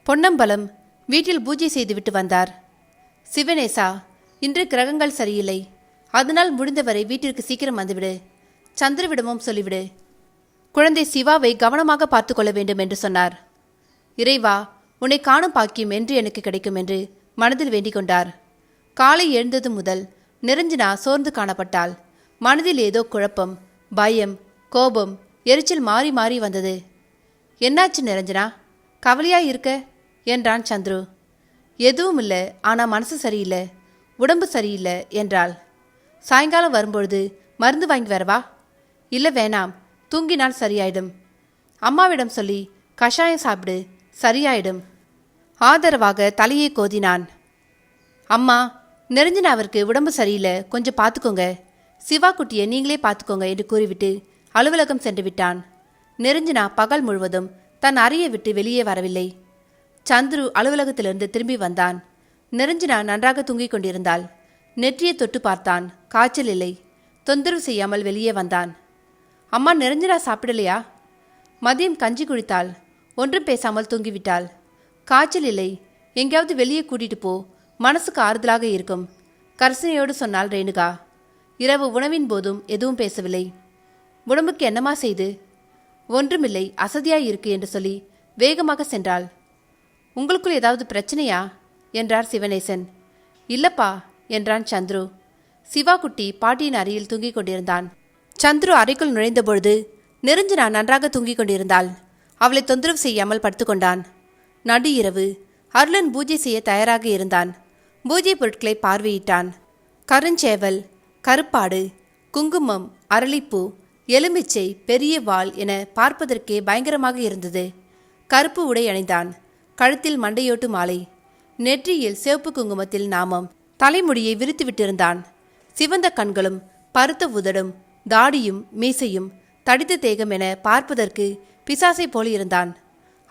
பொன்னம்பலம் வீட்டில் பூஜை செய்துவிட்டு வந்தார். சிவனேசா, இன்று கிரகங்கள் சரியில்லை, அதனால் முடிந்தவரை வீட்டிற்கு சீக்கிரம் வந்துவிடு. சந்திரவிடமும் சொல்லிவிடு. குழந்தை சிவாவை கவனமாக பார்த்து கொள்ள வேண்டும் என்று சொன்னார். இறைவா, உன்னை காணும் பாக்கியம் என்று எனக்கு கிடைக்கும் என்று மனதில் வேண்டிக் கொண்டார். காலை எழுந்தது முதல் நிரஞ்சனா சோர்ந்து காணப்பட்டாள். மனதில் ஏதோ குழப்பம், பயம், கோபம், எரிச்சல் மாறி மாறி வந்தது. என்னாச்சு நிரஞ்சனா, கவலையாய் இருக்க என்றான் சந்துரு. எதுவும் இல்லை, ஆனால் மனசு சரியில்லை, உடம்பு சரியில்லை என்றாள். சாயங்காலம் வரும்பொழுது மருந்து வாங்கி வரவா? இல்லை வேணாம், தூங்கினால் சரியாயிடும். அம்மாவிடம் சொல்லி கஷாயம் சாப்பிடு, சரியாயிடும். ஆதரவாக தலையை கோதினான். அம்மா, நிரஞ்சனாவிற்கு உடம்பு சரியில்லை, கொஞ்சம் பார்த்துக்கோங்க. சிவா குட்டியை நீங்களே பார்த்துக்கோங்க என்று கூறிவிட்டு அலுவலகம் சென்று விட்டான். நிரஞ்சனா பகல் முழுவதும் தன் அறையை விட்டு வெளியே வரவில்லை. சந்துரு அலுவலகத்திலிருந்து திரும்பி வந்தான். நிரஞ்சனா நன்றாக தூங்கிக் கொண்டிருந்தாள். நெற்றியை தொட்டு பார்த்தான், காய்ச்சல் இல்லை. தொந்தரவு செய்யாமல் வெளியே வந்தான். அம்மா, நிரஞ்சனா சாப்பிடலையா? மதியம் கஞ்சி குடித்தாள், ஒன்றும் பேசாமல் தூங்கிவிட்டாள். காய்ச்சல் இல்லை, எங்கேயாவது வெளியே கூட்டிட்டு போ, மனசுக்கு ஆறுதலாக இருக்கும் கர்சனையோடு சொன்னாள் ரேணுகா. இரவு உணவின் போதும் எதுவும் பேசவில்லை. உடம்புக்கு என்னமா செய்து? ஒன்றுமில்லை, அசதியாய் இருக்கு என்று சொல்லி வேகமாக சென்றாள். உங்களுக்குள் ஏதாவது பிரச்சனையா என்றார் சிவனேசன். இல்லப்பா என்றான் சந்துரு. சிவா குட்டி பாட்டியின் அறையில் தூங்கிக் கொண்டிருந்தான். சந்துரு அறைக்குள் நுழைந்தபொழுது நிரஞ்சனா நன்றாக தூங்கிக் கொண்டிருந்தாள். அவளை தொந்தரவு செய்யாமல் படுத்துக்கொண்டான். நடு இரவு அருளன் பூஜை செய்ய தயாராக இருந்தான். பூஜை பொருட்களை பார்வையிட்டான். கருஞ்சேவல், கருப்பாடு, குங்குமம், அரளிப்பூ, எலுமிச்சை, பெரிய வாள் என பார்ப்பதற்கே பயங்கரமாக இருந்தது. கருப்பு உடை அணிந்தான். கழுத்தில் மண்டையோட்டு மாலை, நெற்றியில் சிவப்பு குங்குமத்தில் நாமம். தலைமுடியை விரித்து விட்டிருந்தான். சிவந்த கண்களும் பருத்த உதடும், தாடியும் மீசையும் தடித்த தேகம் என பார்ப்பதற்கு பிசாசை போல் இருந்தான்.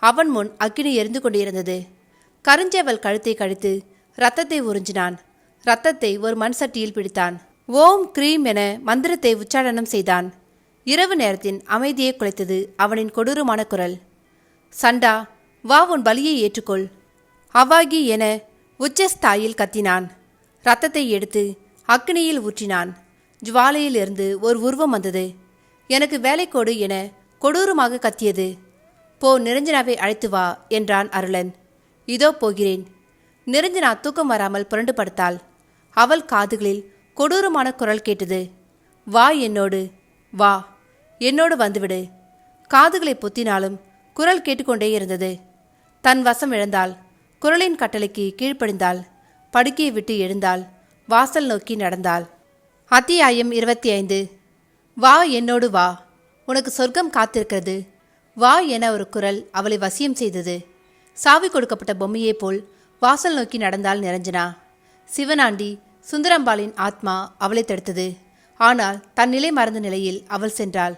அவன் முன் அக்கினி எரிந்து கொண்டிருந்தது. கருஞ்சேவல் கழுத்தை கழித்து இரத்தத்தை உறிஞ்சினான். இரத்தத்தை ஒரு மண் சட்டியில் பிடித்தான். ஓம் கிரீம் என மந்திரத்தை உச்சாடனம் செய்தான். இரவு நேரத்தின் அமைதியை குலைத்தது அவனின் கொடூரமான குரல். சண்டா, வா, உன் பலியை ஏற்றுக்கொள். அவாகி என உச்சஸ்தாயில் கத்தினான். இரத்தத்தை எடுத்து அக்கினியில் ஊற்றினான். ஜுவாலையிலிருந்து ஒரு உருவம் வந்தது. எனக்கு வேலைக்கோடு என கொடூரமாக கத்தியது. போ, நிரஞ்சனாவை அழைத்து வா என்றான் அருளன். இதோ போகிறேன். நிரஞ்சனா தூக்கம் வராமல் புரண்டு படுத்தாள். அவள் காதுகளில் கொடூரமான குரல் கேட்டது. வா, என்னோடு வா, என்னோடு வந்துவிடு. காதுகளை பொத்தினாலும் குரல் கேட்டுக்கொண்டே இருந்தது. தன் வசம் இழந்தாள். குரலின் கட்டளைக்கு கீழ்ப்படிந்தாள். படுக்கையை விட்டு எழுந்தாள். வாசல் நோக்கி நடந்தாள். அத்தியாயம் 25. வா, என்னோடு வா, உனக்கு சொர்க்கம் காத்திருக்கிறது. வா என ஒரு குரல் அவளை வசியம் செய்தது. சாவி கொடுக்கப்பட்ட பொம்மையைப் போல் வாசல் நோக்கி நடந்தாள் நிரஞ்சனா. சிவனாண்டி சுந்தரம்பாளின் ஆத்மா அவளை தடுத்தது. ஆனால் தன் நிலை மறந்த நிலையில் அவள் சென்றாள்.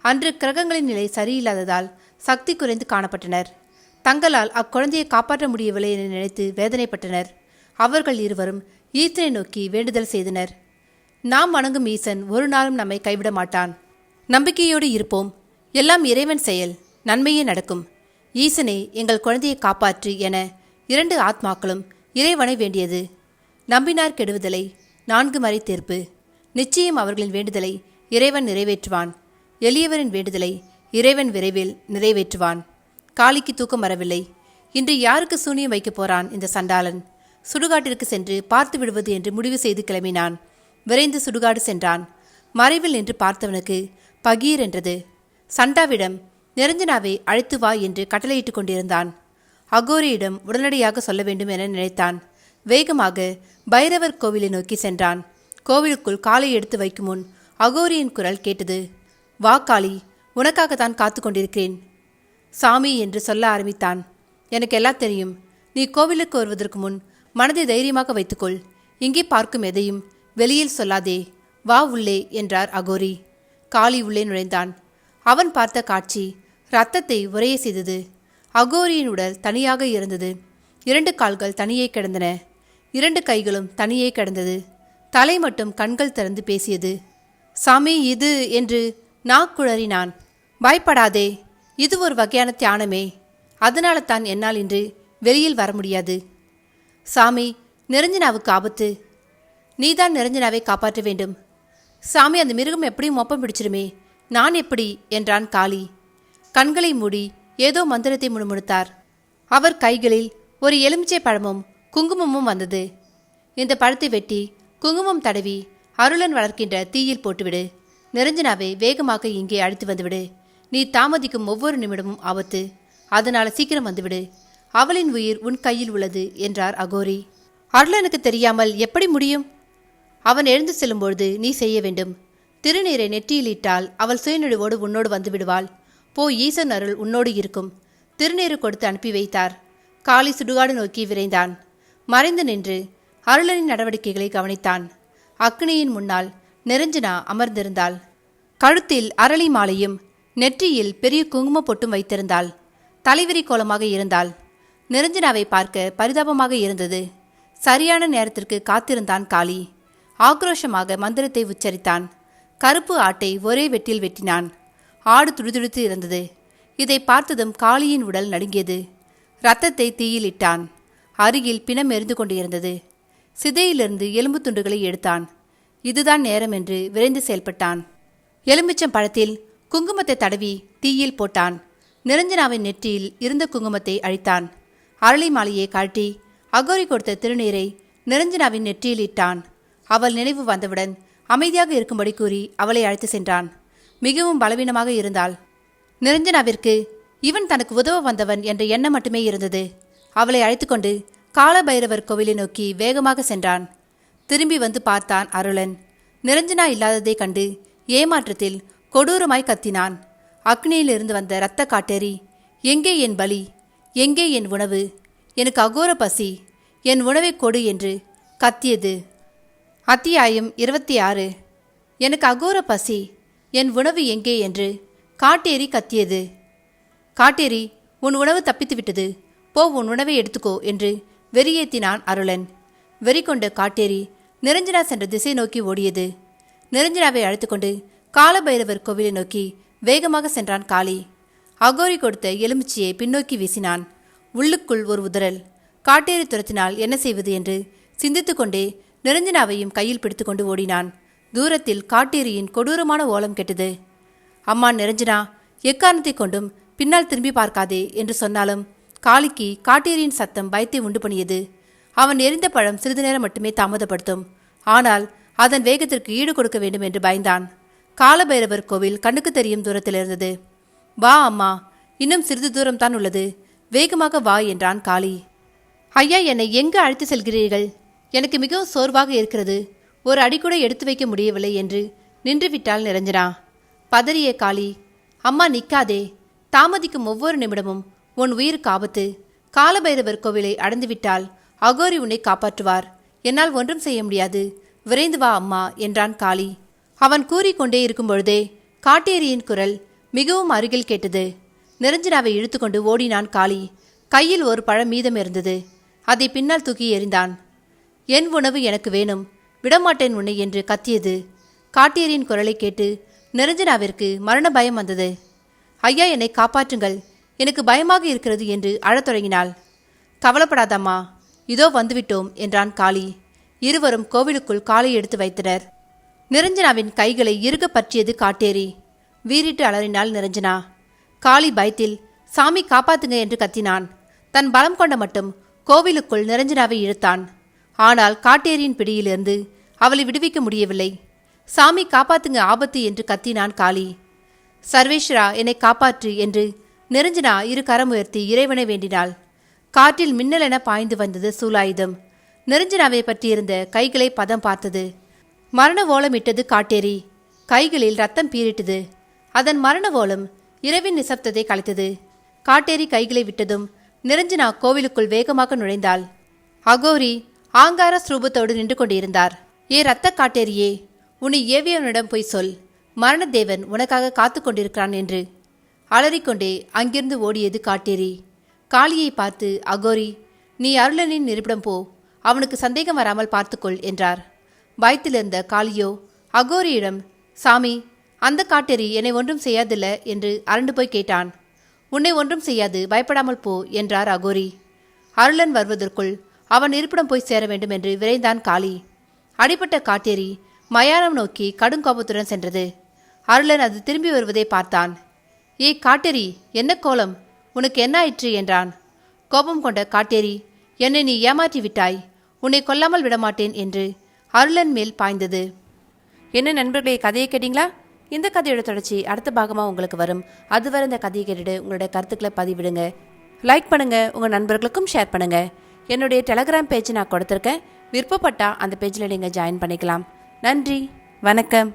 அன்று கிரகங்களின் நிலை சரியில்லாததால் சக்தி குறைந்து காணப்பட்டனர். தங்களால் அக்குழந்தையை காப்பாற்ற முடியவில்லை என நினைத்து வேதனைப்பட்டனர். அவர்கள் இருவரும் ஈசனை நோக்கி வேண்டுதல் செய்தனர். நாம் வணங்கும் ஈசன் ஒரு நாளும் நம்மை கைவிட மாட்டான். நம்பிக்கையோடு இருப்போம். எல்லாம் இறைவன் செயல், நன்மையே நடக்கும். ஈசனே, எங்கள் குழந்தையை காப்பாற்று என 2 ஆத்மாக்களும் இறைவனை வேண்டியது. நம்பினார் கெடுவதில்லை, 4 மறை தீர்ப்பு. நிச்சயம் அவர்களின் வேண்டுதலை இறைவன் நிறைவேற்றுவான். எளியவரின் வேண்டுதலை இறைவன் விரைவில் நிறைவேற்றுவான். காளிக்கு தூக்கம் வரவில்லை. இன்று யாருக்கு சூனியம் வைக்கப் போறான் இந்த சண்டாளன்? சுடுகாட்டிற்கு சென்று பார்த்து விடுவது என்று முடிவு செய்து கிளம்பினான். விரைந்து சுடுகாடு சென்றான். மறைவில் நின்று பார்த்தவனுக்கு பகீர் என்றது. சண்டாவிடம் நிரஞ்சனாவை அழைத்து வா என்று கட்டளையிட்டுக் கொண்டிருந்தான். அகோரியிடம் உடனடியாக சொல்ல வேண்டும் என நினைத்தான். வேகமாக பைரவர் கோவிலை நோக்கி சென்றான். கோவிலுக்குள் காலை எடுத்து வைக்கும் முன் அகோரியின் குரல் கேட்டது. வா காளி, உனக்காகத்தான் காத்து கொண்டிருக்கிறேன். சாமி என்று சொல்ல ஆரம்பித்தான். எனக்கு எல்லாம் தெரியும். நீ கோவிலுக்கு வருவதற்கு முன் மனதை தைரியமாக வைத்துக்கொள். இங்கே பார்க்கும் எதையும் வெளியில் சொல்லாதே. வா உள்ளே என்றார் அகோரி. காளி உள்ளே நுழைந்தான். அவன் பார்த்த காட்சி இரத்தத்தை உறைய செய்தது. அகோரியின் உடல் தனியாக இருந்தது. 2 கால்கள் தனியே கிடந்தன. 2 கைகளும் தனியே கிடந்தது. தலை மட்டும் கண்கள் திறந்து பேசியது. சாமி இது என்று நாக்குழறினான். பயப்படாதே, இது ஒரு வகையான தியானமே. அதனால தான் என்னால் இன்று வெளியில் வர முடியாது. சாமி, நிரஞ்சனாவுக்கு ஆபத்து. நீதான் நிரஞ்சனாவை காப்பாற்ற வேண்டும். சாமி, அந்த மிருகம் எப்படியும் மோப்பம் பிடிச்சிருமே, நான் எப்படி என்றான் காளி. கண்களை மூடி ஏதோ மந்திரத்தை முணுமுணுத்தார். அவர் கைகளில் ஒரு எலுமிச்சை பழமும் குங்குமமும் வந்தது. இந்த பழத்தை வெட்டி குங்குமம் தடவி அருளன் வளர்க்கின்ற தீயில் போட்டுவிடு. நிரஞ்சனாவை வேகமாக இங்கே அழைத்து வந்துவிடு. நீ தாமதிக்கும் ஒவ்வொரு நிமிடமும் ஆபத்து. அதனால சீக்கிரம் வந்துவிடு. அவளின் உயிர் உன் கையில் உள்ளது என்றார் அகோரி. அருளனுக்கு தெரியாமல் எப்படி முடியும்? அவன் எழுந்து செல்லும்பொழுது நீ செய்ய வேண்டும். திருநீரை நெற்றியில் இட்டால் அவள் சுயநினைவோடு உன்னோடு வந்து விடுவாள். போ, ஈசன் அருள் உன்னோடு இருக்கும். திருநீறு கொடுத்து அனுப்பி வைத்தார். காளி சுடுகாடு நோக்கி விரைந்தான். மறைந்து நின்று அருளனின் நடவடிக்கைகளை கவனித்தான். அக்னியின் முன்னால் நிரஞ்சனா அமர்ந்திருந்தாள். கழுத்தில் அரளி மாலையும் நெற்றியில் பெரிய குங்கும பொட்டும் வைத்திருந்தாள். தலைவிரி கோலமாக இருந்தாள். நிரஞ்சனாவை பார்க்க பரிதாபமாக இருந்தது. சரியான நேரத்திற்கு காத்திருந்தான் காளி. ஆக்ரோஷமாக மந்திரத்தை உச்சரித்தான். கருப்பு ஆட்டை ஒரே வெட்டில் வெட்டினான். ஆடு துடிதுடித்து இருந்தது. இதை பார்த்ததும் காளியின் உடல் நடுங்கியது. இரத்தத்தை தீயில் இட்டான். அருகில் பிணம் எரிந்து கொண்டிருந்தது. சிதையிலிருந்து எலும்பு துண்டுகளை எடுத்தான். இதுதான் நேரம் என்று விரைந்து செயல்பட்டான். எலுமிச்சம் பழத்தில் குங்குமத்தை தடவி தீயில் போட்டான். நிரஞ்சனாவின் நெற்றியில் இருந்த குங்குமத்தை அழித்தான். அரளி மாலையை கழட்டி அகோரி கொடுத்த திருநீரை நிரஞ்சனாவின் நெற்றியில் இட்டான். அவள் நினைவு வந்தவுடன் அமைதியாக இருக்கும்படி கூறி அவளை அழைத்து சென்றான். மிகவும் பலவீனமாக இருந்தாள். நிரஞ்சனாவிற்கு இவன் தனக்கு உதவ வந்தவன் என்ற எண்ணம் மட்டுமே இருந்தது. அவளை அழைத்துக்கொண்டு காலபைரவர் கோவிலை நோக்கி வேகமாக சென்றான். திரும்பி வந்து பார்த்தான் அருளன். நிரஞ்சனா இல்லாததை கண்டு ஏமாற்றத்தில் கொடூரமாய் கத்தினான். அக்னியிலிருந்து வந்த இரத்த காட்டேரி, எங்கே என் பலி? எங்கே என் உணவு? எனக்கு அகோர பசி, என் உணவை கொடு என்று கத்தியது. அத்தியாயம் 26. எனக்கு அகோர பசி, என் உணவு எங்கே என்று காட்டேரி கத்தியது. காட்டேரி, உன் உணவு தப்பித்து விட்டது, போ, உன் உணவை எடுத்துக்கோ என்று வெறியேற்றினான் அருளன். வெறி கொண்ட காட்டேரி நிரஞ்சனா சென்ற திசை நோக்கி ஓடியது. நிரஞ்சனாவை அழைத்துக்கொண்டு காலபைரவர் கோவிலை நோக்கி வேகமாக சென்றான் காளி. அகோரி கொடுத்த எலுமிச்சியை பின்னோக்கி வீசினான். உள்ளுக்குள் ஒரு உதறல். காட்டேரி துரத்தினால் என்ன செய்வது என்று சிந்தித்துக்கொண்டே நிரஞ்சனாவையும் கையில் பிடித்துக்கொண்டு ஓடினான். தூரத்தில் காட்டேரியின் கொடூரமான ஓலம் கேட்டது. அம்மா நிரஞ்சனா, எக்காரணத்தை கொண்டும் பின்னால் திரும்பி பார்க்காதே என்று சொன்னாலும் காளிக்கு காட்டேரியின் சத்தம் பயத்தை உண்டு பண்ணியது. அவன் எரிந்த பழம் சிறிது நேரம் மட்டுமே தாமதப்படுத்தும். ஆனால் அதன் வேகத்திற்கு ஈடு கொடுக்க வேண்டும் என்று பயந்தான். காலபைரவர் கோவில் கண்ணுக்கு தெரியும் தூரத்தில் இருந்தது. வா அம்மா, இன்னும் சிறிது தூரம்தான் உள்ளது, வேகமாக வா என்றான் காளி. ஐயா, என்னை எங்கு அழைத்து செல்கிறீர்கள்? எனக்கு மிகவும் சோர்வாக இருக்கிறது, ஒரு அடி கூட எடுத்து வைக்க முடியவில்லை என்று நின்றுவிட்டாள் நிரஞ்சனா. பதறிய காளி, அம்மா நிற்காதே, தாமதிக்கும் ஒவ்வொரு நிமிடமும் உன் உயிருக்கு ஆபத்து. காலபைரவர் கோவிலை அடைந்துவிட்டால் அகோரி உன்னை காப்பாற்றுவார். என்னால் ஒன்றும் செய்ய முடியாது, விரைந்து வா அம்மா என்றான் காளி. அவன் கூறிக்கொண்டே இருக்கும் பொழுதே காட்டேரியின் குரல் மிகவும் அருகில் கேட்டது. நிரஞ்சனாவை இழுத்துக்கொண்டு ஓடினான் காளி. கையில் ஒரு பழம் மீதம் இருந்தது. அதை பின்னால் தூக்கி எறிந்தான். என் உணவு எனக்கு வேணும், விடமாட்டேன் உன்னை என்று கத்தியது. காட்டேரியின் குரலை கேட்டு நிரஞ்சனாவிற்கு மரண பயம் வந்தது. ஐயா, என்னை காப்பாற்றுங்கள், எனக்கு பயமாக இருக்கிறது என்று அழத் தொடங்கினாள். கவலைப்படாதம்மா, இதோ வந்துவிட்டோம் என்றான் காளி. இருவரும் கோவிலுக்குள் காலை எடுத்து வைத்தனர். நிரஞ்சனாவின் கைகளை இறுக பற்றியது காட்டேரி. வீறிட்டு அலறினாள் நிரஞ்சனா. காளி பயத்தில் சாமி காப்பாத்துங்க என்று கத்தினான். தன் பலம் கொண்ட மட்டும் கோவிலுக்குள் நிரஞ்சனாவை இழுத்தான். ஆனால் காட்டேரியின் பிடியிலிருந்து அவளை விடுவிக்க முடியவில்லை. சாமி காப்பாத்துங்க, ஆபத்து என்று கத்தினான் காளி. சர்வேஸ்வரா, என்னை காப்பாற்று என்று நிரஞ்சனா இரு கரம் உயர்த்தி இறைவனை வேண்டினாள். காற்றில் மின்னலென பாய்ந்து வந்தது சூலாயுதம். நிரஞ்சனாவை பற்றியிருந்த கைகளை பதம் பார்த்தது. மரண ஓலமிட்டது காட்டேரி. கைகளில் ரத்தம் பீரிட்டது. அதன் மரண ஓலம் இரவின் நிசப்தத்தை கலைத்தது. காட்டேரி கைகளை விட்டதும் நிரஞ்சனா கோவிலுக்குள் வேகமாக நுழைந்தாள். அகோரி ஆங்கார ஸ்ரூபத்தோடு நின்று கொண்டிருந்தார். ஏ இரத்த காட்டேரியே, உன்னை ஏவியவனிடம் போய் சொல், மரணதேவன் உனக்காக காத்து கொண்டிருக்கிறான் என்று. அலறிக்கொண்டே அங்கிருந்து ஓடியது காட்டேரி. காளியை பார்த்து அகோரி, நீ அருளனின் இருப்பிடம் போ, அவனுக்கு சந்தேகம் வராமல் பார்த்துக்கொள் என்றார். பயத்திலிருந்த காளியோ அகோரியிடம், சாமி, அந்த காட்டேரி என்னை ஒன்றும் செய்யாதில்ல என்று அரண்டு போய் கேட்டான். உன்னை ஒன்றும் செய்யாது, பயப்படாமல் போ என்றார் அகோரி. அருளன் வருவதற்குள் அவன் இருப்பிடம் போய் சேர வேண்டும் என்று விரைந்தான் காளி. அடிபட்ட காட்டேரி மயானம் நோக்கி கடுங்கோபத்துடன் சென்றது. அருளன் அது திரும்பி வருவதை பார்த்தான். ஏய் காட்டேரி, என்ன கோலம், உனக்கு என்ன ஆயிற்று என்றான். கோபம் கொண்ட காட்டேரி, என்னை நீ ஏமாற்றி விட்டாய், உன்னை கொல்லாமல் விடமாட்டேன் என்று அருளன் மேல் பாய்ந்தது. என்ன நண்பர்களே, கதையை கேட்டீங்களா? இந்த கதையோட தொடர்ச்சி அடுத்த பாகமாக உங்களுக்கு வரும். அதுவரை இந்த கதையை கேட்டுட்டு உங்களோட கருத்துக்களை பதிவிடுங்க. லைக் பண்ணுங்க, உங்கள் நண்பர்களுக்கும் ஷேர் பண்ணுங்க. என்னுடைய டெலகிராம் பேஜ் நான் கொடுத்துருக்கேன். விருப்பப்பட்டா அந்த பேஜில் நீங்கள் ஜாயின் பண்ணிக்கலாம். நன்றி, வணக்கம்.